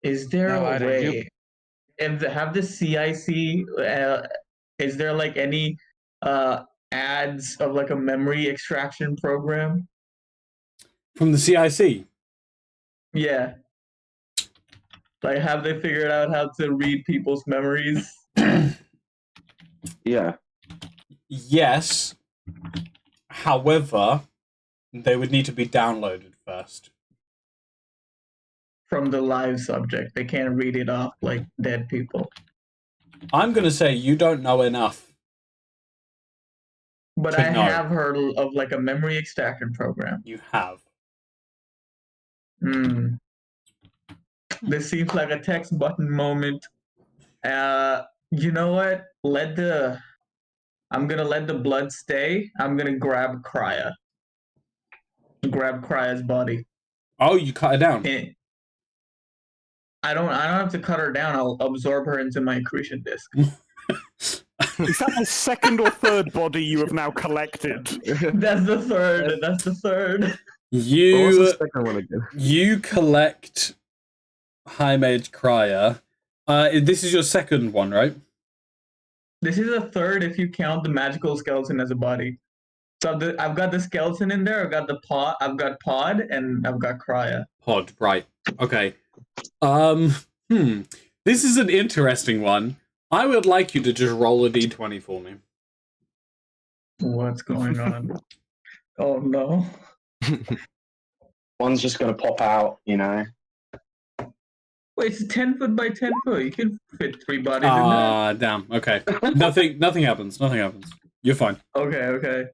Is there No, a Ida, way? And have the C.I.C. Is there like any ads of like a memory extraction program? From the C.I.C. Yeah. Like, have they figured out how to read people's memories? Yeah. Yes. However, they would need to be downloaded first. From the live subject. They can't read it off like dead people. I'm going to say you don't know enough. But to I know. have heard of like a memory extraction program. You have. This seems like a text button moment. You know what? I'm gonna let the blood stay. I'm gonna grab Krya. Grab Krya's body. Oh, you cut her down. I don't have to cut her down. I'll absorb her into my accretion disc. Is that the second or third body you have now collected? That's the third. That's the third. What was the second one again? You collect High Mage Krya. This is your second one, right? This is a third if you count the magical skeleton as a body. So I've got the skeleton in there. I've got the pod. I've got Pod, and I've got Krya. Pod, right? Okay. This is an interesting one. I would like you to just roll a d20 for me. What's going on? Oh no. One's just gonna pop out, you know. Wait, it's 10 foot by 10 foot. You can fit 3 bodies in there. Damn. Okay. Nothing happens. Nothing happens. You're fine. Okay.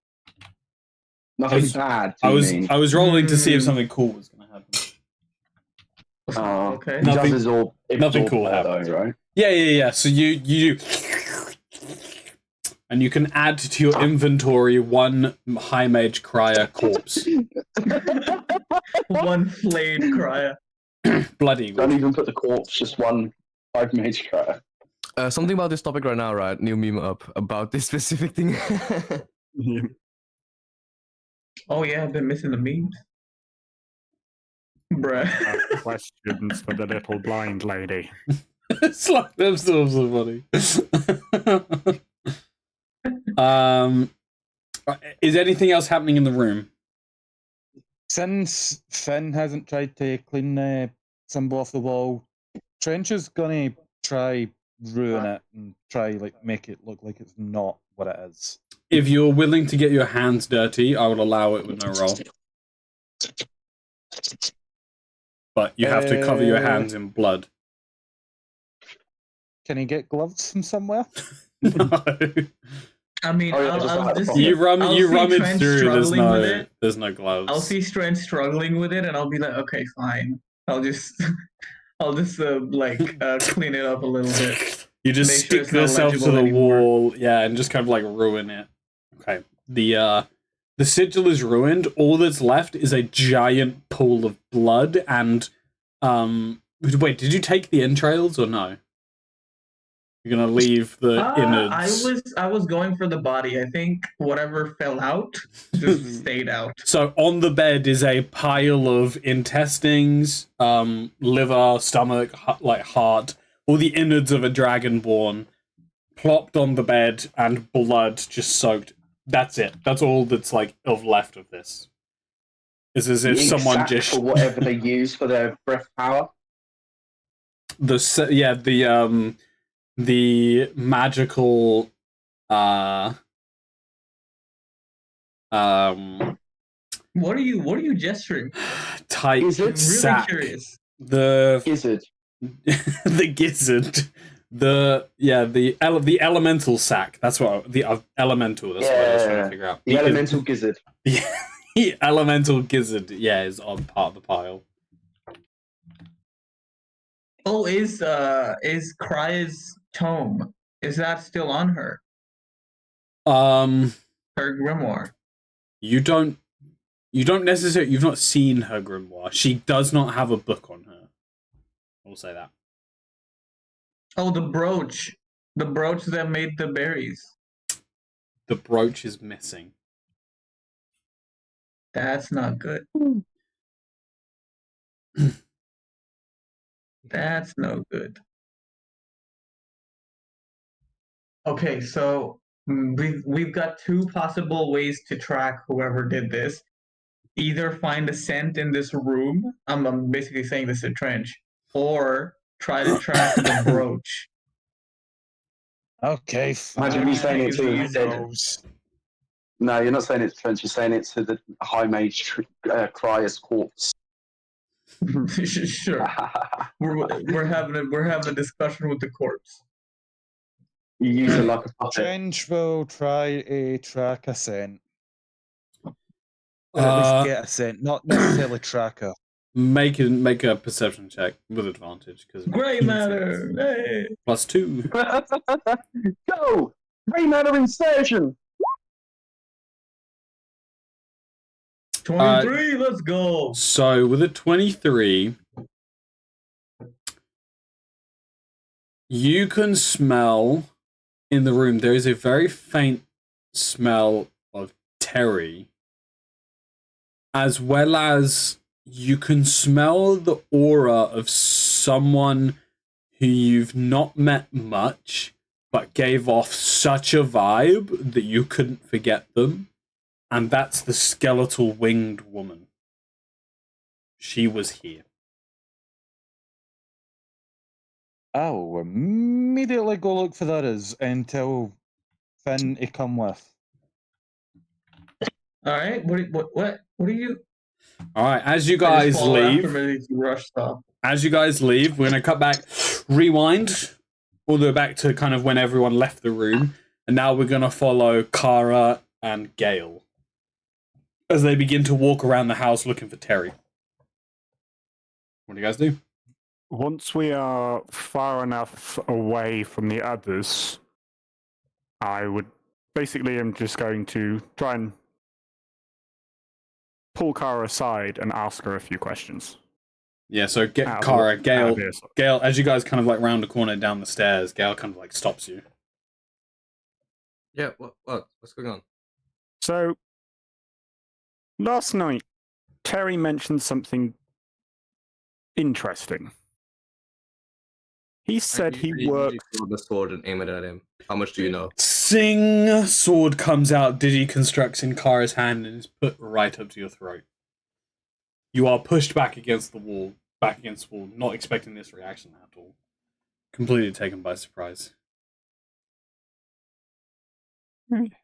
Nothing bad. I was rolling to see if something cool was gonna happen. Okay. Nothing cool happened, though, right? Yeah. So you do, and you can add to your inventory one High Mage Krya corpse. One flayed Krya. Bloody. Don't even put the corpse. Just one High Mage Krya. Something about this topic right now, right? New meme up about this specific thing. Oh yeah, I've been missing the memes. Bruh. Questions for the little blind lady. It's like them so funny. Is anything else happening in the room? Since Finn hasn't tried to clean the symbol off the wall, Trench is gonna try ruin it and try make it look like it's not what it is. If you're willing to get your hands dirty, I will allow it with no roll. But you have to cover your hands in blood. Can he get gloves from somewhere? No. I mean, I'll just you rummage Trent through. There's no gloves. I'll see Trent struggling with it, and I'll be like, okay, fine. I'll just clean it up a little bit. You just stick yourself to the wall, yeah, and just kind of like ruin it. Okay. The sigil is ruined. All that's left is a giant pool of blood and wait, did you take the entrails or no? You're gonna leave the innards. I was going for the body. I think whatever fell out just stayed out. So on the bed is a pile of intestines, liver, stomach, heart, all the innards of a dragonborn plopped on the bed and blood just soaked. That's it. That's all that's left of this. It's as The if ink someone sac just for whatever they use for their breath power. the magical What are you gesturing? type Is it I'm really sack. curious. The Gizzard. the gizzard. The elemental sack. That's what the elemental. That's what I was trying to figure out. The elemental gizzard. The elemental gizzard. Yeah, is on part of the pile. Oh, is Krya's tome? Is that still on her? Her grimoire. You don't necessarily. You've not seen her grimoire. She does not have a book on her. We'll say that. Oh, the brooch that made the berries. The brooch is missing. That's not good. That's no good. Okay, so we've got two possible ways to track whoever did this. Either find a scent in this room. I'm basically saying this to Trench, or try to track the brooch. Okay, Imagine me saying it to These dead. No, you're not saying it to Trench. You're saying it to the high mage Cryer's corpse. Sure. we're having a discussion with the corpse. You use it like a puppet. Trench will try to track a scent. Or at least get a scent, not necessarily track her. Make a perception check with advantage because Grey matter. Hey. +2. Go! Grey matter insertion. 23. Let's go. So with a 23, you can smell in the room. There is a very faint smell of Terry, as well as you can smell the aura of someone who you've not met much, but gave off such a vibe that you couldn't forget them. And that's the skeletal winged woman. She was here. I'll immediately go look for that is and tell Finn to come with. All right. What are you? All right. As you guys leave, we're gonna cut back, rewind all the way back to kind of when everyone left the room, and now we're gonna follow Kara and Gale as they begin to walk around the house looking for Terry. What do you guys do? Once we are far enough away from the others, I would basically am just going to try and pull Kara aside and ask her a few questions. Yeah, so Gale, as you guys kind of like round a corner down the stairs, Gale kind of like stops you. Yeah, what's going on? So, last night, Terry mentioned something interesting. He said he worked. The sword and aim it at him. How much do you know? Sing! Sword comes out, digi-constructs in Kara's hand, and is put right up to your throat. You are pushed back against the wall, not expecting this reaction at all. Completely taken by surprise.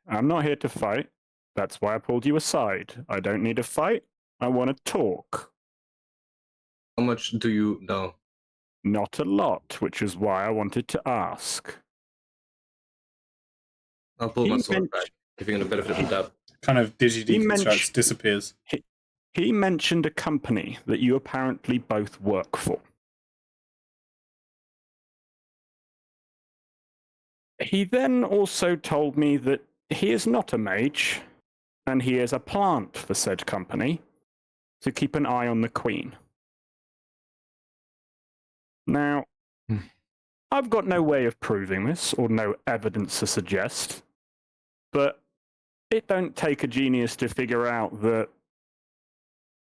I'm not here to fight. That's why I pulled you aside. I don't need a fight. I want to talk. How much do you know? Not a lot, which is why I wanted to ask. I'll pull my sword back, giving it a benefit of the doubt. Kind of digi-deconstructs, disappears. He mentioned a company that you apparently both work for. He then also told me that he is not a mage, and he is a plant for said company to keep an eye on the Queen. Now, I've got no way of proving this, or no evidence to suggest, but it don't take a genius to figure out that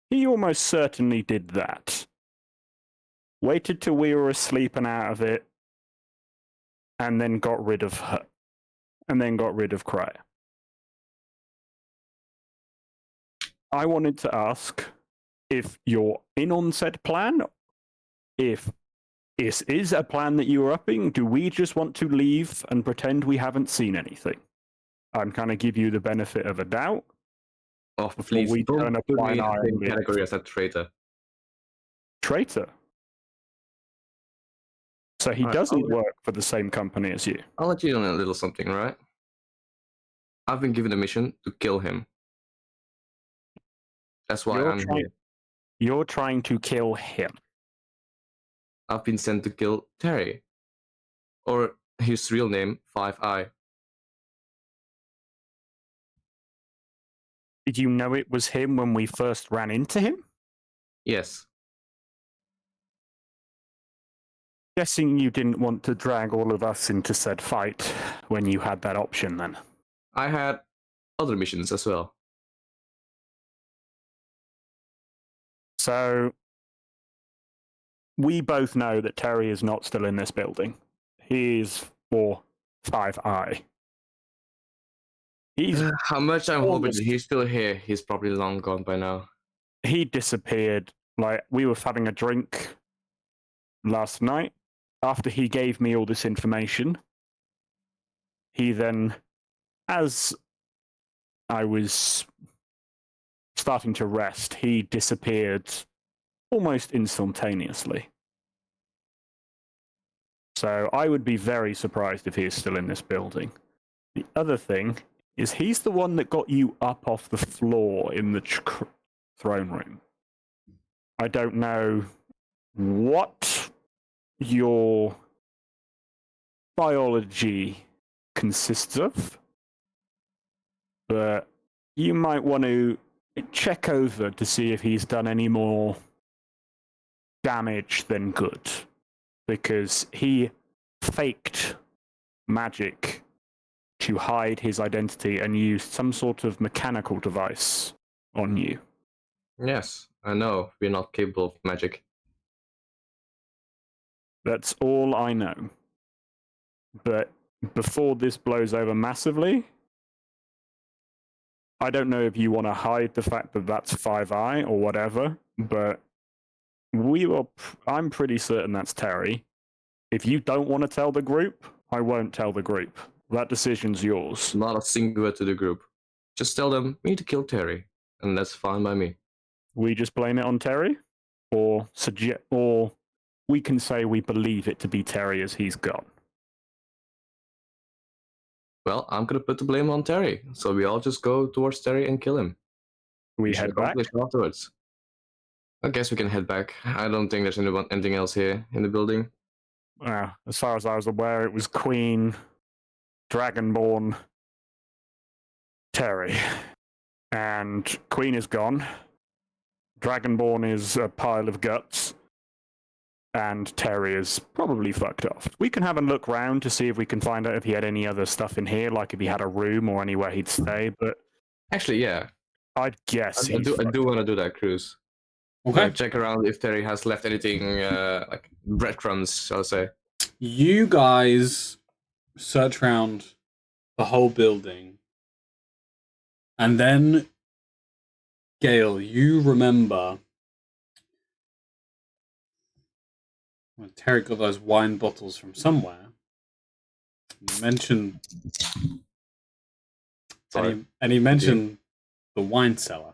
he almost certainly did that. Waited till we were asleep and out of it, and then got rid of her. And then got rid of Cryer. I wanted to ask, if you're in on said plan, if this is a plan that you are upping, do we just want to leave and pretend we haven't seen anything? I'm kind of give you the benefit of a doubt. Oh, Before please we don't turn a put me blind in eye the same and leave. category as that traitor. Traitor? So he Alright, doesn't I'll- work for the same company as you. I'll let you know a little something, right? I've been given a mission to kill him. That's why I'm here. You're trying to kill him. I've been sent to kill Terry. Or his real name, 5i. Did you know it was him when we first ran into him? Yes. Guessing you didn't want to drag all of us into said fight when you had that option then. I had other missions as well. So, we both know that Terry is not still in this building. He is for 5i. How much I'm hoping almost- that he's still here, he's probably long gone by now. He disappeared. Like, we were having a drink last night. After he gave me all this information, he then, as I was starting to rest, he disappeared almost instantaneously. So I would be very surprised if he is still in this building. The other thing is he's the one that got you up off the floor in the throne room. I don't know what your biology consists of, but you might want to check over to see if he's done any more damage than good, because he faked magic to hide his identity and used some sort of mechanical device on you. Yes, I know. We're not capable of magic. That's all I know. But before this blows over massively, I don't know if you want to hide the fact that that's 5i or whatever, but I'm pretty certain that's Terry. If you don't want to tell the group, I won't tell the group. That decision's yours. Not a single word to the group. Just tell them we need to kill Terry, and that's fine by me. We just blame it on Terry, or we can say we believe it to be Terry as he's gone. Well, I'm gonna put the blame on Terry, so we all just go towards Terry and kill him. We should head back. accomplish afterwards. I guess we can head back. I don't think there's anything else here in the building. As far as I was aware, it was Queen, Dragonborn, Terry. And Queen is gone. Dragonborn is a pile of guts. And Terry is probably fucked off. We can have a look round to see if we can find out if he had any other stuff in here, like if he had a room or anywhere he'd stay, but Actually, yeah. I'd guess I do want to do that cruise. Okay. Check around if Terry has left anything, like breadcrumbs, shall I say. You guys search around the whole building. And then, Gale, you remember when Terry got those wine bottles from somewhere. You mentioned... And he mentioned the wine cellar.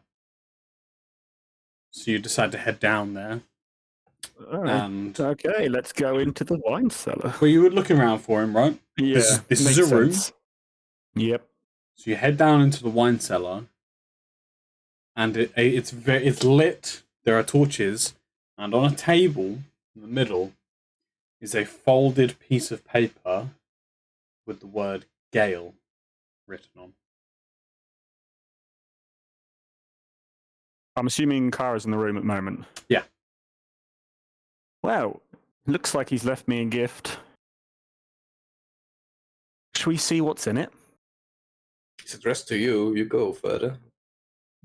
So you decide to head down there. And okay, let's go into the wine cellar. well, you were looking around for him, right? Yeah, This is makes a room. sense. Yep. So you head down into the wine cellar, and it's lit. There are torches, and on a table in the middle is a folded piece of paper with the word Gale written on. I'm assuming Kara's in the room at the moment. Yeah. Well, looks like he's left me a gift. Should we see what's in it? It's addressed to you. You go further.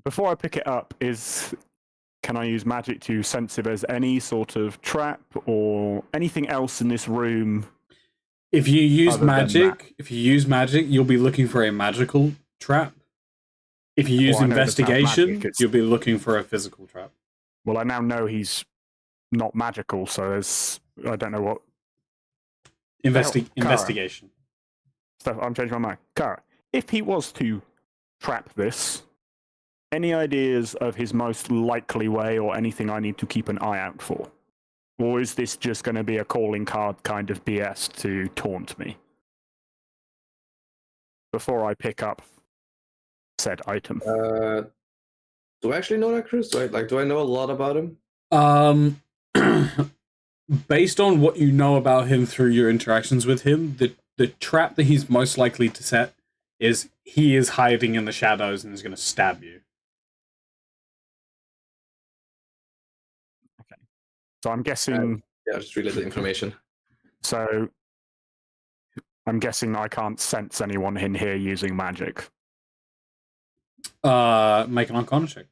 Before I pick it up, can I use magic to sense if there's any sort of trap or anything else in this room? If you use Other than magic, you'll be looking for a magical trap. If you use Well, I know it doesn't have investigation, magic, it's- you'll be looking for a physical trap. Well, I now know he's not magical, so I don't know what. Investigation. Stuff. I'm changing my mind. Kara, if he was to trap this, any ideas of his most likely way or anything I need to keep an eye out for? Or is this just going to be a calling card kind of BS to taunt me? Before I pick up said item. Do I actually know that, Chris? Do I know a lot about him? Based on what you know about him through your interactions with him, the trap that he's most likely to set is he is hiding in the shadows and is going to stab you. Okay. So I'm guessing... yeah, just relay the information. So I'm guessing I can't sense anyone in here using magic. Make an Arcana check.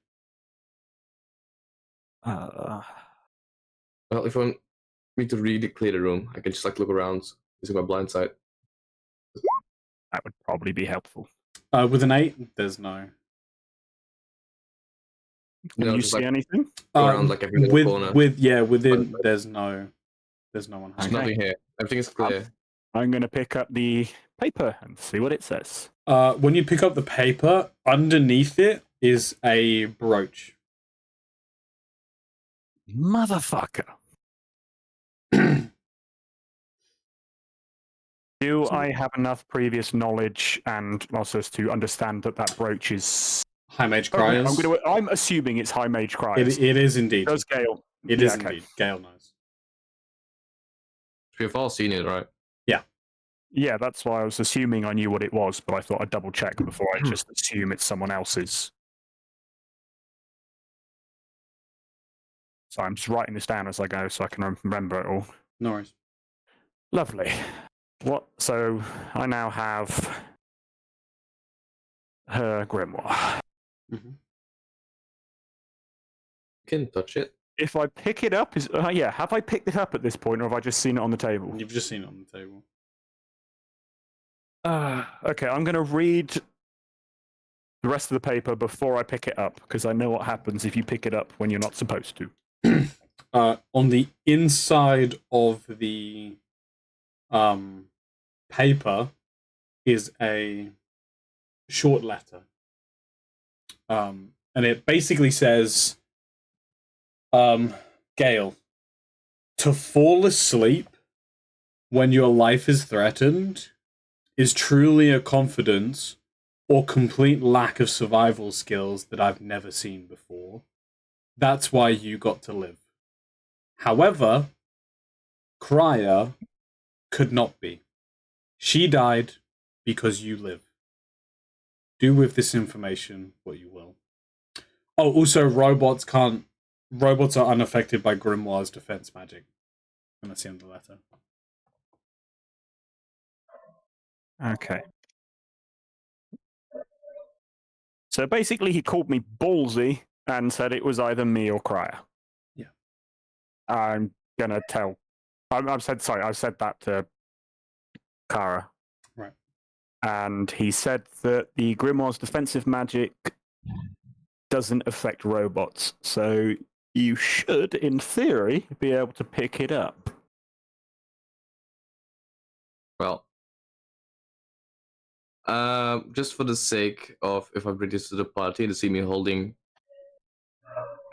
Well, if you want me to really clear the room, I can just look around using my blind sight. That would probably be helpful. With an 8, there's no. Can you see anything? Around every little corner. Within there's no one. There's nothing here. Everything is clear. I'm going to pick up the paper and see what it says. When you pick up the paper, underneath it is a brooch. Motherfucker. Do I have enough previous knowledge and muscles to understand that brooch is High Mage Cryers? Okay, I'm assuming it's High Mage Cryers. It is indeed. Does Gale? It is indeed. Gale knows. We've all seen it, right? Yeah. Yeah, that's why I was assuming I knew what it was, but I thought I'd double check before I just assume it's someone else's. So I'm just writing this down as I go so I can remember it all. No worries. Lovely. So I now have her grimoire. Mm-hmm. You can touch it. If I pick it up, have I picked it up at this point, or have I just seen it on the table? You've just seen it on the table. Okay, I'm going to read the rest of the paper before I pick it up, because I know what happens if you pick it up when you're not supposed to. On the inside of the paper is a short letter. And it basically says, Gale, to fall asleep when your life is threatened is truly a confidence or complete lack of survival skills that I've never seen before. That's why you got to live. However, Cryer could not be. She died because you live. Do with this information what you will. Oh, also, robots are unaffected by Grimoire's defense magic. And that's the end of the letter. Okay. So basically, he called me ballsy and said it was either me or Cryer. Yeah. I'm gonna tell. I've said that to Kara. Right. And he said that the Grimoire's defensive magic doesn't affect robots, so you should, in theory, be able to pick it up. Well, just for the sake of if I bring this to the party to see me holding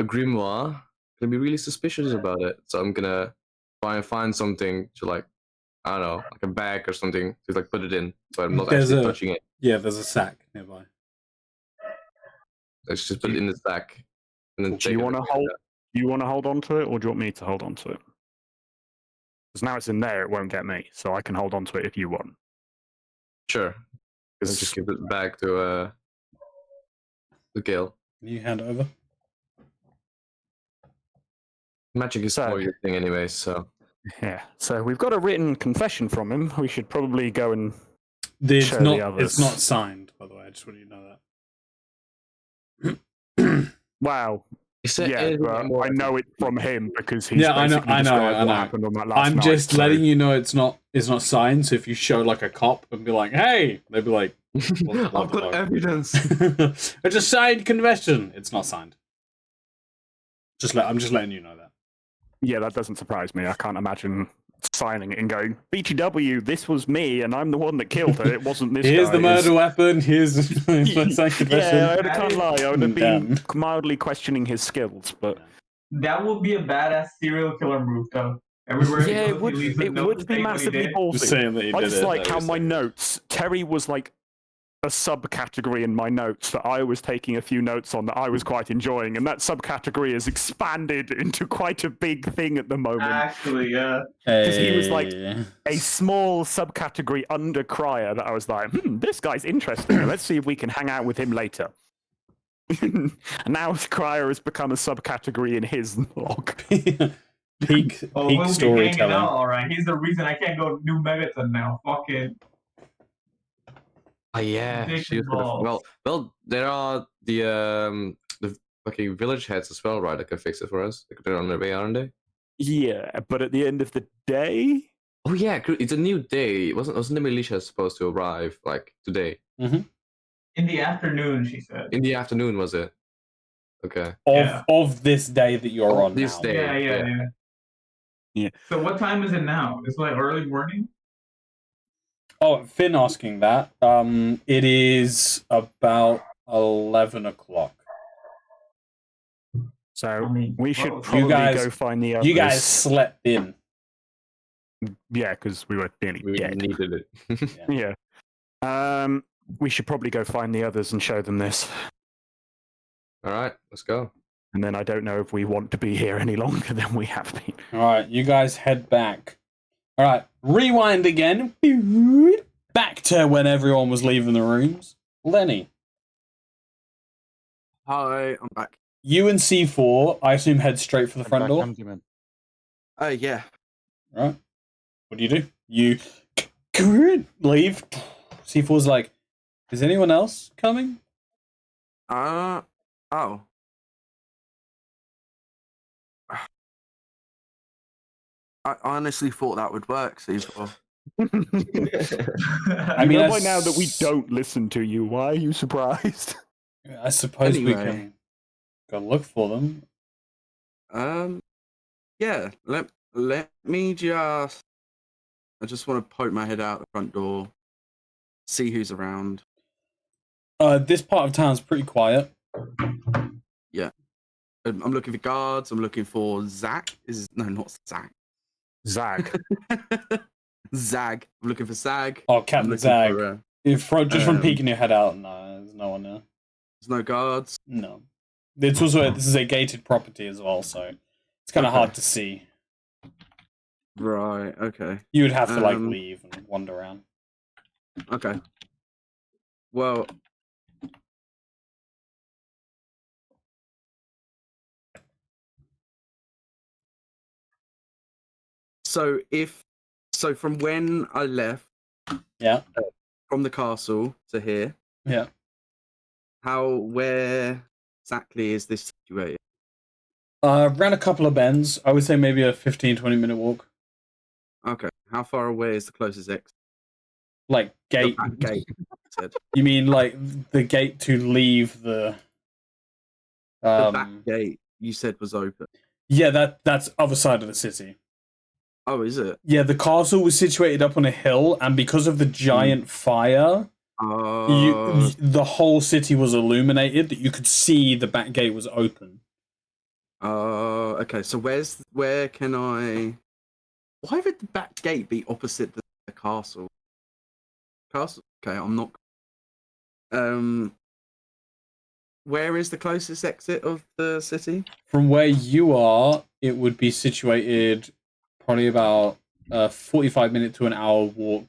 a grimoire, I'm gonna be really suspicious about it. So I'm gonna try and find something to I don't know, like a bag or something to put it in, so I'm not actually touching it. Yeah, there's a sack nearby. Let's just put it in the sack. And then Do you want to hold? Do you want to hold on to it, or do you want me to hold on to it? Because now it's in there, it won't get me, so I can hold on to it if you want. Sure. Let's just give it back to Gale. You hand it over. Magic is more your thing anyway, so. Yeah. So we've got a written confession from him. We should probably go and It's show not, the others. it's not signed, by the way. I just want you to know that. Wow. Yeah, I know it from him because he's Yeah, I know. what happened on that last I'm night, just so- letting you know it's not signed. So if you show a cop and be like, "Hey," they'd be like, I've got evidence. It's a signed confession. It's not signed. I'm just letting you know that. Yeah, that doesn't surprise me. I can't imagine signing it and going, BTW, this was me, and I'm the one that killed her. It wasn't this Here's guy. the murder weapon. Here's my second Yeah, I confession. can't lie. I would have been Done. mildly questioning his skills, but That would be a badass serial killer move, though. Everywhere yeah, he it goes, would. he leaves a It note would to be say what he massively did. ballsy. Just saying that he I did just it. like that how was my so good. notes, Terry was like a subcategory in my notes that I was taking a few notes on that I was quite enjoying, and that subcategory has expanded into quite a big thing at the moment. Actually, yeah. Because he was like Hey. a small subcategory under Crier that I was like, this guy's interesting. Let's see if we can hang out with him later. And now Crier has become a subcategory in his log. peak Oh, we'll be hanging storytelling. out, alright. He's the reason I can't go to New Megaton now. Fucking. Oh yeah, Dick she was and gonna. balls. Well, there are the fucking village heads as well, right? That can fix it for us. They're on their way, aren't they? Yeah, but at the end of the day, Oh yeah, it's a new day. Wasn't the militia supposed to arrive like today? In the afternoon, she said. In the afternoon, was it? Okay. Of this day that you're on this now. day. Yeah. So what time is it now? It's like early morning? Oh, Finn asking that. It is about 11 o'clock. So I mean, we should well, probably guys- go find the others. You guys slept in. Yeah, because we were nearly We dead. needed it. Yeah. We should probably go find the others and show them this. All right, let's go. And then I don't know if we want to be here any longer than we have been. Alright, you guys head back. Alright, rewind again. Back to when everyone was leaving the rooms. Lenny, Hi, I'm back. you and C4, I assume, head straight for the front door. Yeah. Right. What do? You leave. C4's like, is anyone else coming? Oh. I honestly thought that would work, C4. I mean, by now that we don't listen to you, why are you surprised? I suppose we Anyway. can go look for them. Yeah. Let me just. I just want to poke my head out the front door, see who's around. This part of town's pretty quiet. I'm looking for guards. I'm looking for Zach. Not Zach. Zag. Zag. I'm looking for Zag. Oh, I'm Captain looking Zag. for, Just from peeking your head out, no, there's no one there. there's no guards. No. It's also this is a gated property as well, so it's kind of hard to see. Right. Okay. You would have to leave and wander around. Okay. Well. So from when I left, Yeah. from the castle to here, Yeah. where exactly is this situated? Ran a couple of bends. I would say maybe a 15-20 minute walk. Okay. How far away is the closest exit? Like gate. The back gate. I said. You mean like the gate to leave the? The back gate you said was open. Yeah, that's other side of the city. Oh, is it? Yeah, the castle was situated up on a hill, and because of the giant fire, the whole city was illuminated. That you could see the back gate was open. Okay. So where can I? Why would the back gate be opposite the castle? Castle. Okay, I'm not. Where is the closest exit of the city? From where you are, it would be situated probably about a 45-minute to an hour walk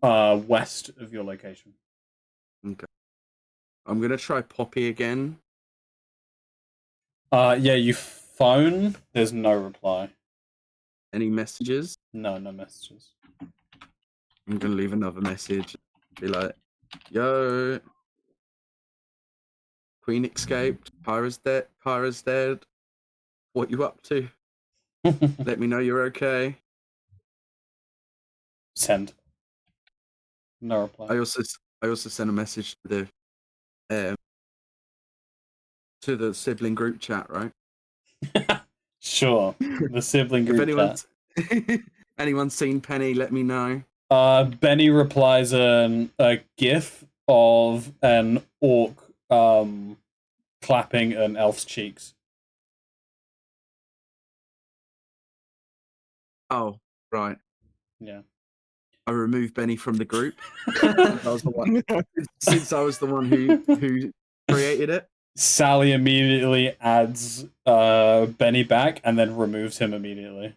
west of your location. Okay. I'm gonna try Poppy again. Yeah, you phone. There's no reply. Any messages? No messages. I'm gonna leave another message. Be like, "Yo, Queen escaped. Pyra's dead. What you up to? Let me know you're okay." Send. No reply. I also sent a message to the sibling group chat, right? Sure. The sibling If group chat. anyone's seen Penny, let me know. Benny replies a gif of an orc clapping an elf's cheeks. Oh, right. Yeah. I removed Benny from the group. I was the one, since I was the one who created it. Sally immediately adds Benny back and then removes him immediately.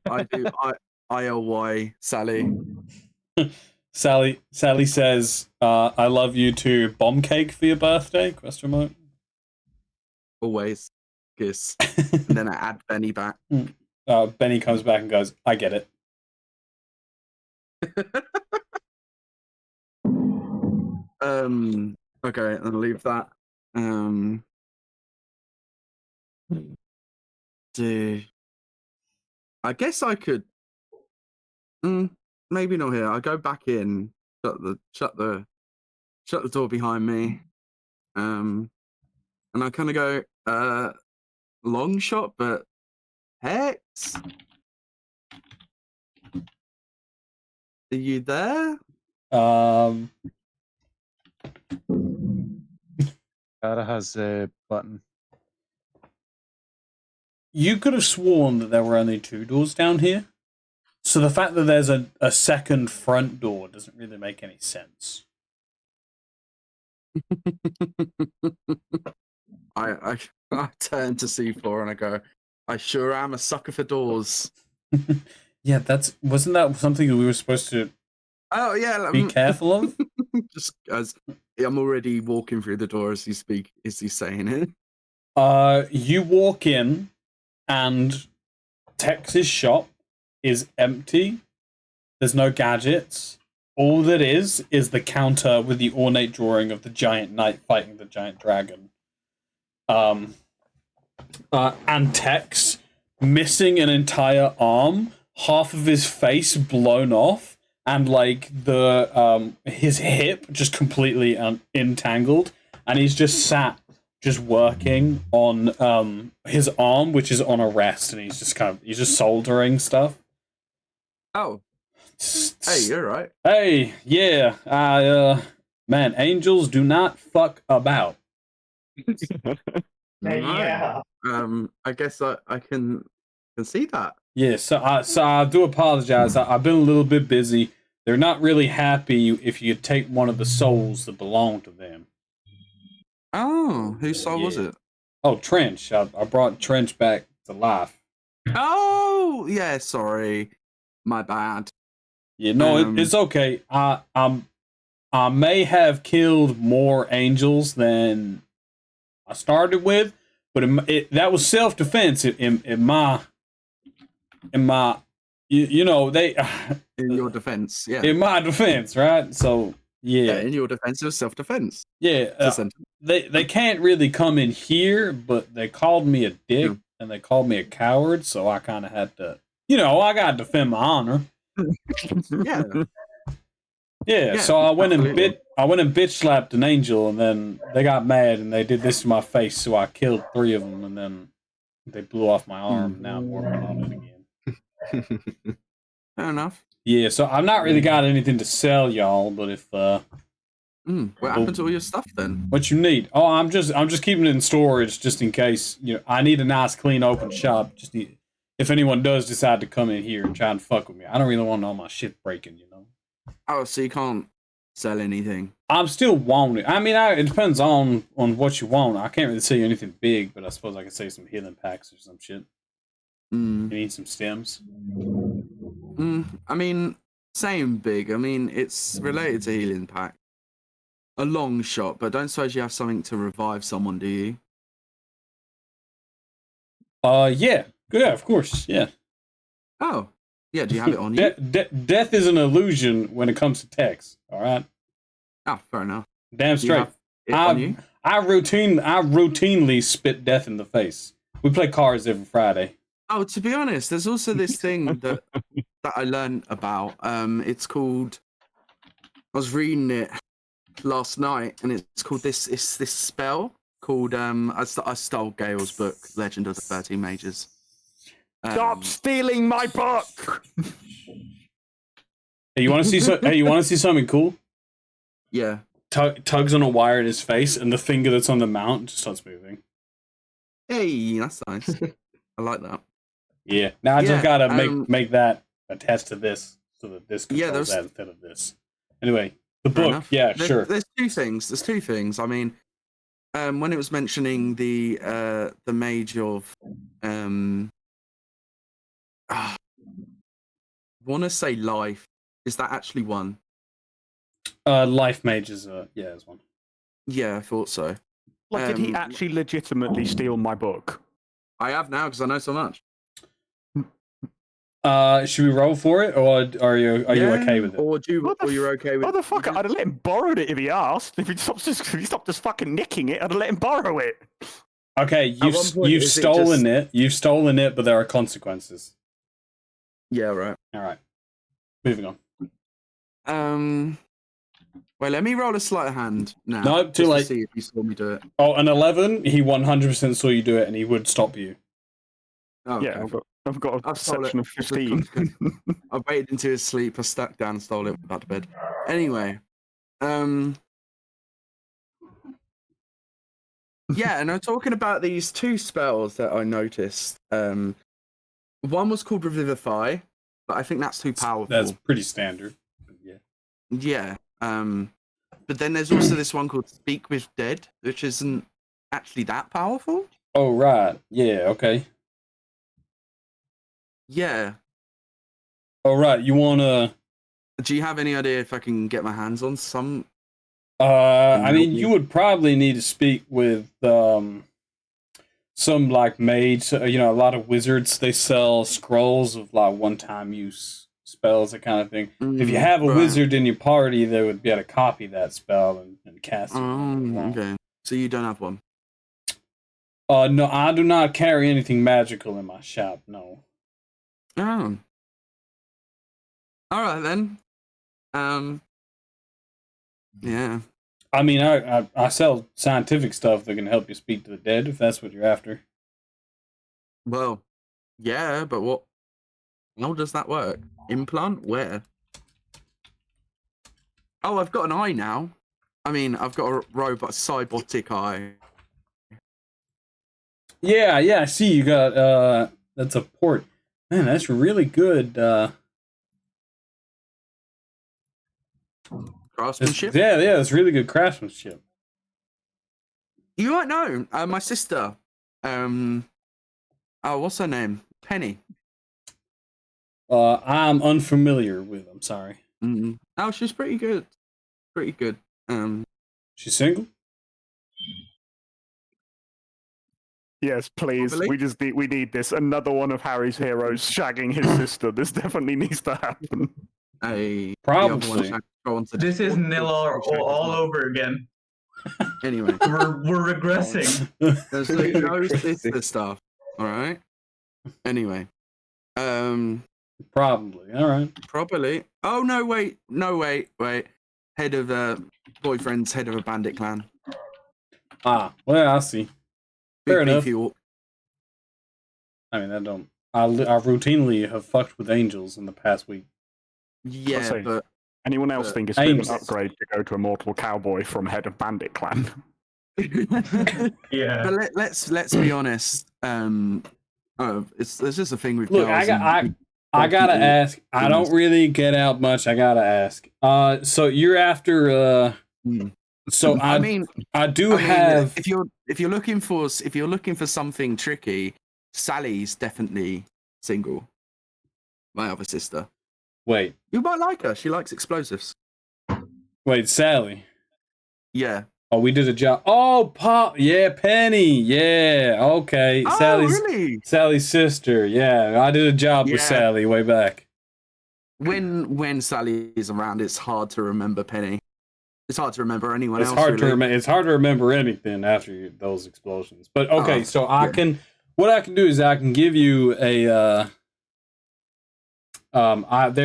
I do. ILY Sally. Sally says, "I love you too. Bomb cake for your birthday?" ? Always kiss. And then I add Benny back. Benny comes back and goes, "I get it." Okay, I'll leave that. I guess I could. Maybe not here. I go back in, shut the door behind me. And I kind of go, long shot, but Hex, are you there? Gara has a button. You could have sworn that there were only 2 doors down here. So the fact that there's a second front door doesn't really make any sense. I turn to C4 and I go, I sure am a sucker for doors. Yeah, wasn't that something we were supposed to be careful of? Just as I'm already walking through the door as you speak, is he saying it? You walk in and Tex's shop is empty. There's no gadgets. All that is the counter with the ornate drawing of the giant knight fighting the giant dragon. And Tex missing an entire arm, half of his face blown off, and like his hip just completely entangled, and he's just sat just working on his arm, which is on a rest, and he's just soldering stuff. Oh. Hey, you're right. Hey, yeah. Man, angels do not fuck about. Yeah. I guess I can see that. Yeah, so I do apologize. I've been a little bit busy. They're not really happy if you take one of the souls that belong to them. Oh, whose soul was it? Oh, Trench. I brought Trench back to life. Oh, yeah, sorry. My bad. Yeah, no, it's okay. I may have killed more angels than I started with, but that was self-defense in my you know, they in your defense, yeah. In my defense, right? So yeah, in your defense, it was self-defense. Yeah, they can't really come in here, but they called me a dick and they called me a coward, so I kind of had to, I got to defend my honor. Yeah. So I went and bitch slapped an angel, and then they got mad and they did this to my face, so I killed 3 of them, and then they blew off my arm. And now I'm working on it again. Fair enough. Yeah, so I've not really got anything to sell y'all, but if what happened to all your stuff then? What you need? Oh, I'm just keeping it in storage just in case. I need a nice, clean, open shop. If anyone does decide to come in here and try and fuck with me, I don't really want all my shit breaking. Oh, so you can't sell anything? I'm still wanting. I mean, it depends on what you want. I can't really sell you anything big, but I suppose I could sell you some healing packs or some shit. You need some stems? I mean, same big. I mean, it's related to healing pack. A long shot, but don't suppose you have something to revive someone, do you? Yeah, of course, yeah. Oh, yeah. Do you have it on you? Death is an illusion when it comes to text. All right. Oh, fair enough. Damn straight. I routinely spit death in the face. We play cards every Friday. Oh, to be honest, there's also this thing that I learned about. It's called. I was reading it last night, and it's called this. It's this spell called I stole Gale's book, Legend of the 13 Mages. Stop stealing my book! Hey, you want to see you want to see something cool? Yeah. Tugs on a wire in his face, and the finger that's on the mount just starts moving. Hey, that's nice. I like that. Yeah. Now I just gotta make that attached to this, so that this controls that instead of this. Anyway, the book. Enough. Yeah, sure. There's two things. I mean, when it was mentioning the mage of I want to say life. Is that actually one? Life mage is is one. Yeah, I thought so. Like, did he actually legitimately steal my book? I have now because I know so much. Should we roll for it, or are you okay with it? Or you're okay with it? Motherfucker, I'd have let him borrow it if he asked. If he stopped just fucking nicking it, I'd have let him borrow it. Okay, you've stolen it. You've stolen it, but there are consequences. Yeah, right. All right. Moving on. Well, let me roll a sleight of hand now. No, too late. To see if you saw me do it. Oh, an 11. He 100% saw you do it, and he would stop you. Oh, yeah, I've got a perception of 15. I waited into his sleep. I stuck down and stole it without to bed. Anyway, yeah, and I'm talking about these two spells that I noticed. One was called Revivify, but I think that's too powerful. That's pretty standard. Yeah. Yeah. But then there's also this one called Speak with Dead, which isn't actually that powerful. Oh, right. Yeah, okay. Yeah. All right, you wanna? Do you have any idea if I can get my hands on some? I mean, you would probably need to speak with some like mage. A lot of wizards, they sell scrolls of like one-time use spells, that kind of thing. If you have a wizard in your party, they would be able to copy that spell and cast it. Okay. So you don't have one? No, I do not carry anything magical in my shop. No. Oh. All right then. Yeah. I mean, I sell scientific stuff that can help you speak to the dead, if that's what you're after. Well, yeah, but what? How does that work? Implant? Where? Oh, I've got an eye now. I mean, I've got a cybotic eye. Yeah, I see you got, that's a port. Man, that's really good, craftsmanship? Yeah, it's really good craftsmanship. You might know, my sister, what's her name? Penny. I'm unfamiliar with, I'm sorry. Mm-hmm. Oh, she's pretty good. Pretty good. She's single? Yes, please. Probably. We need this. Another one of Harry's heroes shagging his sister. This definitely needs to happen. Probably. This is Nillar all over again. Anyway, we're regressing. There's no sister stuff. All right. Anyway, probably. All right. Probably. Oh no! Wait. Head of boyfriend's head of a bandit clan. Ah, well, I see. Fair enough. Orc. I mean, I routinely have fucked with angels in the past week. Yeah, but anyone else think it's a bit of an upgrade to go to a mortal cowboy from head of bandit clan? Yeah. But let's be honest. It's just a thing with Look, girls. I gotta ask. I don't really get out much. I gotta ask. So you're after So I mean, if you're looking for something tricky, Sally's definitely single. My other sister. Wait. You might like her. She likes explosives. Wait, Sally. Yeah. Oh, we did a job. Oh, yeah, Penny. Yeah, okay. Oh, really? Sally's sister. Yeah, I did a job with Sally way back. When Sally is around, it's hard to remember Penny. It's hard to remember anyone else. It's hard to remember anything after those explosions. But okay, so what I can do is I can give you a I've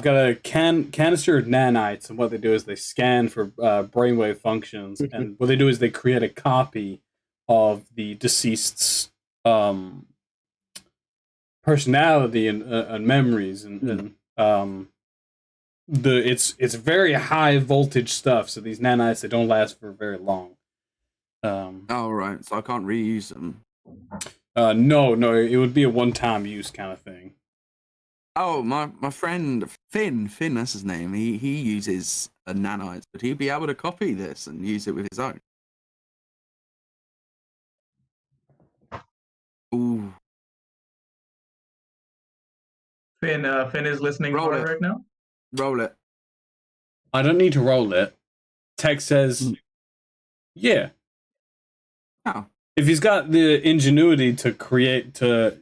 got a canister of nanites, and what they do is they scan for brainwave functions, and what they do is they create a copy of the deceased's personality and memories and it's very high voltage stuff. So these nanites, they don't last for very long. Oh right, so I can't reuse them. No, it would be a one-time use kind of thing. Oh, my friend Finn, that's his name. He uses nanites, but he'd be able to copy this and use it with his own. Ooh. Finn is listening Roll hard it. right now. Roll it. I don't need to roll it. Tech says, yeah. Oh. If he's got the ingenuity to create, to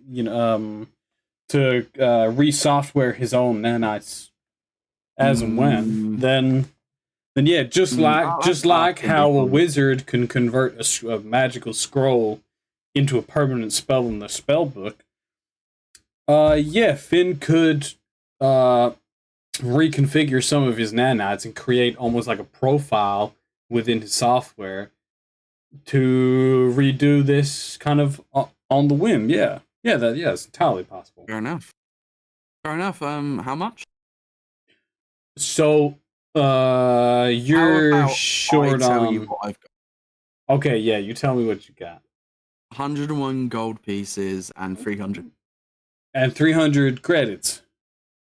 re-software his own nanites as and when, then yeah, just like how a wizard can convert a magical scroll into a permanent spell in the spell book. Yeah, Finn could reconfigure some of his nanites and create almost like a profile within his software to redo this kind of on the whim. Yeah, it's entirely possible. Fair enough. How much? So, you're short I tell on. you what I've got. Okay, yeah, you tell me what you got. 101 gold pieces and 300. And 300 credits.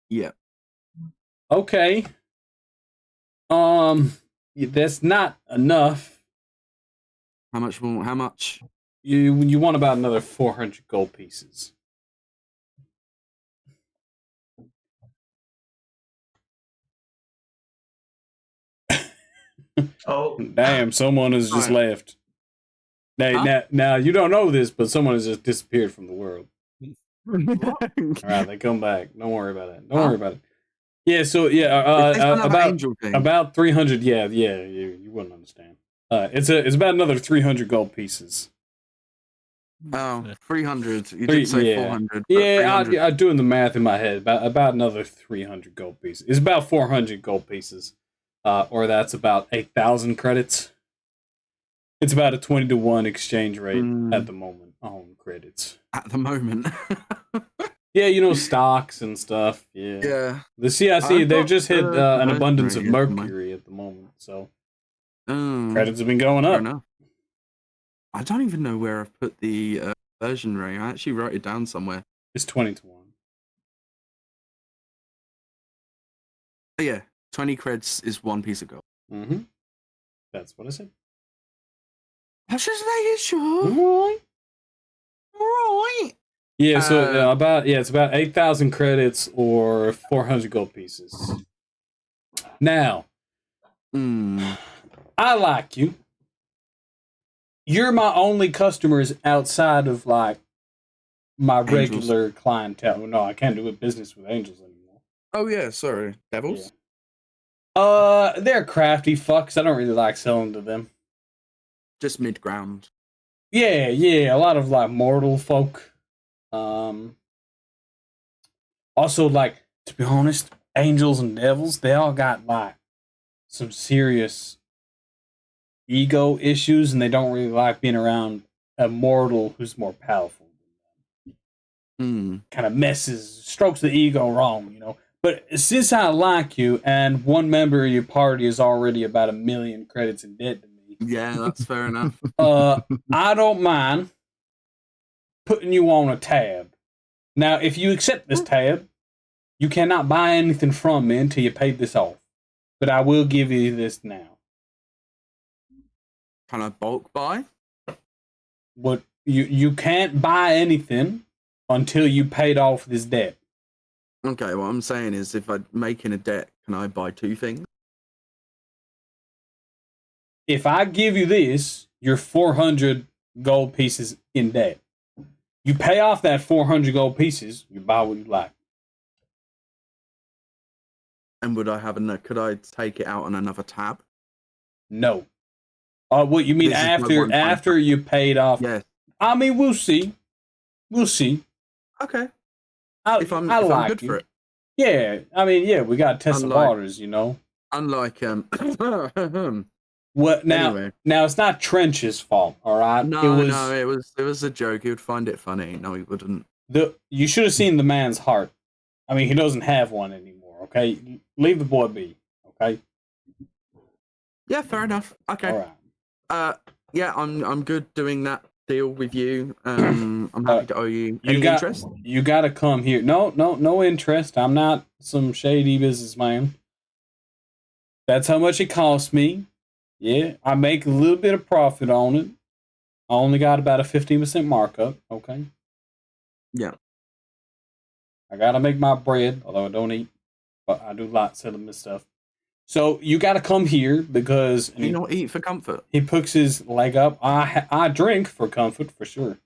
Yeah. Okay. That's not enough. How much more? How much? You want about another 400 gold pieces. Oh, damn! Someone has just left. Now you don't know this, but someone has just disappeared from the world. All right, they come back. Don't worry about it. Don't worry about it. Yeah. So about 300. Yeah. You wouldn't understand. It's about another 300 gold pieces. Oh, 300. You did say 400. Yeah, I'm doing the math in my head. About another 300 gold pieces. It's about 400 gold pieces. Or that's about 8,000 credits. It's about a 20-to-1 exchange rate at the moment on credits. At the moment. Yeah, stocks and stuff. Yeah. The C.I.C, they've just hit an abundance of mercury at the moment, so credits have been going up. I don't even know where I've put the version rate. I actually wrote it down somewhere. It's 20-to-1. Oh, yeah, 20 creds is 1 piece of gold. Mm-hmm. That's what I said. That's just making sure. Right. Yeah, so it's about 8,000 credits or 400 gold pieces. Now, I like you. You're my only customers outside of like my regular clientele. No, I can't do business with angels anymore. Oh yeah, sorry, devils. Yeah. They're crafty fucks. I don't really like selling to them. Just mid-ground. Yeah, a lot of like mortal folk. Also, like, to be honest, angels and devils, they all got like some serious ego issues, and they don't really like being around a mortal who's more powerful than them. Kind of strokes the ego wrong, But since I like you, and one member of your party is already about 1 million credits in debt to me. Yeah, that's fair enough. I don't mind putting you on a tab. Now, if you accept this tab, you cannot buy anything from me until you pay this off. But I will give you this now. Can I bulk buy? What you can't buy anything until you paid off this debt. Okay, what I'm saying is, if I'm making a debt, can I buy 2 things? If I give you this, you're 400 gold pieces in debt. You pay off that 400 gold pieces, you buy what you like. And could I take it out on another tab? No. What you mean after you paid off? Yes. I mean, we'll see. Okay. If I'm good for it. Yeah, I mean, we got to test the waters, Unlike What now? Anyway. Now it's not Trench's fault, all right? No, it was a joke. He would find it funny. No, he wouldn't. You should have seen the man's heart. I mean, he doesn't have one anymore. Okay, leave the boy be. Okay. Yeah, fair enough. Okay. All right. Yeah, I'm good doing that deal with you. I'm happy to owe you any interest. You gotta come here. No interest. I'm not some shady businessman. That's how much it costs me. Yeah, I make a little bit of profit on it. I only got about a 15% markup. Okay. Yeah. I gotta make my bread, although I don't eat, but I do like selling this stuff. So you gotta come here because you not eat for comfort. He puts his leg up. I drink for comfort for sure.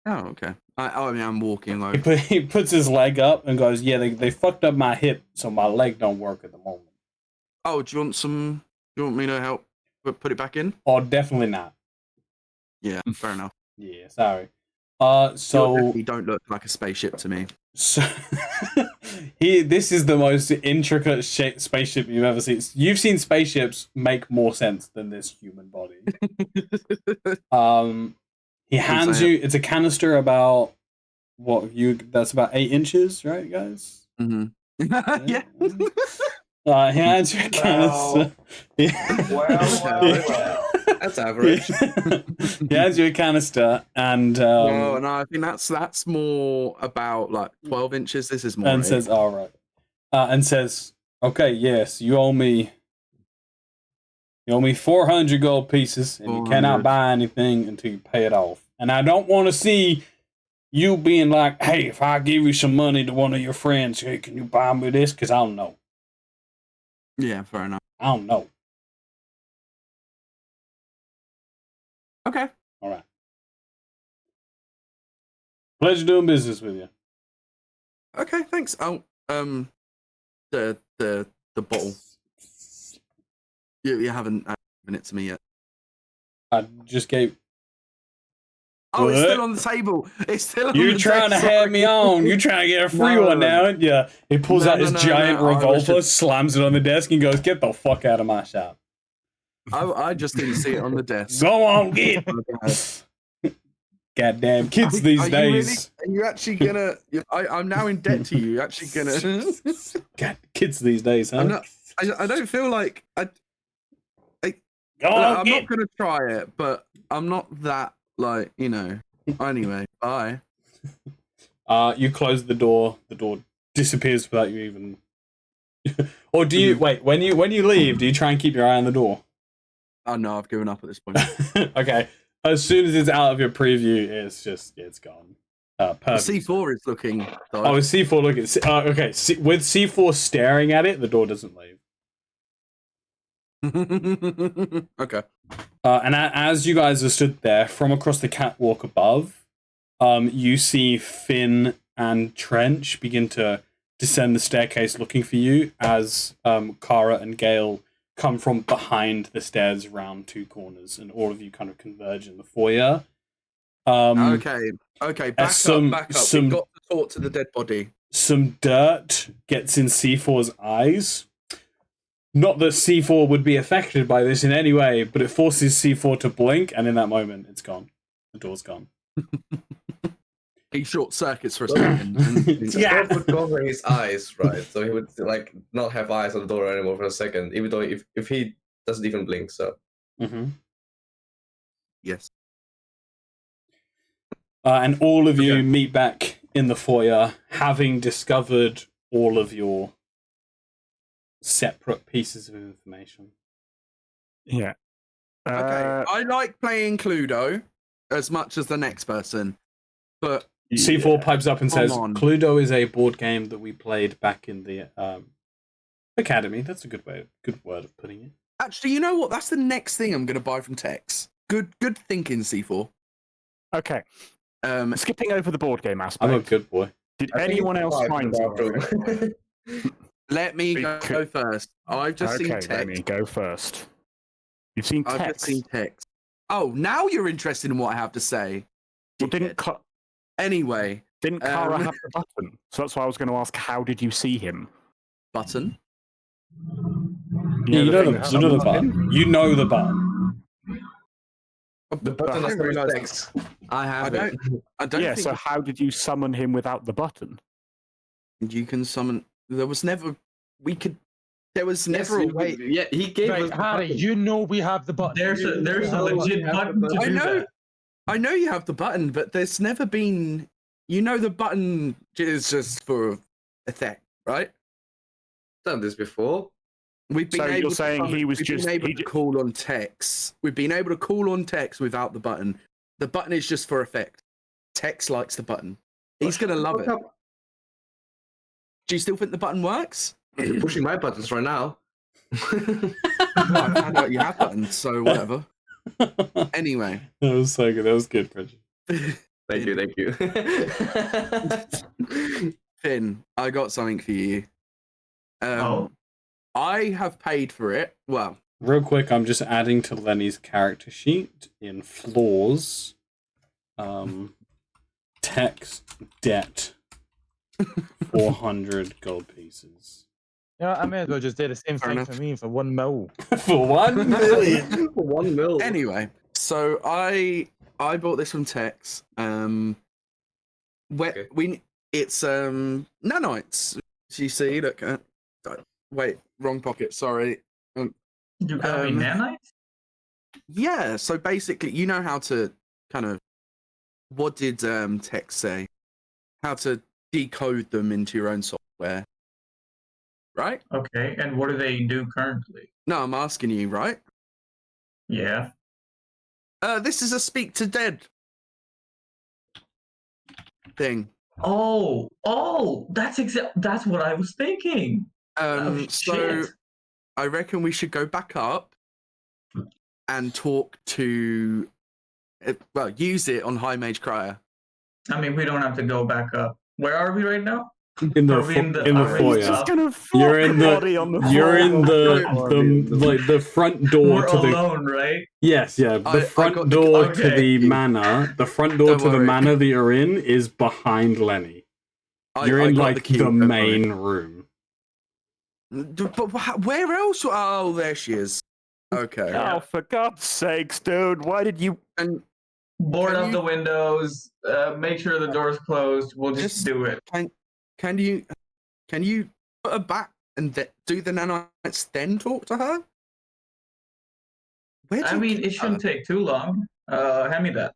Oh, okay. I mean, I'm walking like he puts his leg up and goes, "Yeah, they fucked up my hip, so my leg don't work at the moment." Oh, do you want me to help put it back in? Oh, definitely not. Yeah, fair enough. Yeah, sorry. So you don't look like a spaceship to me. So this is the most intricate spaceship you've ever seen. You've seen spaceships make more sense than this human body. He hands you. It's a canister about that's about 8 inches, right, guys? Mm-hmm. Yeah. He hands you a canister. Well. That's average. He hands you a canister, and no, I think that's more about like 12 inches. This is more. And says, "All right," and says, "Okay, yes, you owe me 400 gold pieces, and you cannot buy anything until you pay it off. And I don't want to see you being like, hey, if I give you some money to one of your friends, hey, can you buy me this? Because I don't know. Yeah, fair enough. I don't know. Okay. All right. Pleasure doing business with you. Okay, thanks. Oh, the bottle. You haven't given it to me yet. I just gave. Oh, what? It's still on the table. It's still on You're the trying to have me on. You're trying to get a free one now, aren't you? He pulls out his giant revolver, slams it on the desk, and goes, "Get the fuck out of my shop." I just didn't see it on the desk. Go on, get. Goddamn kids these days. Really, are you actually gonna? I'm now in debt to you. You're actually gonna? God, kids these days, huh? I'm not. I don't feel like I'm not gonna try it, but I'm not that Anyway, bye. You close the door. The door disappears without you even. Or do you wait when you leave? Do you try and keep your eye on the door? Oh no, I've given up at this point. Okay. As soon as it's out of your preview, it's gone. Perfect. C4 is looking. Though. Oh, is C4 looking? Okay. With C4 staring at it, the door doesn't leave. Okay. And as you guys are stood there, from across the catwalk above, you see Finn and Trench begin to descend the staircase looking for you as Kara and Gale come from behind the stairs round 2 corners, and all of you kind of converge in the foyer. Okay. Back up. We've got to talk to the dead body. Some dirt gets in C4's eyes. Not that C4 would be affected by this in any way, but it forces C4 to blink, and in that moment, it's gone. The door's gone. He short circuits for a second. Yeah, would cover his eyes, right? So he would not have eyes on the door anymore for a second, even though if he doesn't even blink. So. Mm-hmm. Yes. And all of you meet back in the foyer, having discovered all of your separate pieces of information. Yeah. Okay. I like playing Cluedo as much as the next person, but C4 pipes up and says, Cluedo is a board game that we played back in the academy. That's a good word of putting it. Actually, you know what? That's the next thing I'm going to buy from Tex. Good thinking, C4. Okay. Skipping over the board game aspect. I'm a good boy. Did anyone else find something? Let me go first. I've just seen Tex. Let me go first. You've seen Tex? I've just seen Tex. Oh, now you're interested in what I have to say. Well, Anyway. Didn't Kara have the button? So that's why I was going to ask, how did you see him? Button? You know the button. You know the button. The button I has no realised- specs. I have it. I don't Yeah, think so how did you summon him without the button? you can summon. There was never. We could. There was Yes, never a way. yeah, he gave us Right, the Harry, button. you know we have the button. There's a Oh, legit you have button the to button. do I know. that. I know you have the button, but there's never been. You know, the button is just for effect, right? Done this before. We've been So able you're to saying summon- he was we've just- been able he to ju- call on text. We've been able to call on text without the button. The button is just for effect. Text likes the button. He's gonna love it. Do you still think the button works? You're pushing my buttons right now. Well, I found out you have buttons, so whatever. Anyway, That was so good. That was good, Bridget. Thank you, thank you. Finn, I got something for you. Oh. I have paid for it. Well, Real quick, I'm just adding to Lenny's character sheet in flaws. Text debt 400 gold pieces. Yeah, I may as well just do the same Fair thing enough. for me for 1 mil. For 1 million. 1 mil. anyway, so I bought this from Tex. Okay. It's nanites. You see, look. Wait, wrong pocket. Sorry. You got me Um, nanites? Yeah. So basically, you know how to kind of. What did Tex say? How to decode them into your own software, right? Okay, and what do they do currently? No, I'm asking you, right? Yeah. This is a speak to dead thing. Oh, that's that's what I was thinking. Oh, So shit. I reckon we should go back up and talk to. Well, use it on High Mage Crier. I mean, we don't have to go back up. Where are we right now? In the Are we in the- in the are we foyer. just Just gonna You're in the- body on the You're in floor. the front door We're to the alone, right? yes, yeah. The I front got- door okay. to the manor. The front door Don't to the worry. manor that you're in is behind Lenny. You're in got like key, the don't worry. main room. But where else? Oh, there she is. Okay. Oh, for God's sakes, dude! Why did you? And Board Can up you- the windows. Make sure the door's closed. We'll just do it. can you put her back and do the nanites? Then talk to her. Where do I you mean, keep it shouldn't her? take too long. Hand me that.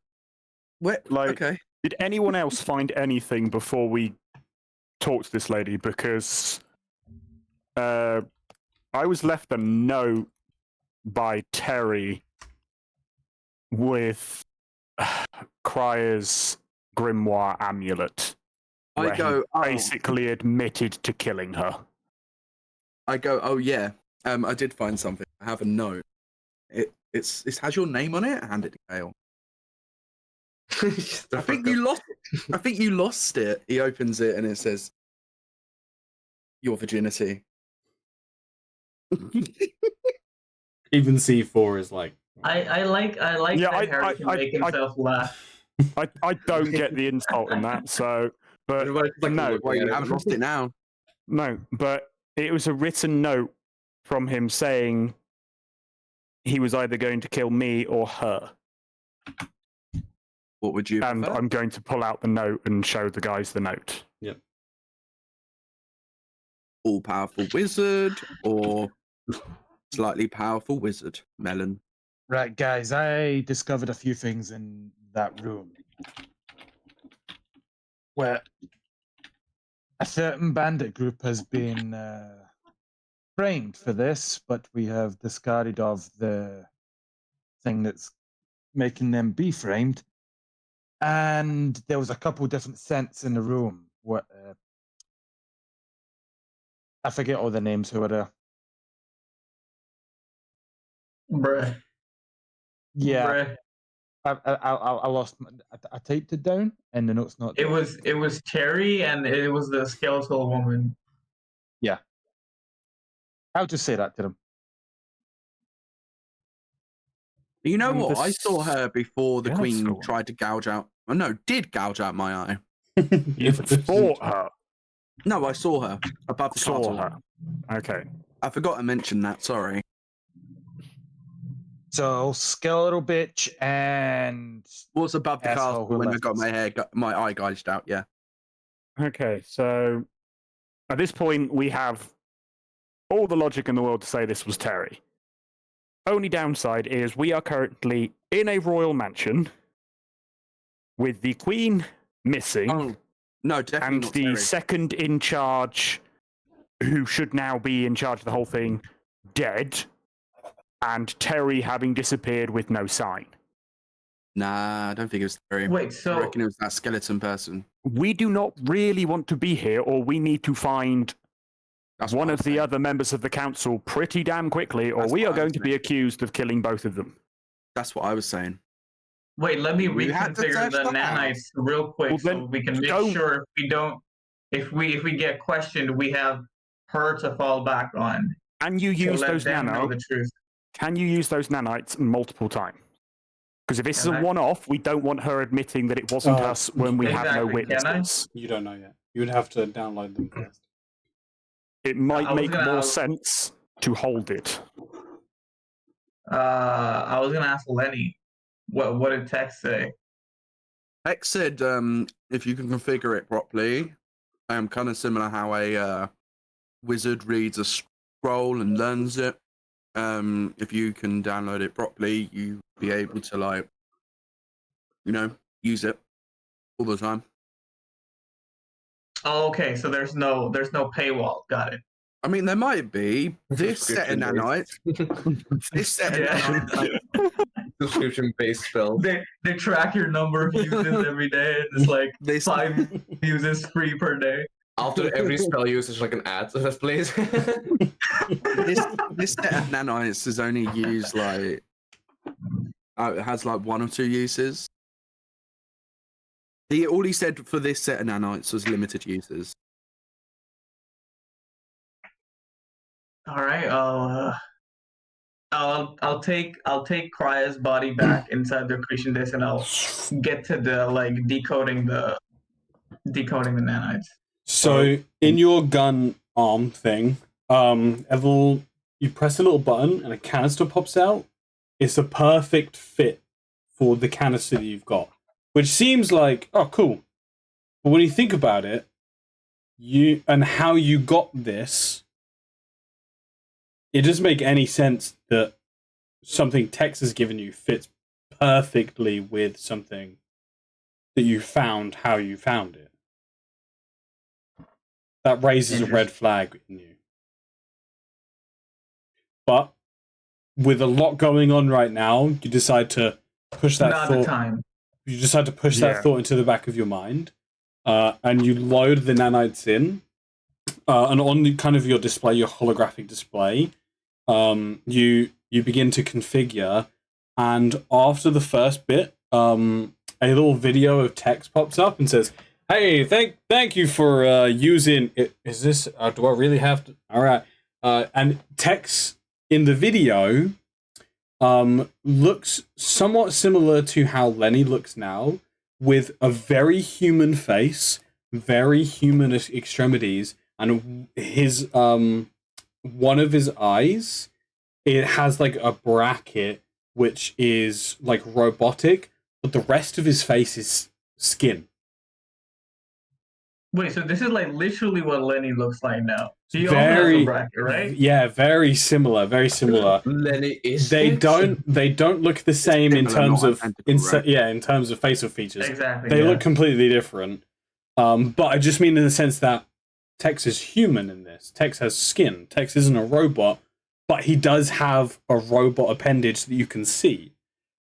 Where? Like- Okay. Did anyone else find anything before we talked to this lady? Because I was left a note by Terry with Cryer's grimoire amulet. where I he go. Oh, basically admitted to killing her. I go. Oh yeah. I did find something. I have a note. It has your name on it. Hand it to Kale. I think you lost. I think you lost it. He opens it and it says, "Your virginity." Even C4 is like I like Yeah, that Harry can make himself laugh. I don't get the insult in that. So, but Everybody's like no, looking Well, at you it. haven't lost it now. no, but it was a written note from him saying he was either going to kill me or her. What would you? And prefer? I'm going to pull out the note and show the guys the note. All-powerful wizard or slightly powerful wizard? Melon. Right, guys, I discovered a few things in that room. Where a certain bandit group has been framed for this, but we have discarded of the thing that's making them be framed. And there was a couple different scents in the room. What I forget all the names who were there. Bruh. Yeah, Bruh. I lost. I typed it down, and the note's not. It was Terry and it was the skeletal woman. I'll just say that to them. You know And what? I this- saw her before the Yeah, queen so- tried to gouge out. Oh no, did gouge out my eye. You fought her. No, I saw her above the Saw castle. her. Okay. I forgot to mention that. Sorry. So skeletal bitch and What's above the Asshole castle who when I left got us. my eye gouged out? Yeah. Okay, so at this point we have all the logic in the world to say this was Terry. Only downside is we are currently in a royal mansion with the Queen missing. Oh no, definitely and not the Terry. second in charge, who should now be in charge of the whole thing, dead, and Terry having disappeared with no sign. Nah, I don't think it was Terry. Wait, I so reckon it was that skeleton person. We do not really want to be here, or we need to find That's one what of I'm the saying. other members of the council pretty damn quickly, or That's we what are I going was to be saying. accused of killing both of them. That's what I was saying. wait, let me We had to reconfigure search the the nanites house. real quick Well, so then we can make don't- sure if we get questioned, we have her to fall back on. Can you To use let those them know the truth. Can you use those nanites multiple times? Because if this is Can a I? one-off, we don't want her admitting that it wasn't us when we have no Exactly, can I? witnesses. You don't know yet. You would have to download them first. It might I was make gonna- more sense to hold it. I was gonna ask Lenny, what did text say? X said, if you can configure it properly, kind of similar how a wizard reads a scroll and learns it. If you can download it properly, you be able to use it all the time. Oh, okay, so there's no paywall. Got it. I mean, there might be this set of nanites. This set of nanites. Subscription-based spell. They track your number of uses every day, and it's like This 5 uses free per day. After every spell use, it's like an ad that plays. this set of nanites is only used like it has like 1 or 2 uses. All he said for this set of nanites was limited uses. All right, I'll take Krya's body back inside the accretion disk, and I'll get to the decoding the nanites. So in your gun arm thing, you press a little button and a canister pops out. It's a perfect fit for the canister that you've got, which seems like, oh, cool. But when you think about it, and how you got this, it doesn't make any sense that something Tex has given you fits perfectly with something that you found how you found it. That raises a red flag in you. But with a lot going on right now, you decide to push that Not thought. the time. You decide to push that thought into the back of your mind, and you load the nanites in. And on kind of your display, your holographic display, you begin to configure, and after the first bit, a little video of text pops up and says, "Hey, thank you for using it. Is this? Do I really have to? All right." And text in the video looks somewhat similar to how Lenny looks now, with a very human face, very human extremities, and his one of his eyes, it has like a bracket which is like robotic, but the rest of his face is skin. Wait, so this is like literally what Lenny looks like now. He also Very, has a bracket, right? yeah, very similar, very similar. Lenny is. They don't look the same in similar, terms not of identical, right? in terms of facial features. Exactly. They yeah. look completely different. But I just mean in the sense that Tex is human in this. Tex has skin. Tex isn't a robot, but he does have a robot appendage that you can see.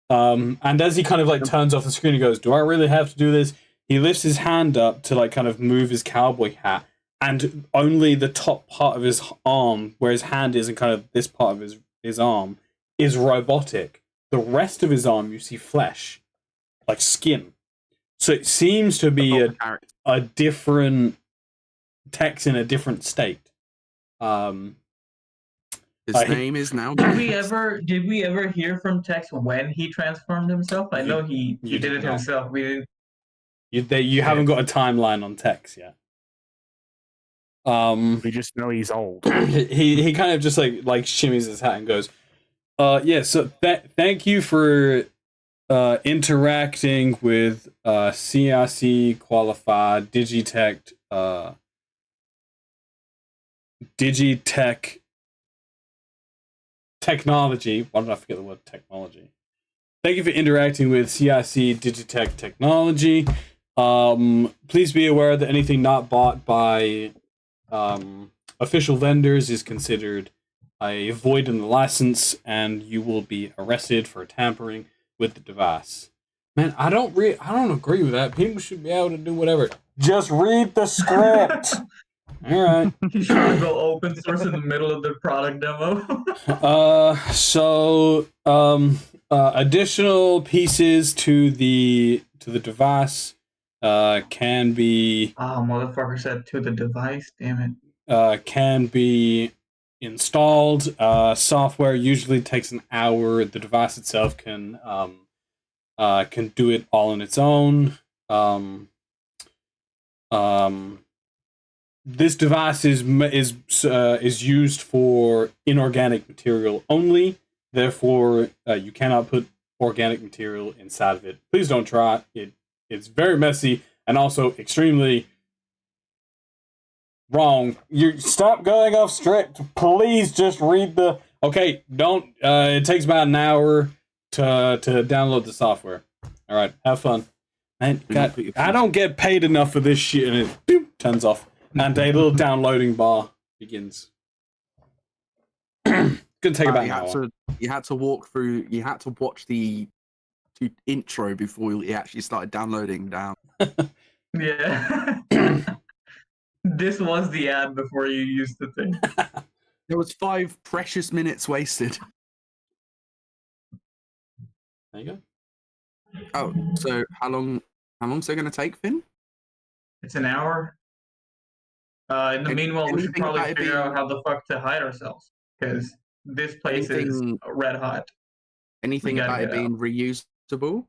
And as he kind of like turns off the screen, he goes, "Do I really have to do this?" He lifts his hand up to like kind of move his cowboy hat, and only the top part of his arm, where his hand is, and kind of this part of his arm, is robotic. The rest of his arm, you see flesh, like skin. So it seems to be a different Tex in a different state. His name is now. Did we ever hear from Tex when he transformed himself? I know he did it not. himself. We didn't. You haven't got a timeline on Tex yet. We just know he's old. he kind of just like shimmies his hat and goes, Yeah. So thank you for interacting with C.I.C qualified Digitech technology. Why did I forget the word technology? Thank you for interacting with C.I.C Digitech Technology. Please be aware that anything not bought by official vendors is considered a void in the license, and you will be arrested for tampering with the device. Man, I don't agree with that. People should be able to do whatever. Just read the script. All right. He's trying to go open source in the middle of the product demo. Additional pieces to the device can be motherfucker said to the device. Damn it. can be installed. Software usually takes an hour. The device itself can do it all on its own. This device is used for inorganic material only. Therefore, you cannot put organic material inside of it. Please don't try it. It's very messy and also extremely wrong. You stop going off script. Please just read the. Okay, don't. It takes about an hour to download the software. All right, have fun. And God, I don't get paid enough for this shit, and it boop, turns off, and a little downloading bar begins. Gonna take about an hour. You had to walk through. You had to watch the intro before you actually started downloading down. Yeah. This was the ad before you used the thing. There was 5 precious minutes wasted. There you go. Oh, so how long's it going to take, Finn? It's an hour. In the meanwhile, we should probably figure out how the fuck to hide ourselves, because this place is red hot. Anything about it being reusable?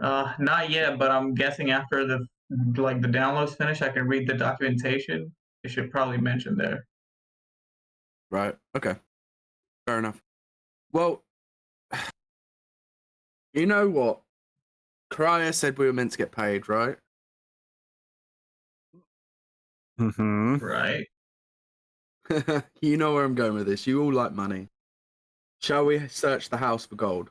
Not yet, but I'm guessing after the download's finished, I can read the documentation. It should probably mention there. Right. Okay. Fair enough. Well, you know what? Cryer said we were meant to get paid, right? Mm-hmm. Right. You know where I'm going with this. You all like money. Shall we search the house for gold?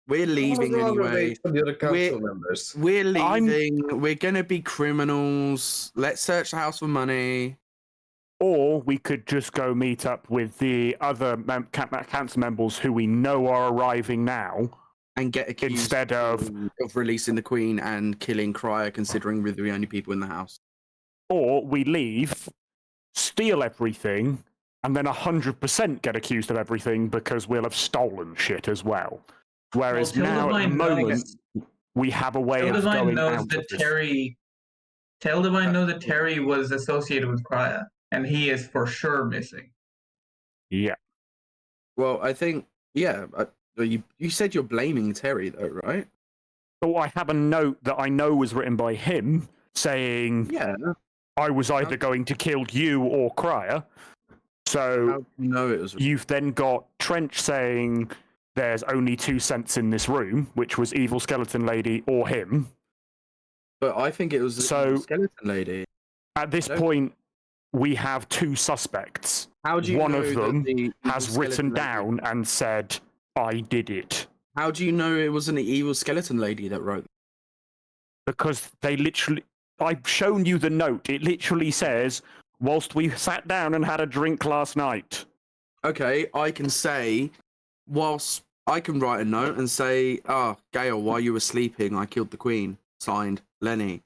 We're leaving anyway. The other council members. We're leaving. We're going to be criminals. Let's search the house for money. Or we could just go meet up with the other council members who we know are arriving now. And get accused instead of releasing the Queen and killing Cryer, considering we're the only people in the house. Or we leave, steal everything, and then 100% get accused of everything because we'll have stolen shit as well. Whereas now, at the moment, we have a way of going out of this. Tell knows that Terry was associated with Cryer, and he is for sure missing. Yeah. Well, I think, yeah. You said you're blaming Terry, though, right? So I have a note that I know was written by him saying, "Yeah, I was either going to kill you or Cryer." So it was. You've then got Trench saying there's only 2 cents in this room, which was Evil Skeleton Lady or him. But I think it was the Skeleton Lady. At this point, we have 2 suspects. How do you One know of them that has written down and said, I did it. How do you know it was an Evil Skeleton Lady that wrote? Because they literally... I've shown you the note. It literally says, whilst we sat down and had a drink last night. Okay, I can say, whilst I can write a note and say, Gale, while you were sleeping, I killed the Queen. Signed, Lenny.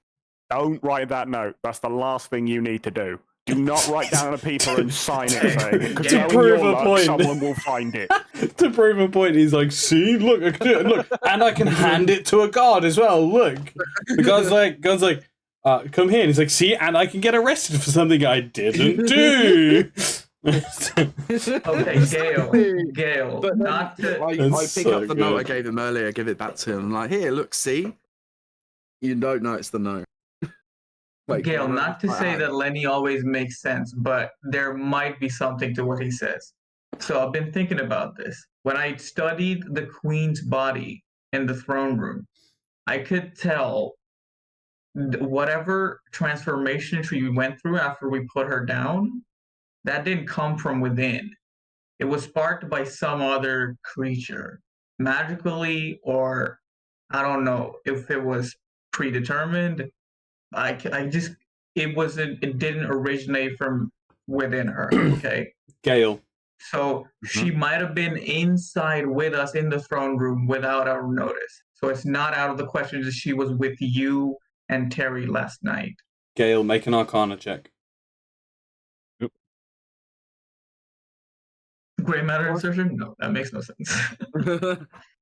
Don't write that note. That's the last thing you need to do. Do not write down a paper and sign it saying it. Because to prove a point, someone will find it. To prove a point, he's like, see, look, I can do it. Look, and I can hand it to a guard as well. Look, the guard's like, come here. And he's like, see, and I can get arrested for something I didn't do. Okay, Gale. But not to... I pick up the note I gave him earlier, give it back to him. I'm like, here, look, see? You don't know it's the note. Wait, Gail, can I not to quite say add? that Lenny always makes sense, but there might be something to what he says. So I've been thinking about this. When I studied the queen's body in the throne room, I could tell whatever transformation she went through after we put her down, that didn't come from within. It was sparked by some other creature, magically, or I don't know if it was predetermined. I just it didn't originate from within her. Okay, Gale. so she might have been inside with us in the throne room without our notice. So it's not out of the question that she was with you and Terry last night. Gale, make an Arcana check. Gray matter insertion? No, that makes no sense.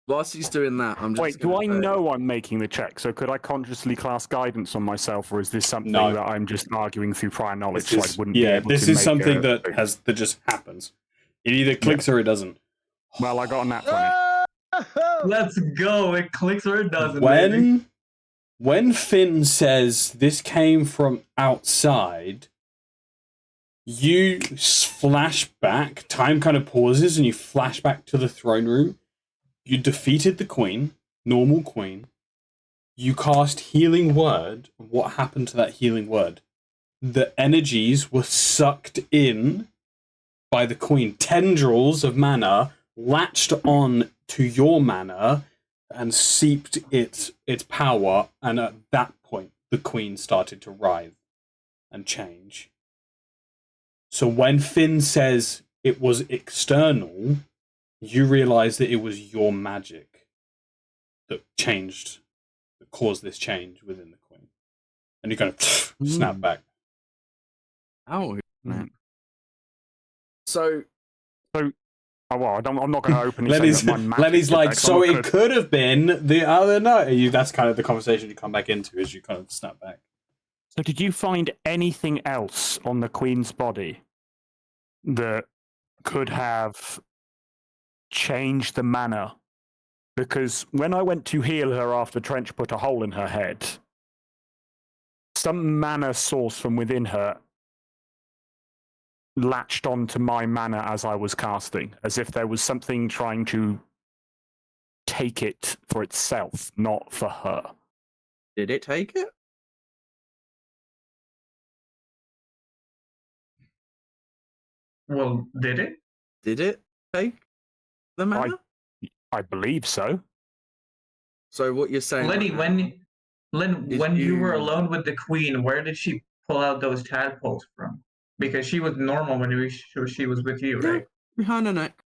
Whilst he's doing that, I'm just. Wait, do I know I'm making the check? So could I consciously cast guidance on myself, or is this something No. that I'm just arguing through prior knowledge? This So is, I wouldn't be able this to is make something a- that just happens. It either clicks or it doesn't. Well, I got a nat 20. Let's go. It clicks or it doesn't. Baby. When Finn says this came from outside, you flash back. Time kind of pauses, and you flash back to the throne room. You defeated the queen, normal queen. You cast healing word. What happened to that healing word? The energies were sucked in by the queen. Tendrils of mana latched on to your mana and seeped its power, and at that point the queen started to writhe and change. So when Finn says it was external, you realize that it was your magic that caused this change within the queen. And you kind of snap back. Oh, man. So, oh well, I'm not going to open Lenny's like, so it could have been the other night. That's kind of the conversation you come back into as you kind of snap back. So did you find anything else on the queen's body that could have changed the mana? Because when I went to heal her after Trench put a hole in her head, some mana source from within her latched onto my mana as I was casting, as if there was something trying to take it for itself, not for her. did it take it? Well, did it? Did it take the mana? I believe so. So what you're saying, Lenny, right now when is you were alone with the queen, where did she pull out those tadpoles from? Because she was normal when she was with you, right? behind her neck,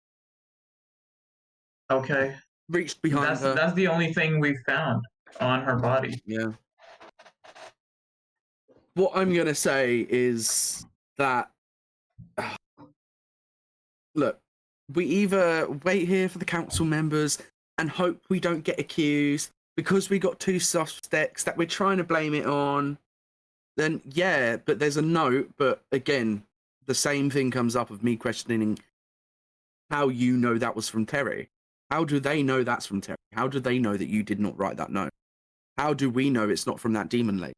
Okay. reached behind her. That's the only thing we found on her body. Yeah. What I'm gonna say is that look, we either wait here for the council members and hope we don't get accused because we got two suspects that we're trying to blame it on. Then yeah, but there's a note. But again, the same thing comes up of me questioning how you know that was from Terry. How do they know that's from Terry? How do they know that you did not write that note? How do we know it's not from that demon lady?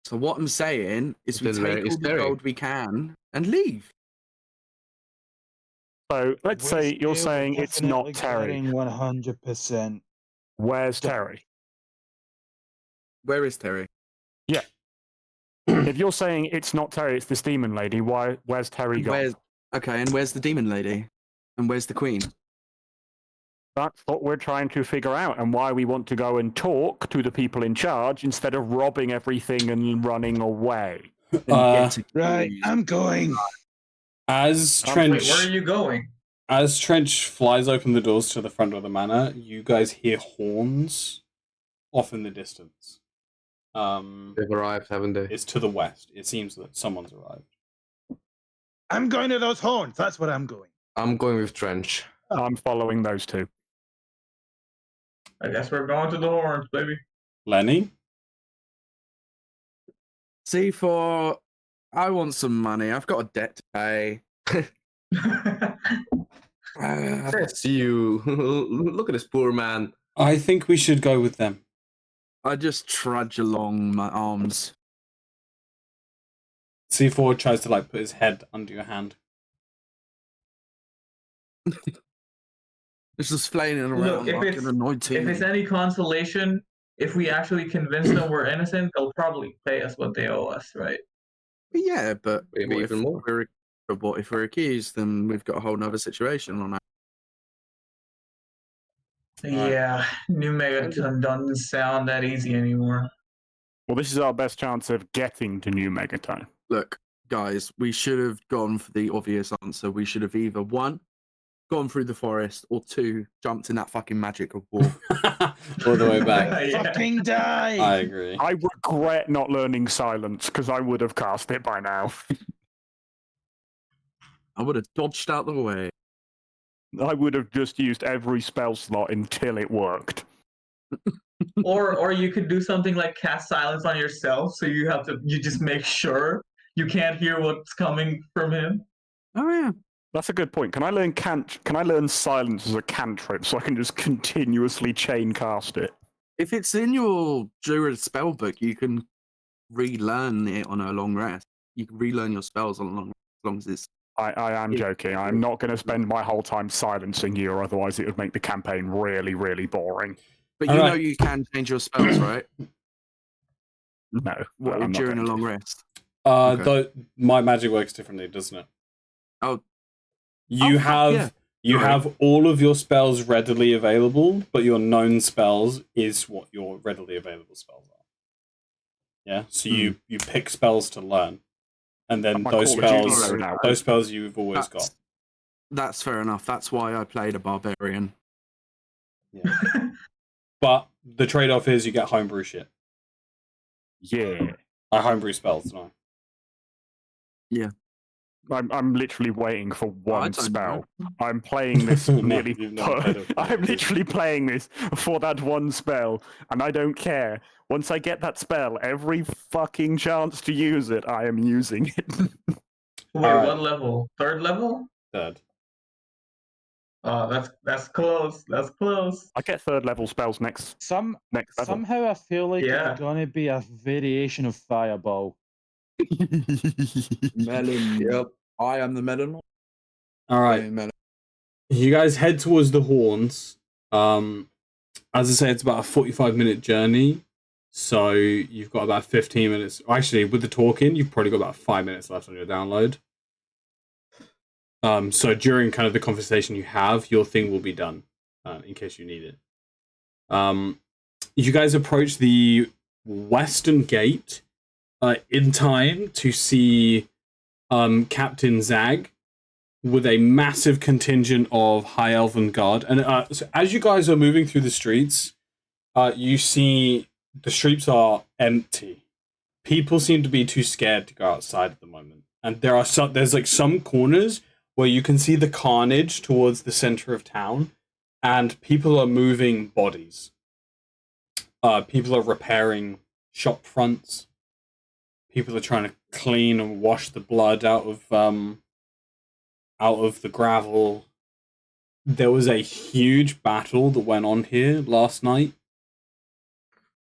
So what I'm saying is we take all the gold we can and leave. So let's say you're saying it's not Terry. 100%. Where's Terry? Where is Terry? Yeah. If you're saying it's not Terry, it's this demon lady, where's Terry gone? Okay, and where's the demon lady? And where's the queen? That's what we're trying to figure out, and why we want to go and talk to the people in charge instead of robbing everything and running away. Right, I'm going. As Wait, Trench, where are you going? as Trench flies open the doors to the front of the manor, you guys hear horns off in the distance. They've arrived, haven't they? It's to the west. It seems that someone's arrived. I'm going to those horns. That's what I'm going. I'm going with Trench. I'm following those two. I guess we're going to the horns, baby. Lenny? C4, I want some money. I've got a debt to pay. Yes, you. Look at this poor man. I think we should go with them. I just trudge along my arms C4 tries to like put his head under your hand. It's just flailing around Look, if like it's an annoyed if it's teenager. any consolation, if we actually convince them we're innocent, they'll probably pay us what they owe us, right? Yeah, but Maybe what even if more. what if we're accused? Then we've got a whole nother situation on that. Yeah, new Megaton doesn't sound that easy anymore. Well, this is our best chance of getting to New Megaton. Look, guys, we should have gone for the obvious answer. We should have either one, gone through the forest, or two, jumped in that fucking magic war. All the way back. Yeah. Fucking die! I agree. I regret not learning silence because I would have cast it by now. I would have dodged out the way. I would have just used every spell slot until it worked. Or you could do something like cast silence on yourself, so you just make sure you can't hear what's coming from him. Oh yeah. That's a good point. Can I learn silence as a cantrip so I can just continuously chain cast it? If it's in your Druid spell book, you can relearn it on a long rest. You can relearn your spells on a long rest, as long as it's. I am Yeah. joking. I'm not going to spend my whole time silencing you, or otherwise it would make the campaign really, really boring. But All you know right. you can change your spells, right? No, What, I'm not during a going long to. rest. Though my magic works differently, doesn't it? Oh. You fuck yeah. you Sorry. have all of your spells readily available, but your known spells is what your readily available spells are. Yeah, so you pick spells to learn, and then My those Call of Duty spells mode now. those spells you've always got. That's fair enough. That's why I played a barbarian. Yeah. But the trade-off is you get homebrew shit. Yeah. I homebrew spells, no. I'm literally waiting for one don't spell. I'm playing this No, nearly. you've never played it. I'm literally playing this for that one spell, and I don't care. Once I get that spell, every fucking chance to use it, I am using it. Wait, Alright. what level? Third level? Third. Oh, that's close. That's close. I get third level spells next level. Somehow I feel like Yeah. it's gonna be a variation of Fireball. Melon. Yep. I am the melon. All right. Melon. You guys head towards the horns. As I say, it's about a 45-minute journey. So you've got about 15 minutes. Actually, with the talking, you've probably got about 5 minutes left on your download. So during kind of the conversation you have, your thing will be done, in case you need it. You guys approach the western gate in time to see Captain Zag with a massive contingent of High Elven Guard. And so as you guys are moving through the streets, you see the streets are empty. People seem to be too scared to go outside at the moment. And there's like some corners where you can see the carnage towards the center of town, and people are moving bodies. People are repairing shop fronts. People are trying to clean and wash the blood out of the gravel. There was a huge battle that went on here last night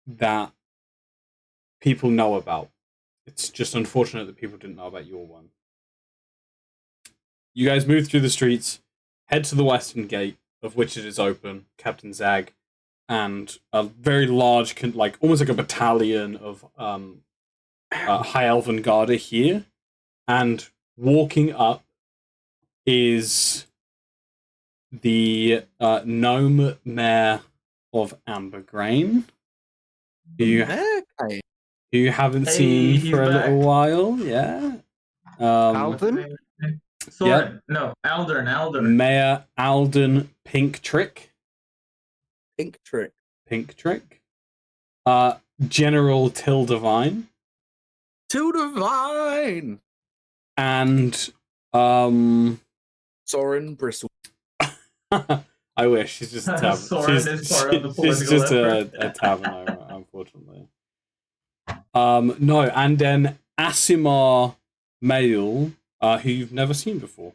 that people know about. It's just unfortunate that people didn't know about your one. You guys move through the streets, head to the western gate, of which it is open, Captain Zag, and a very large, like almost like a battalion of High Elven Guard are here. And walking up is the gnome mayor of Ambergrain, who you haven't Hey, seen he's for a back. little while. Yeah. Alden? Soren, no, Aldern. Mayor Alden Pink Trick. Pink trick. General Till Divine. To divine. And Soren Bristle. I wish she's just a tavern. Soren is part of the she's political just effort. a tavern owner, unfortunately. No, and then Asimar Mail, who you've never seen before.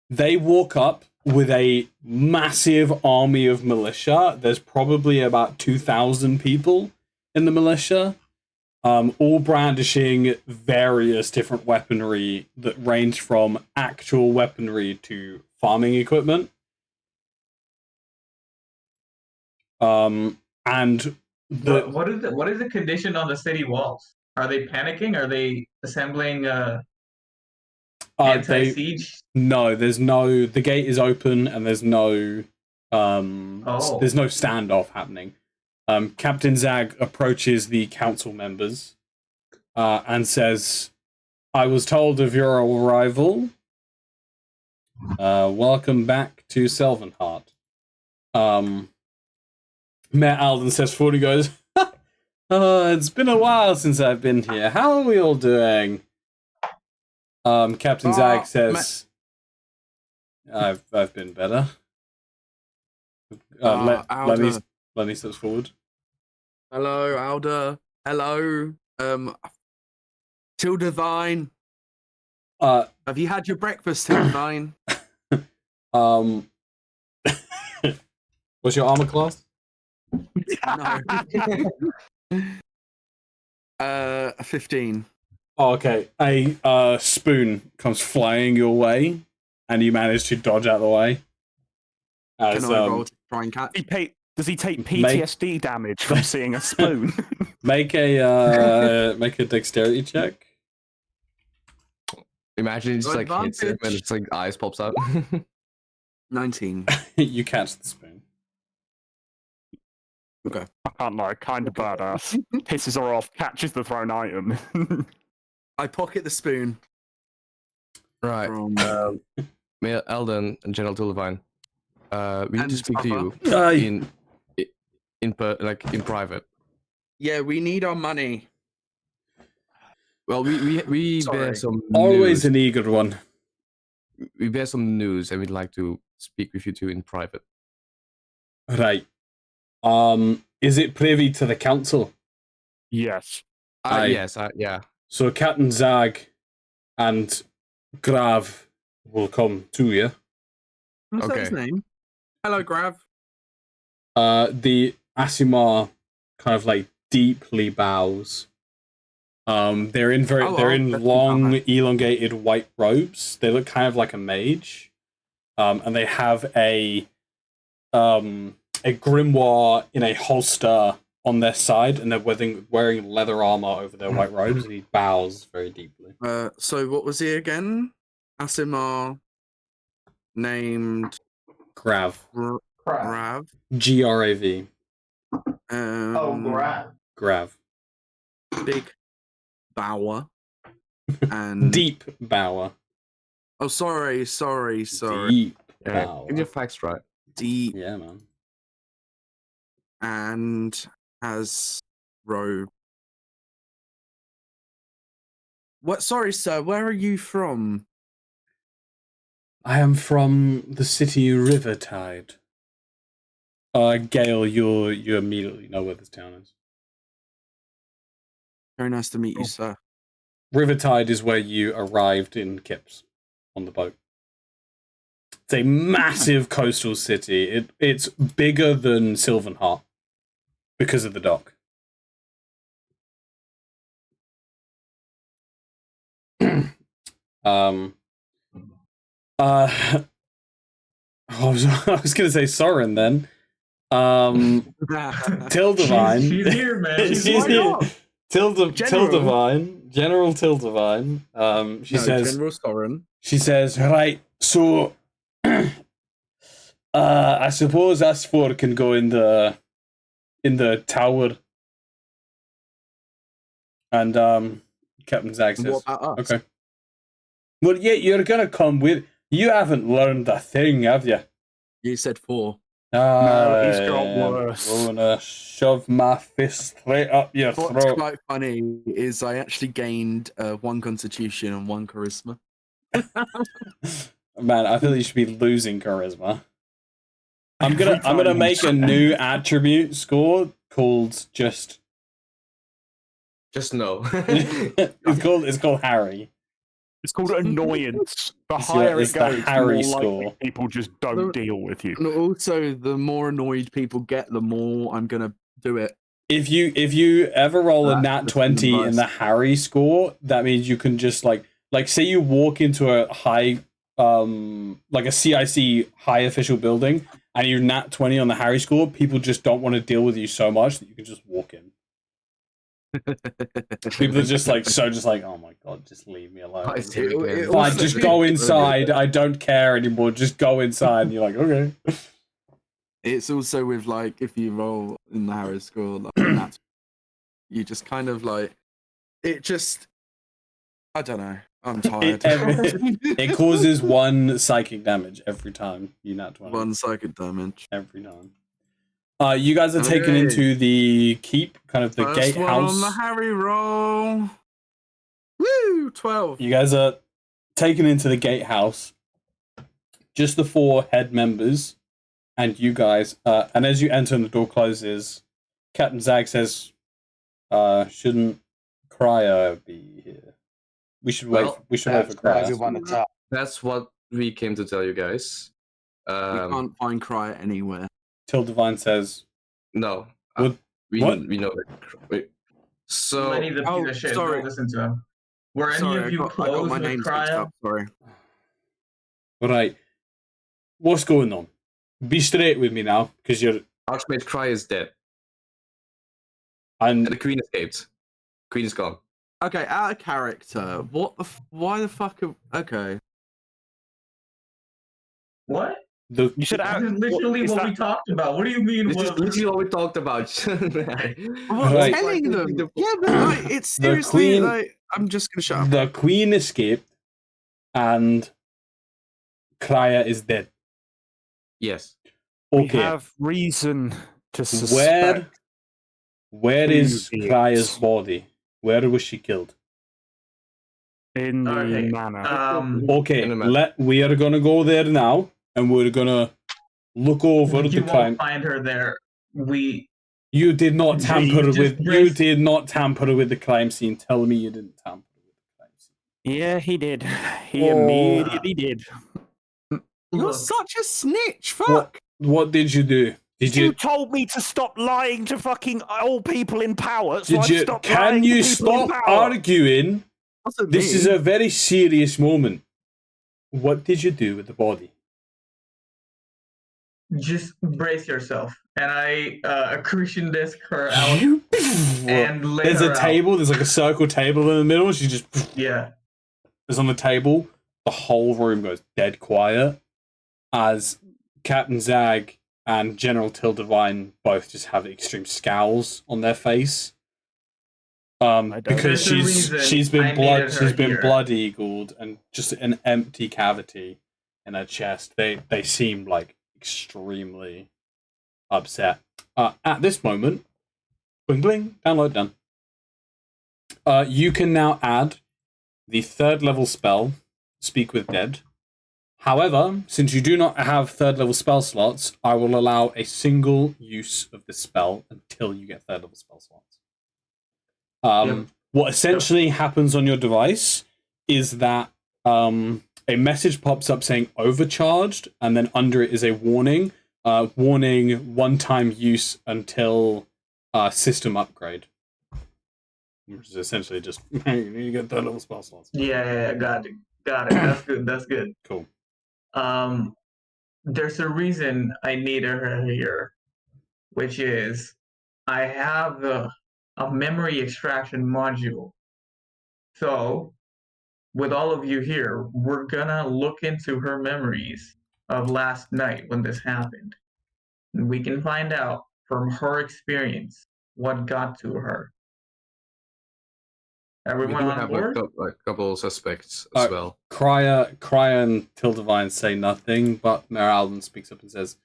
They walk up with a massive army of militia. There's probably about 2,000 people in the militia, all brandishing various different weaponry that range from actual weaponry to farming equipment. And what is the condition on the city walls? Are they panicking? Are they assembling anti-siege? No, there's no. The gate is open, and there's no. There's no standoff happening. Captain Zag approaches the council members and says, "I was told of your arrival. Welcome back to Selvenheart." Mayor Alden says forward, he goes, it's been a while since I've been here. How are we all doing? Captain Zag says, I've been better. Lenny steps forward. Hello, Alda. Hello. Tildavine. Have you had your breakfast, Tildavine? What's your armor class? No. 15. Oh, okay. A spoon comes flying your way, and you manage to dodge out of the way. Can I roll to try and catch? Does he take PTSD damage from seeing a spoon? Make a dexterity check. Imagine it just like hits him and it's like eyes pops out. 19. You catch the spoon. Okay. I can't lie, kind of badass. Pisses her off, catches the thrown item. I pocket the spoon. Right. Mayor Eldon and General Tullivine, we need to speak to you in private. Yeah, we need our money. Well, we bear some always news. an eager one. We bear some news, and we'd like to speak with you two in private. Right. Is it privy to the council? Yes. Yes. Yeah. So Captain Zag and Grav will come to you. What's that his name? Hello, Grav. The Asimar kind of like deeply bows. They're in long, elongated white robes. They look kind of like a mage. And they have a grimoire in a holster on their side, and they're wearing leather armor over their white robes, and he bows very deeply. So what was he again? Asimar named Grav. Grav. Grav. Grav. Grav. Big Bower. And Deep Bower. Oh, sorry. Deep Bower. Get your facts right. Deep. Yeah, man. And has robe. What? Sorry, sir. Where are you from? I am from the city Rivertide. Gale, you immediately know where this town is. Very nice to meet you, sir. Rivertide is where you arrived in Kips on the boat. It's a massive coastal city. It's bigger than Sylvanheart because of the dock. I was going to say Soren then. Tildavine. She's here, man. She's here. Tildavine. General Tildavine. She says. General Soren. She says, right, so I suppose us four can go in the tower. And Captain Zag says, What about us? okay. Well, yeah, you're gonna come with. You haven't learned a thing, have you? You said 4. No, he's got worse. I'm gonna shove my fist straight up your What's throat. quite funny is I actually gained 1 constitution and 1 charisma. Man, I feel you should be losing charisma. I'm gonna make a new attribute score called just no. it's called Harry. It's called annoyance. The It's your- higher it's it the goes, the Harry more likely score. people just don't deal with you. And also, the more annoyed people get, the more I'm gonna do it. If you ever roll a That's nat just 20 in advice. the Harry score, that means you can just like say you walk into a high like a CIC high official building and you're nat 20 on the Harry score, people just don't want to deal with you so much that you can just walk in. People are just like oh my god, just leave me alone. I see again. It Fine, also- just go inside. I don't care anymore. Just go inside. And you're like, okay. It's also with like if you roll in the Harris score, like, that's you just kind of like it. Just I don't know. I'm tired. It causes 1 psychic damage every time you nat 20. 1 psychic damage Every time. You guys are taken Okay. into the keep, kind of the First one gatehouse. on the Harry roll. Woo! 12. You guys are taken into the gatehouse. Just the 4 head members and you guys. And as you enter and the door closes, Captain Zag says, shouldn't Cryer be here? We should wait. Well, We should wait for That's where Cryer. we want to talk. That's what we came to tell you guys. We can't find Cry anywhere. Till Divine says, No. What- We what? know that. Wait. So Lenny the piece of shit. sorry. Don't listen to him. Were any Sorry, of you I got close my with names mixed Cryo? up. Sorry. "Right, what's going on? Be straight with me now, because you're." Archmage Cry is dead. And the And Queen escaped. Queen is gone. Okay, out of character. What the? Why the fuck? Okay. What? the You said This is literally is what that- we talked about. What do you mean? This is what- literally what we talked about. Well, Right. telling them. Yeah, but like, it's The seriously Queen- like I'm just gonna shut up. the Queen escaped, and Cryer is dead. Yes. We Okay, have reason to suspect. where who is it Cryer's is. body? Where was she killed? In the Okay, manor. Okay, In the map. we are gonna go there now, and we're gonna look over you the won't crime. find her there. You did not You tamper just with. You brace- did not tamper with the crime scene. Tell me you didn't tamper with the crime scene. Yeah, he did. He Oh. immediately did. You're Look, such a snitch. Fuck. What did you do? Did You you? told me to stop lying to fucking old people in power. So Did I've you? stopped Can lying you to people in stop power. arguing? Wasn't This me. is a very serious moment. What did you do with the body? just brace yourself. And I accretion disc her out You- and lay There's her a out. table. There's like a circle table in the middle. She just Yeah. is on the table. The whole room goes dead quiet as Captain Zag and General Tildivine both just have extreme scowls on their face. don't. Because There's a reason she's I needed her been here. blood eagled and just an empty cavity in her chest. They seem like extremely upset. At this moment, bling bling, download done. You can now add the 3rd level spell, Speak with Dead. However, since you do not have 3rd level spell slots, I will allow a single use of this spell until you get 3rd level spell slots. Yep. What essentially happens on your device is that a message pops up saying overcharged, and then under it is a warning. Warning, one-time use until system upgrade. Which is essentially just, hey, you need to get 3rd level spell slots. Yeah, got it. That's good. That's good. Cool. There's a reason I needed her here, which is I have a memory extraction module. So, with all of you here, we're gonna look into her memories of last night when this happened. And we can find out from her experience what got to her. We Everyone do on have board? a couple of suspects as well. Cryer and Tildivine say nothing, but Mare Alden speaks up and says,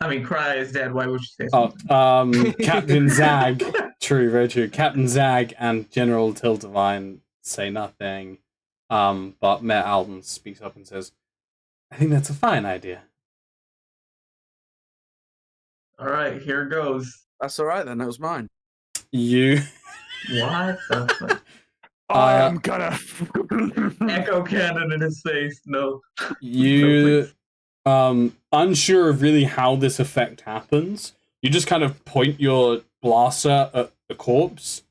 I mean, Cry is dead. Why would you say "Oh, something? Captain Zag, true, very true. Captain Zag and General Tildivine say nothing, but Mare Alden speaks up and says, I think that's a fine idea. All right, here goes. That's all right then. That was mine. You What the fuck? I am gonna. Echo cannon in his face. No. You unsure of really how this effect happens. You just kind of point your blaster at the corpse.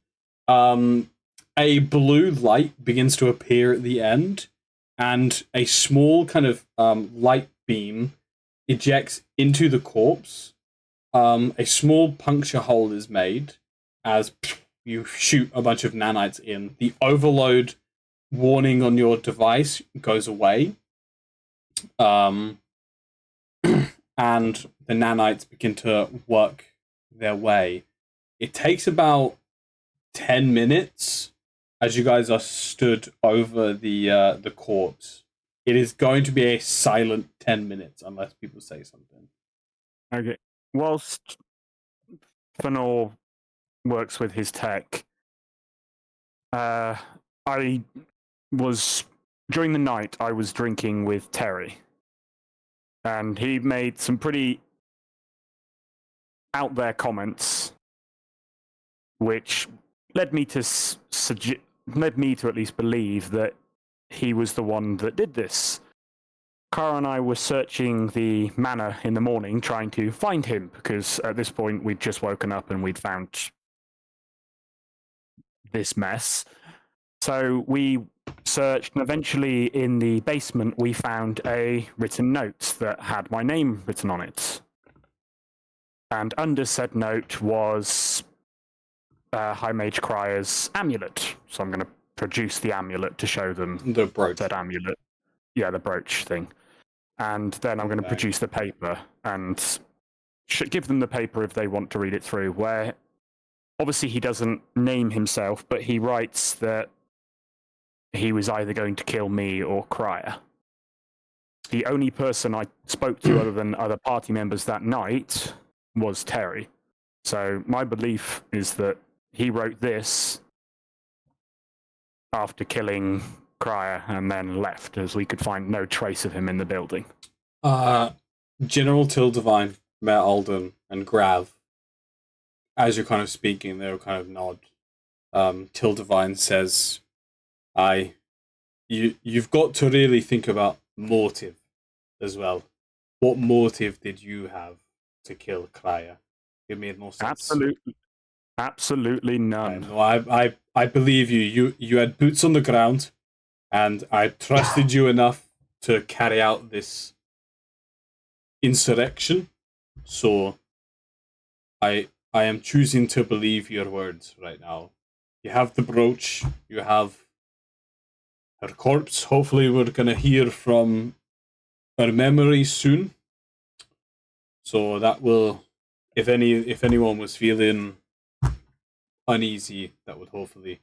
A blue light begins to appear at the end, and a small kind of light beam ejects into the corpse. A small puncture hole is made as you shoot a bunch of nanites in. The overload warning on your device goes away. And the nanites begin to work their way. It takes about 10 minutes as you guys are stood over the corpse. It is going to be a silent 10 minutes unless people say something. Okay. Whilst Fenor works with his tech, I was during the night I was drinking with Terry, and he made some pretty out there comments, which led me to at least believe that he was the one that did this. Kara and I were searching the manor in the morning, trying to find him, because at this point we'd just woken up and we'd found this mess. So we searched, and eventually in the basement we found a written note that had my name written on it. And under said note was High Mage Crier's amulet. So I'm going to produce the amulet to show them The brooch. that amulet. Yeah, the brooch thing. And then I'm going to produce the paper and give them the paper if they want to read it through, where obviously he doesn't name himself, but he writes that he was either going to kill me or Crier. The only person I spoke to other than other party members that night was Terry. So my belief is that he wrote this after killing Crier and then left, as we could find no trace of him in the building. General Tildivine, Mayor Alden, and Grav, as you're kind of speaking, they'll kind of nod. Tildivine says, you've got to really think about motive as well. What motive did you have to kill Crier? It made more sense. Absolutely none. No, I believe you. You had boots on the ground, and I trusted you enough to carry out this insurrection. So, I am choosing to believe your words right now. You have the brooch. You have her corpse. Hopefully, we're gonna hear from her memory soon. So that will, if anyone was feeling uneasy, that would hopefully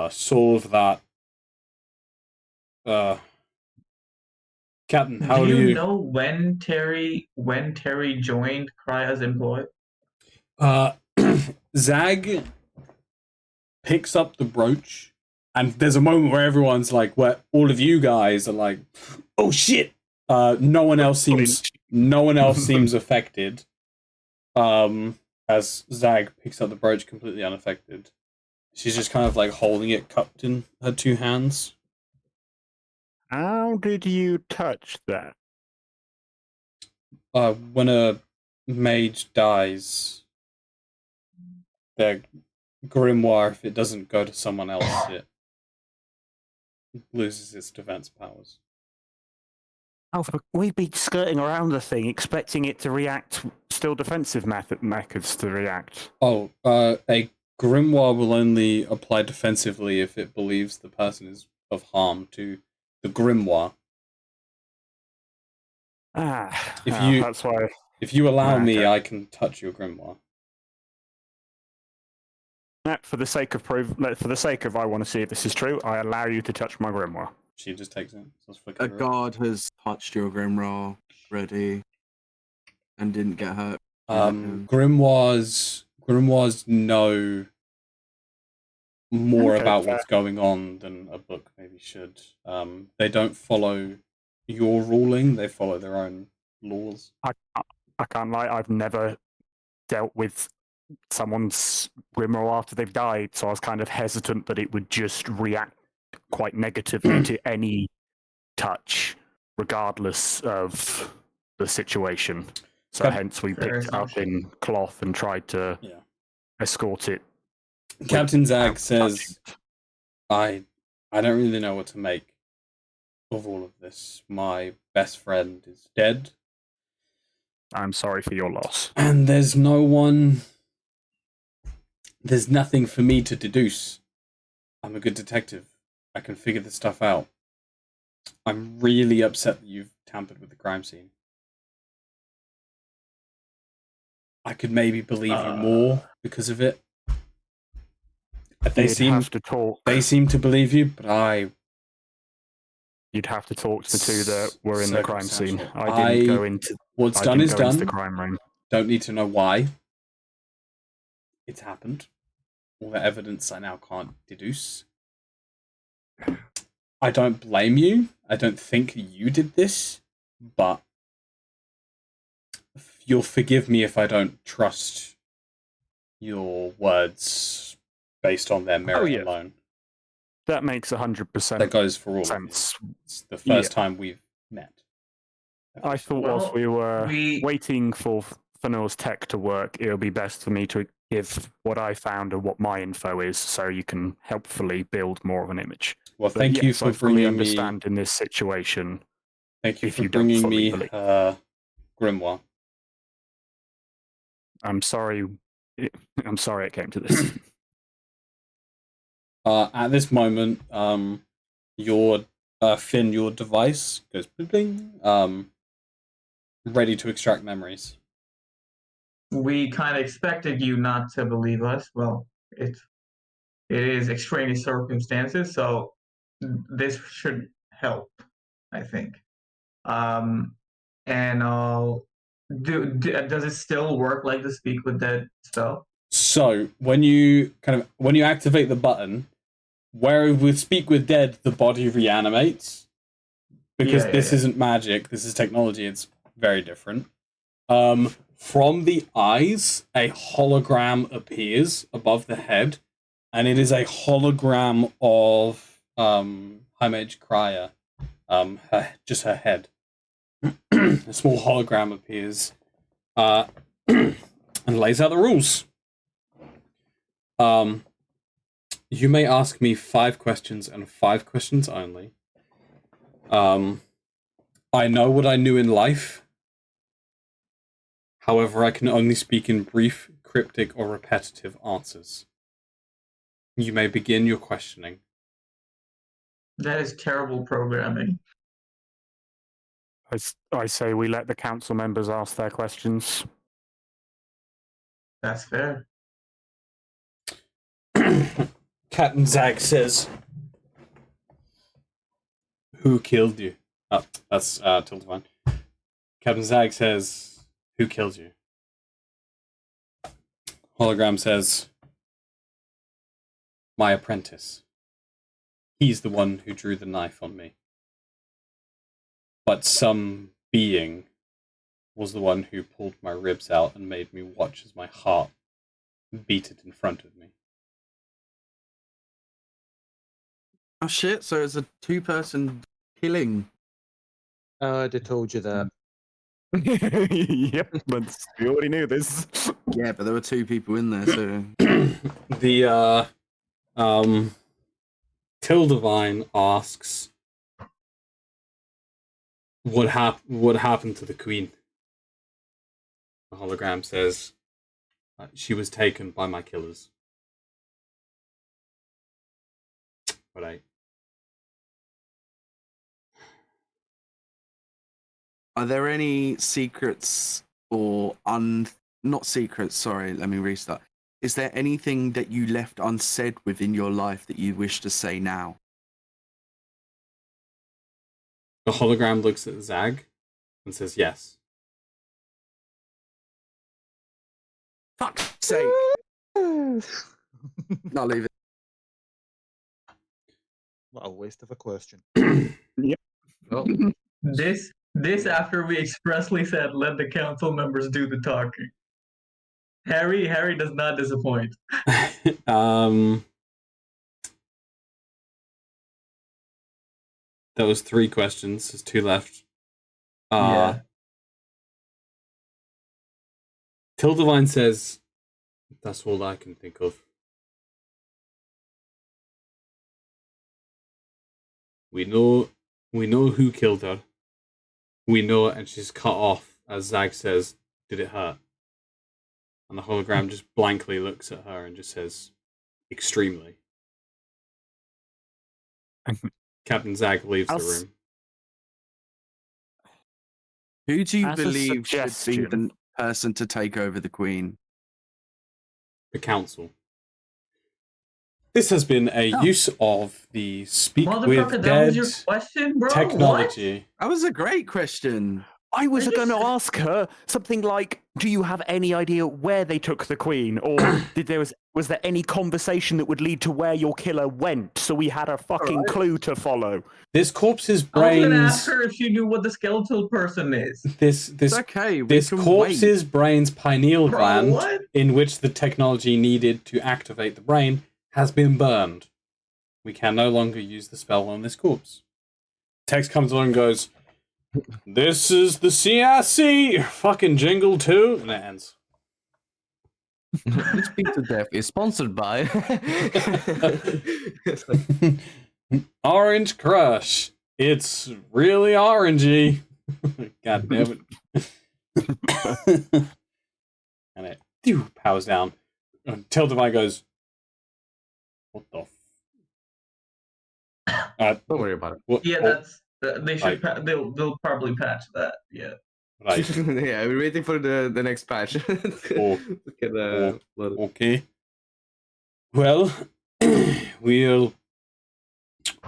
solve that. Captain, how do do you know when Terry joined Crier's employ? Zag picks up the brooch, and there's a moment where everyone's like, where all of you guys are like, oh shit. No one else seems affected. As Zag picks up the brooch completely unaffected. She's just kind of like holding it cupped in her two hands. How did you touch that? When a mage dies, their grimoire, if it doesn't go to someone else, it loses its defense powers. Oh, we'd be skirting around the thing, expecting it to react, still defensive methods to react. Oh, a grimoire will only apply defensively if it believes the person is of harm to the grimoire. That's why. If you allow me, I can touch your grimoire. For the sake of I want to see if this is true, I allow you to touch my grimoire. She just takes it. A guard has touched your grimoire already and didn't get hurt. Grimoires know more about what's going on than a book maybe should. They don't follow your ruling; they follow their own laws. I can't lie. I've never dealt with someone's grimoire after they've died, so I was kind of hesitant that it would just react quite negatively to any touch, regardless of the situation. So hence we picked it up in cloth and tried to escort it. Captain Zag says, I don't really know what to make of all of this. My best friend is dead. I'm sorry for your loss. And there's nothing for me to deduce. I'm a good detective. I can figure this stuff out. I'm really upset that you've tampered with the crime scene. I could maybe believe you more because of it. They seem to believe you, but you'd have to talk to the two that were in the crime scene. I didn't go into what's done is done. The crime room. Don't need to know why it's happened. All the evidence I now can't deduce. I don't blame you. I don't think you did this, but you'll forgive me if I don't trust your words based on their merit alone. That makes 100%. That goes for all sense. Of you. It's the first time we've met. I thought whilst we were waiting for Fanur's tech to work, it would be best for me to give what I found and what my info is, so you can helpfully build more of an image. Well, thank you for bringing me. Understand in this situation. Thank you for bringing me grimoire. I'm sorry. I'm sorry it came to this. At this moment, your Finn, your device goes bling, ready to extract memories. We kind of expected you not to believe us. Well, it is extraneous circumstances, so this should help, I think. And I'll does it still work like the Speak with Dead spell? So when you activate the button, where with Speak with Dead, the body reanimates. Because this isn't magic, this is technology, it's very different. From the eyes, a hologram appears above the head, and it is a hologram of Hymage Cryer. Just her head. A small hologram appears and lays out the rules. You may ask me 5 questions and 5 questions only. I know what I knew in life. However, I can only speak in brief, cryptic, or repetitive answers. You may begin your questioning. That is terrible programming. I say we let the council members ask their questions. That's fair. Captain Zag says, "Who killed you?" Oh, that's Tildavine. Captain Zag says, "Who killed you?" Hologram says, "My apprentice. He's the one who drew the knife on me. But some being was the one who pulled my ribs out and made me watch as my heart beat it in front of me." Oh shit, so it's a 2-person killing. I told you that. Yep, we already knew this. Yeah, but there were 2 people in there, so... The, Tildavine asks, what happened to the queen? The hologram says, she was taken by my killers. Right. Are there any secrets or not secrets, sorry, let me restart. Is there anything that you left unsaid within your life that you wish to say now? The hologram looks at Zag and says yes. Fuck's sake! Not leave it. What a waste of a question. Yep. Well, This after we expressly said let the council members do the talking. Harry does not disappoint. That was 3 questions. There's 2 left. Yeah. Tildavine says, "That's all I can think of." We know who killed her. We know, and she's cut off. As Zag says, "Did it hurt?" And the hologram just blankly looks at her and just says, "Extremely." Captain Zag leaves the room. Who do you As a believe should be suggestion- the person to take over the queen? The council. This has been a use of the Speak with Motherfucker, that was Dead your question, bro? technology. That was a great question. I was going to ask her something like, "Do you have any idea where they took the queen, or was there any conversation that would lead to where your killer went, so we had a fucking clue to follow?" This corpse's I was gonna brains. ask her if she knew what the skeletal person is. This It's okay. We this can corpse's wait. brain's pineal Bro, gland, what? in which the technology needed to activate the brain, has been burned. We can no longer use the spell on this corpse. Text comes along and goes, "This is the C.I.C. fucking jingle too," and it ends. This Beat to Death is sponsored by Orange Crush. It's really orangey. God damn it. And it powers down. Until Divine goes, "What the Don't worry about it. what, Yeah, oh, that's they should. They'll probably patch that. Yeah. right. Yeah, we're waiting for the next patch. Okay. Well, we'll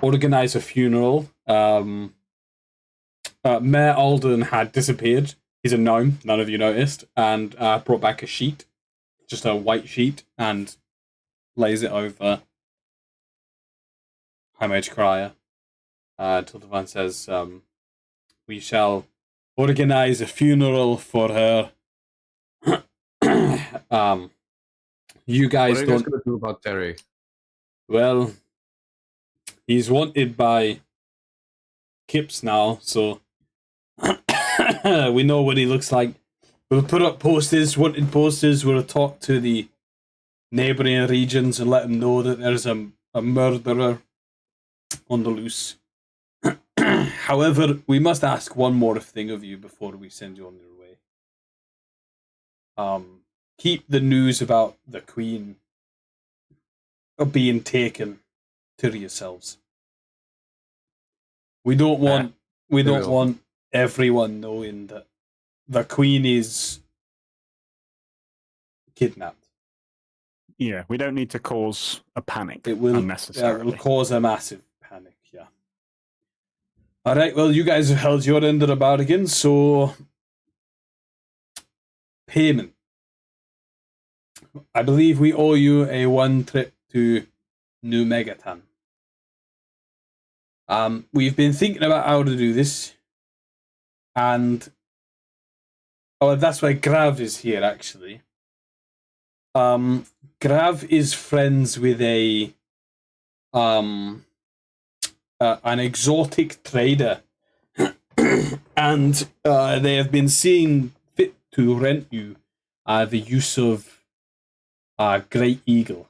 organize a funeral. Mayor Alden had disappeared. He's a gnome, none of you noticed, and brought back a sheet, just a white sheet, and lays it over High Mage Crier. Tildavine says, "We shall organize a funeral for her." You guys What are you guys don't. gonna do about Terry? Well, he's wanted by Kips now, so we know what he looks like. We'll put up posters, wanted posters. We'll talk to the neighbouring regions and let them know that there's a murderer on the loose. However, we must ask one more thing of you before we send you on your way. Keep the news about the Queen being taken to yourselves. We don't want everyone knowing that the Queen is kidnapped. Yeah, we don't need to cause a panic It will unnecessarily. cause a massive panic, yeah. Alright, well, you guys have held your end of the bargain, so payment. I believe we owe you a 1 trip to New Megaton. We've been thinking about how to do this, and that's why Grav is here, actually. Grav is friends with an exotic trader, and they have been seen fit to rent you the use of Great Eagle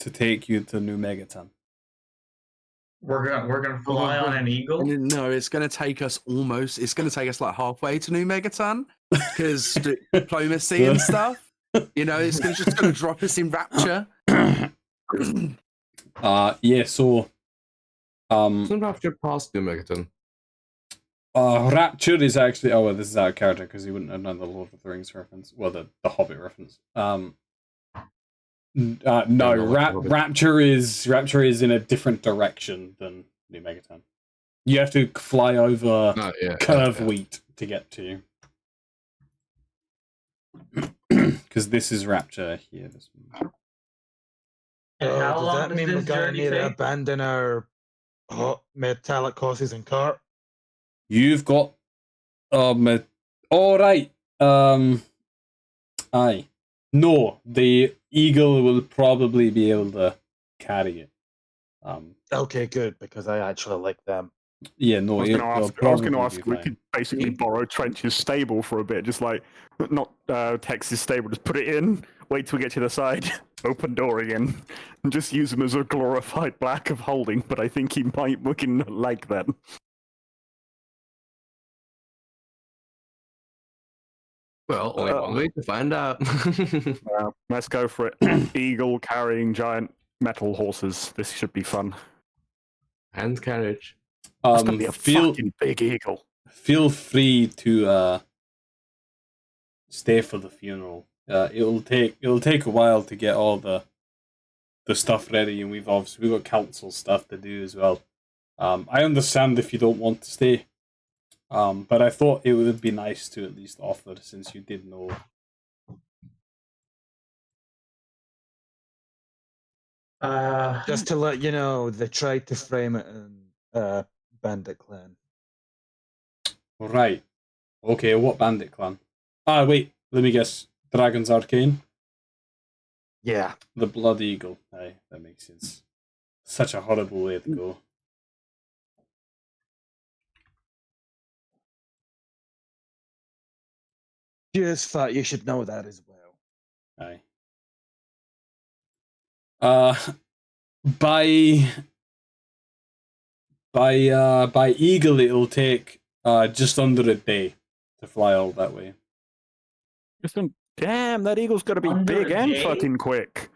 to take you to New Megaton. We're gonna fly on an eagle. No, it's going to take us It's going to take us like halfway to New Megaton because diplomacy and stuff. You know, it's just going to drop us in Rapture. Yeah. So, Isn't Rapture past New Megaton? Rapture is actually. Oh, well, this is out of character because he wouldn't have done the Lord of the Rings reference. Well, the Hobbit reference. No, Rapture is in a different direction than New Megaton. You have to fly over Curve Wheat to get to. Because this is Rapture here. And how Does long that does mean we're this going to journey need to take? abandon our metallic horses and cart? You've got all right. Aye. No, the eagle will probably be able to carry it. Okay, good, because I actually like them. Yeah, no, I was going to ask if we could basically borrow Trench's stable for a bit, just like, not Tex's stable, just put it in, wait till we get to the side, open door again, and just use him as a glorified black of holding, but I think he might fucking like that. Well, only one way to find out. Let's go for it. Eagle carrying giant metal horses. This should be fun. Hand carriage. It's gonna be a fucking big eagle. Feel free to stay for the funeral. It'll take a while to get all the stuff ready, and we've got council stuff to do as well. I understand if you don't want to stay, but I thought it would be nice to at least offer, since you did know. Just to let you know, they tried to frame it in Bandit Clan. Right. Okay, what Bandit Clan? Ah, wait, let me guess. Dragon's Arcane? Yeah. The Blood Eagle. Aye, that makes sense. Such a horrible way to go. Just thought you should know that as well. Aye. By eagle, it'll take just under a day to fly all that way. Damn, that eagle's got to be big and fucking quick.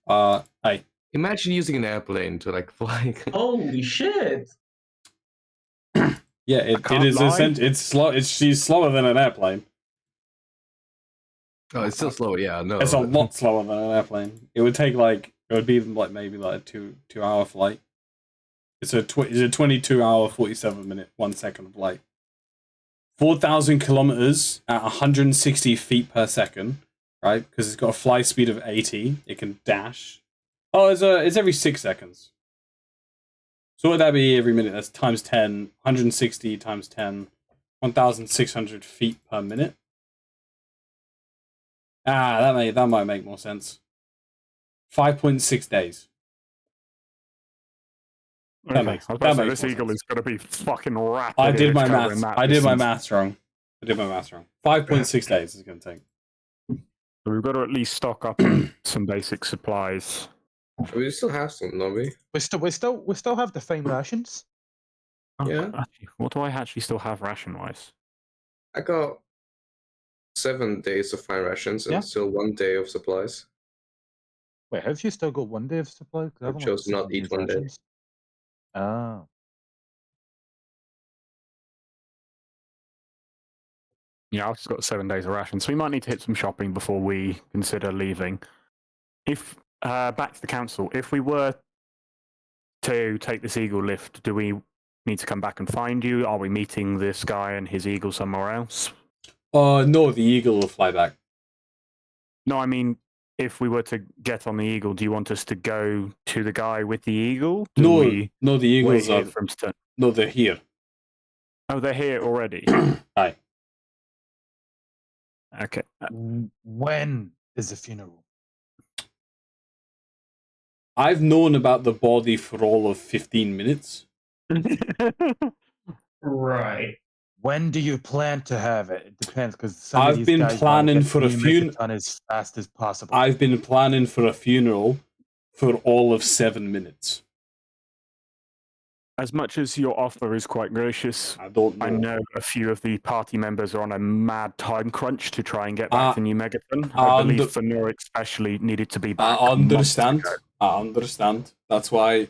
Aye. Imagine using an airplane to like fly. Holy shit! Yeah, it is it's slow. She's slower than an airplane. Oh, it's still slow. Yeah, no. It's a lot slower than an airplane. It would be maybe a 2-hour flight. It's a 22-hour, 47-minute, 1 second flight. 4,000 kilometers at 160 feet per second, right? Because it's got a fly speed of 80. It can dash. Oh, it's every 6 seconds. So what would that be every minute? That's times 10. 160 times 10. 1,600 feet per minute. That might make more sense. 5.6 days. Okay. This eagle is going to be fucking rapid. I did my maths. I did my maths wrong. 5.6 days is going to take. So we've got to at least stock up on some basic supplies. We still have some, don't we? We still have the fine rations. Yeah. What do I actually still have ration-wise? I got 7 days of fine rations and still 1 day of supplies. Wait, have you still got 1 day of supply? I chose to not eat 1 day. Oh. Yeah, I've just got 7 days of rations, so we might need to hit some shopping before we consider leaving. If back to the council, if we were to take this eagle lift, do we need to come back and find you? Are we meeting this guy and his eagle somewhere else? No, the eagle will fly back. No, I mean, if we were to get on the eagle, do you want us to go to the guy with the eagle? No, the eagles are from No, they're here. Oh, they're here already. Aye. Okay. When is the funeral? I've known about the body for all of 15 minutes. Right. When do you plan to have it? It depends, because I've been planning for a funeral as fast as possible. I've been planning for a funeral for all of 7 minutes. As much as your offer is quite gracious, I don't know. I know a few of the party members are on a mad time crunch to try and get back to New Megaton. I believe Fenuric especially needed to be back. I understand. That's why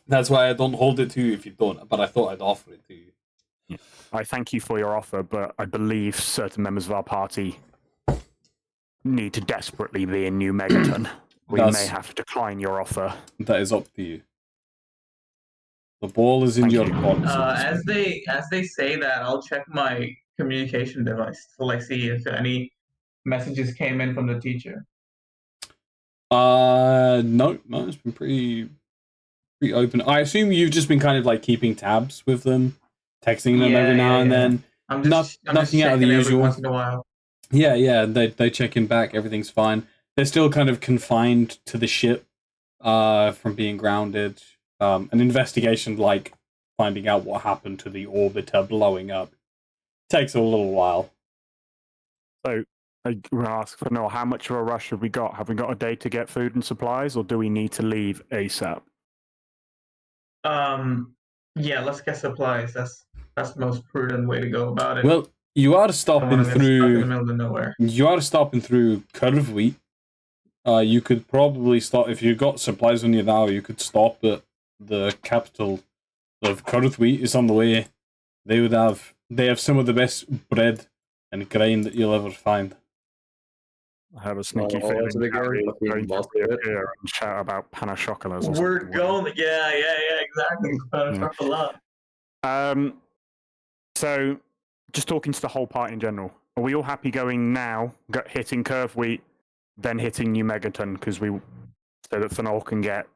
I don't hold it to you if you don't, but I thought I'd offer it to you. Yeah. I thank you for your offer, but I believe certain members of our party need to desperately be in New Megaton. We may have to decline your offer. That is up to you. The ball is in your court. As they say that, I'll check my communication device to see if any messages came in from the teacher. No, it's been pretty open. I assume you've just been kind of keeping tabs with them, texting them every now and then. I'm just Nothing out of the usual. once in a while. Yeah. They check in back. Everything's fine. They're still kind of confined to the ship, from being grounded. An investigation like finding out what happened to the orbiter blowing up takes a little while. So I will ask for Noel, how much of a rush have we got? Have we got a day to get food and supplies, or do we need to leave ASAP? Yeah, let's get supplies. That's the most prudent way to go about it. Well, you are Don't stopping wanna get stuck in the through. middle of nowhere. You are stopping through Curve Wheat. You could probably stop if you got supplies on you now. You could stop at the capital of Curve Wheat. Is on the way. They have some of the best bread and grain that you'll ever find. I have a sneaky Oh, feeling that's a big Harry is fucking going to boss, right? reappear and shout about panachocolas. We're going. Yeah, exactly. Yeah. So, just talking to the whole party in general, are we all happy going now, hitting Curve Wheat, then hitting New Megaton, because so that Fenol can get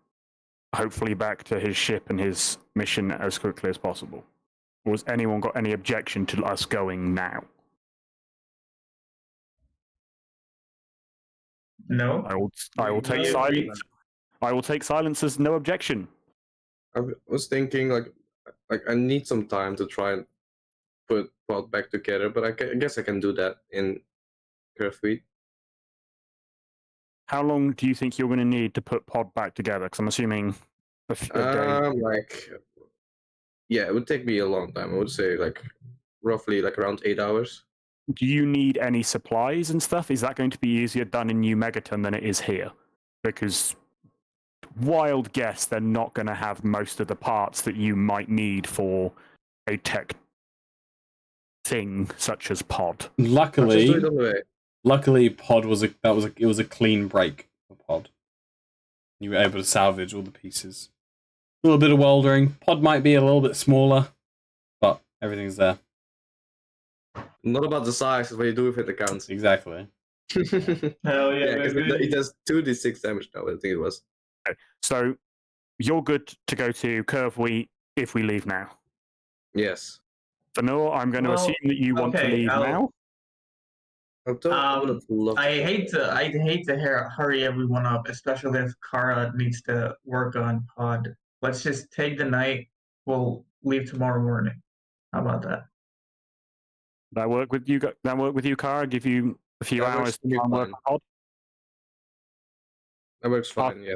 hopefully back to his ship and his mission as quickly as possible? Or has anyone got any objection to us going now? No. I will take We agree. silence. I will take silence as no objection. I was thinking like I need some time to try and put Pod back together, but I guess I can do that in Curve Wheat. How long do you think you're going to need to put Pod back together? Because I'm assuming a day. Yeah, it would take me a long time. I would say roughly around 8 hours. Do you need any supplies and stuff? Is that going to be easier done in New Megaton than it is here? Because wild guess, they're not going to have most of the parts that you might need for a tech thing such as Pod. Luckily, Just do it on the way. Luckily, Pod was a clean break for Pod. You were able to salvage all the pieces. A little bit of welding. Pod might be a little bit smaller, but everything's there. Not about the size, it's what you do with it that counts. Exactly. Hell yeah, because baby. it does 2d6 damage now, I think it was. Okay. So you're good to go to Curve Wheat if we leave now. Yes. Fanor, I'm going to assume that you want to leave now. I hate to hurry everyone up, especially if Kara needs to work on Pod. Let's just take the night. We'll leave tomorrow morning. How about that? That work with you? That work with you, Kara? Give you a few hours to try and work on Pod? That works fine. Yeah.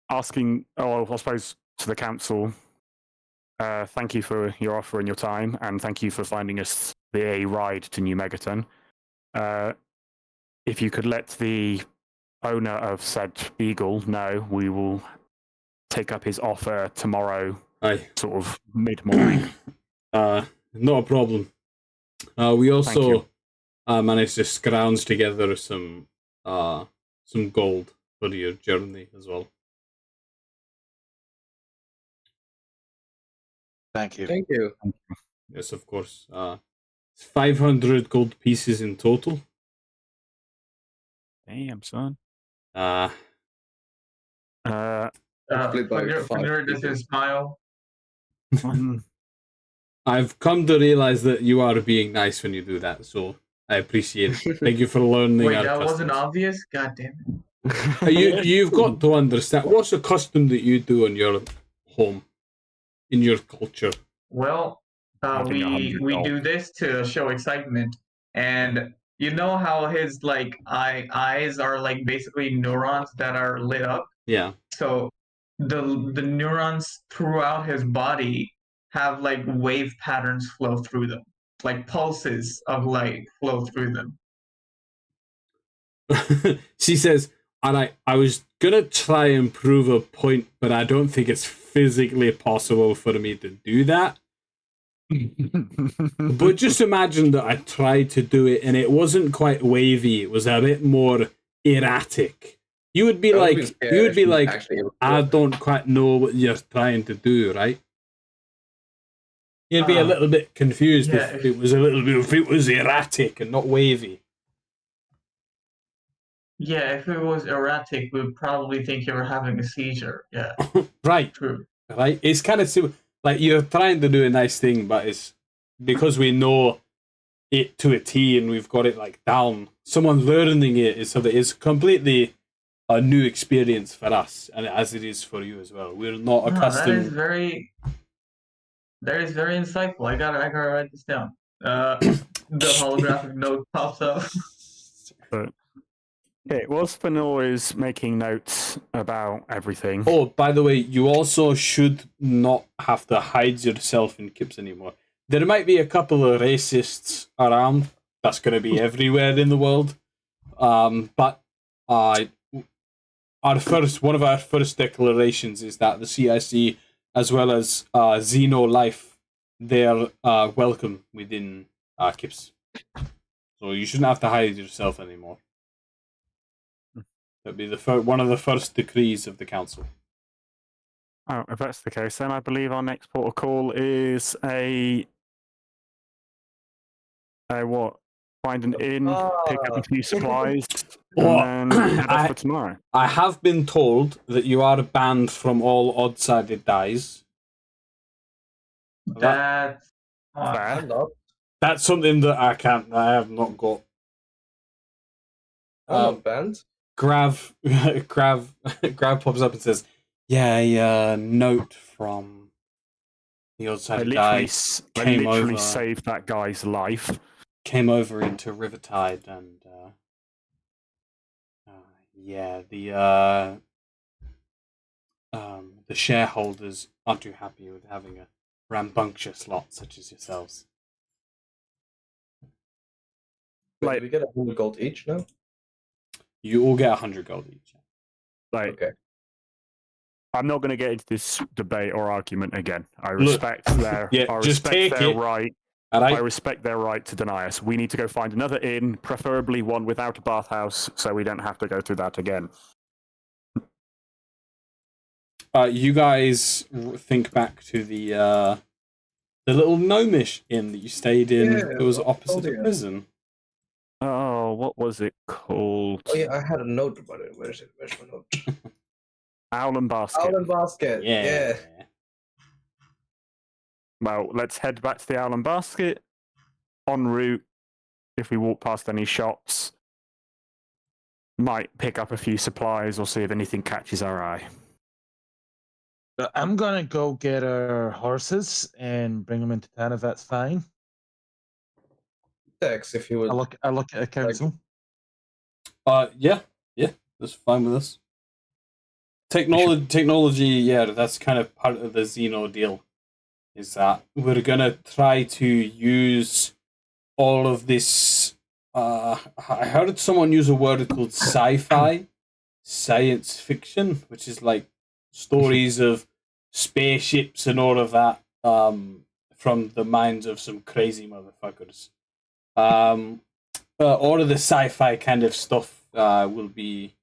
Asking, I suppose, to the council. Thank you for your offer and your time, and thank you for finding us the ride to New Megaton. If you could let the owner of said Eagle know, we will take up his offer tomorrow, sort of mid-morning. Not a problem. We also managed to scrounge together some gold for your journey as well. Thank you. Thank you. Yes, of course. 500 gold pieces in total. Damn, son. Does his smile? I've come to realize that you are being nice when you do that, so I appreciate it. Thank you for learning. Wait, that wasn't obvious? God damn it. You've got to understand. What's a custom that you do in your home, in your culture? Well, we do this to show excitement, and you know how his eyes are like basically neurons that are lit up. Yeah. So the neurons throughout his body have like wave patterns flow through them, like pulses of light flow through them. She says, and I was gonna try and prove a point, but I don't think it's physically possible for me to do that. But just imagine that I tried to do it and it wasn't quite wavy, it was a bit more erratic. You would be like, I don't quite know what you're trying to do, right? You'd be a little bit confused if it was erratic and not wavy. Yeah, if it was erratic, we'd probably think you were having a seizure. Yeah. Right. True. Right? It's kind of like you're trying to do a nice thing, but it's because we know it to a T, and we've got it like down. Someone learning it is so that it's completely a new experience for us, and as it is for you as well. We're not That is accustomed. that is very insightful. I gotta write this down. The holographic note pops up. But okay, whilst Fenor is making notes about everything. Oh, by the way, you also should not have to hide yourself in Kips anymore. There might be a couple of racists around. That's going to be everywhere in the world. But one of our first declarations is that the C.I.C, as well as Xeno Life, they're welcome within Kips. So you shouldn't have to hide yourself anymore. That'd be one of the first decrees of the council. Oh, if that's the case, then I believe our next port of call is a what? Find an inn, pick up a few supplies, and then head off for tomorrow. I have been told that you are banned from all odd-sided dice. That's Fair. That's something that I have not got. I'm not banned. Grav pops up and says, "Yeah, a note from the odd-sided dice I literally saved that guy's life. Came over into Rivertide, and the shareholders aren't too happy with having a rambunctious lot such as yourselves." Like, we get 100 gold each now? You all get 100 gold each. Like, okay. I'm not going to get into this debate or argument again. I respect their right. I respect their right to deny us. We need to go find another inn, preferably one without a bathhouse, so we don't have to go through that again. You guys think back to the little gnomish inn that you stayed in. It was opposite the prison. Oh, what was it called? Oh yeah, I had a note about it. Where's it? Where's my note? Owl and Basket. Owl and Basket. Yeah. Well, let's head back to the Owl and Basket. En route, if we walk past any shops, might pick up a few supplies or see if anything catches our eye. I'm gonna go get our horses and bring them into town if that's fine. Dex, if you would. I look at a council. Yeah, that's fine with us. Technology, yeah, that's kind of part of the Xeno deal. Is that we're gonna try to use all of this. I heard someone use a word called sci-fi, science fiction, which is like stories of spaceships and all of that from the minds of some crazy motherfuckers. All of the sci-fi kind of stuff will be,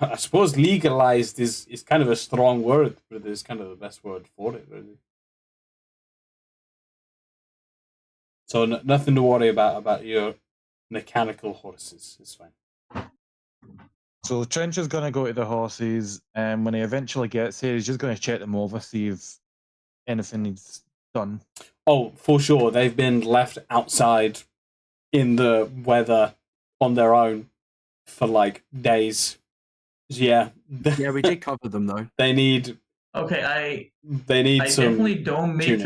I suppose, legalized is kind of a strong word, but it's kind of the best word for it, really. So nothing to worry about your mechanical horses. It's fine. So Trench is going to go to the horses, and when he eventually gets here, he's just going to check them over, see if anything needs done. Oh, for sure. They've been left outside in the weather on their own for like days. Yeah. Yeah, we did cover them though. They need. Okay, I some definitely don't mean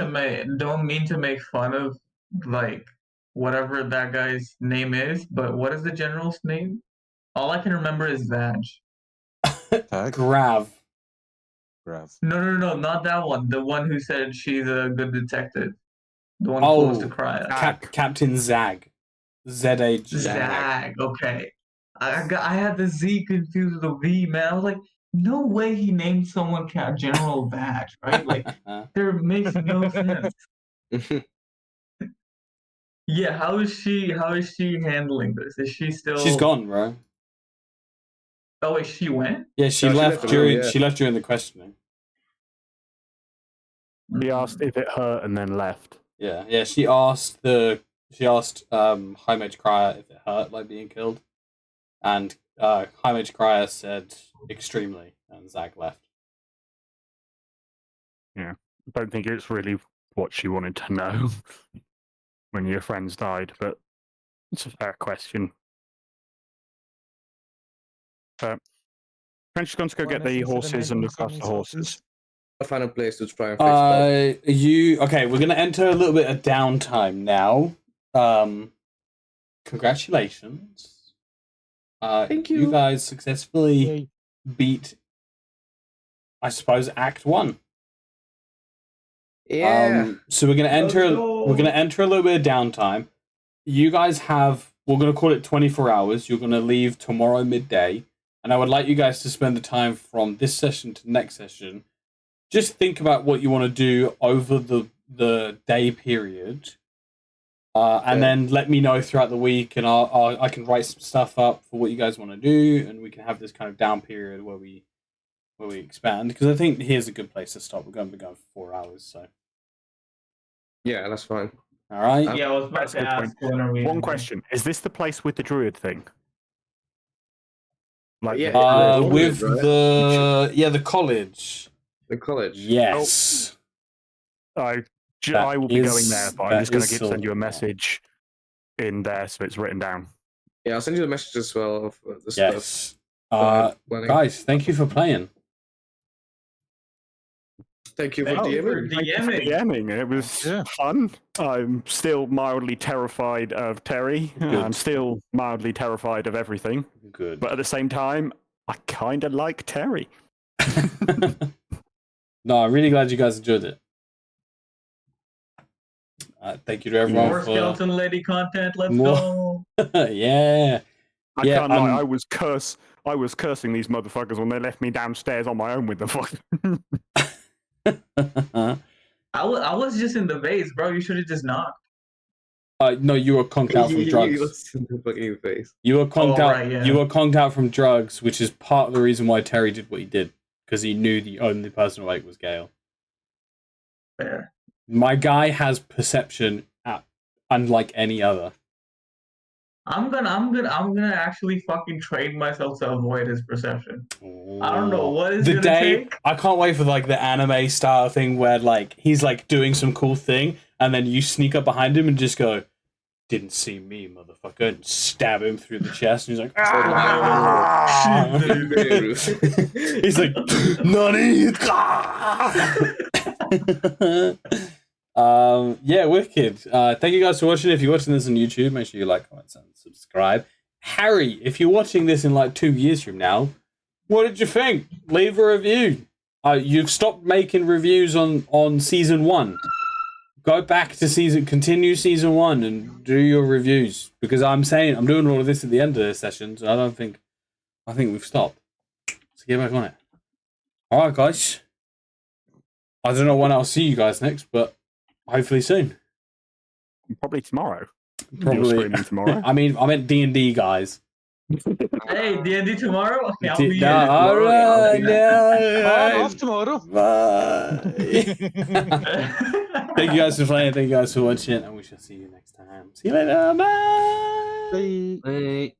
to make fun of like whatever that guy's name is, but what is the general's name? All I can remember is Vag. Grav. No, not that one. The one who said she's a good detective. The one close to Cryo. Captain Zag. Z-H. Zag. Okay. I had the Z confused with the V, man. I was like, no way he named someone General Vag, right? Like, there makes no sense. Yeah, how is she handling this? Is she still? She's gone, bro. Oh wait, she went? Yeah, she left during the questioning. He asked if it hurt and then left. Yeah. She asked High Mage Crier if it hurt, like being killed, and High Mage Crier said extremely, and Zag left. Yeah, I don't think it's really what she wanted to know. when your friends died, but it's a fair question. Trench is going to go get the horses and look after the horses. I find a place to try and fix that. Okay, we're gonna enter a little bit of downtime now. Congratulations. Thank you. You guys successfully beat, I suppose, Act 1. Yeah. So we're gonna enter Let's go. a little bit of downtime. You guys have, we're gonna call it 24 hours. You're gonna leave tomorrow midday, and I would like you guys to spend the time from this session to next session. Just think about what you want to do over the day period, and then let me know throughout the week, and I can write some stuff up for what you guys want to do, and we can have this kind of down period where we expand. Because I think here's a good place to stop. We're going to be going for 4 hours, so Yeah, that's fine. all right. Yeah, I was about That's a to good ask. When are we One ending? question: is this the place with the druid thing? Like, Yeah, the- With right? the college. The college. Yes. I That will be going is- there, but I'm that just going is to send you a Silver. message in there so it's written down. Yeah, I'll send you the message as well of the stuff. Yes. Planning. Guys, thank you for playing. Thank you for Thank you for DMing. Thank you for DMing. DMing. It was fun. I'm still mildly terrified of Terry. Good. I'm still mildly terrified of everything. Good. But at the same time, I kind of like Terry. No, I'm really glad you guys enjoyed it. Thank you to everyone More for skeleton lady content. Let's More- go. yeah. I Yeah, can't lie. I was cursing these motherfuckers when they left me downstairs on my own with the fuck. I was just in the vase, bro. You should have just knocked. No, you were conked out from You drugs. looked in the fucking face. You were conked out. right, yeah. You were conked out from drugs, which is part of the reason why Terry did what he did, because he knew the only person awake was Gale. Fair. My guy has perception unlike any other. I'm gonna actually fucking train myself to avoid his perception. I don't know what it's The gonna day take. I can't wait for like the anime style thing where like he's like doing some cool thing and then you sneak up behind him and just go, "Didn't see me, motherfucker," and stab him through the chest, and he's like, "Ah!" He's like, "Nani?" Yeah, wicked. Thank you guys for watching. If you're watching this on YouTube, make sure you like, comment, and subscribe. Harry, if you're watching this in like 2 years from now, what did you think? Leave a review. You've stopped making reviews on season 1. Go back to continue season 1 and do your reviews, because I'm doing all of this at the end of the session, so I think we've stopped. So get back on it. All right, guys. I don't know when I'll see you guys next, but hopefully soon. Probably tomorrow. Probably You're streaming tomorrow. I meant D&D, guys. Hey, D&D tomorrow? Okay, I'll D- be no, in it. all Tomorrow, right, I'm yeah. off tomorrow. Bye. I'll be Thank you guys for playing. Thank you guys for watching, and we shall see you next time. See you later. Bye. Bye. Hey.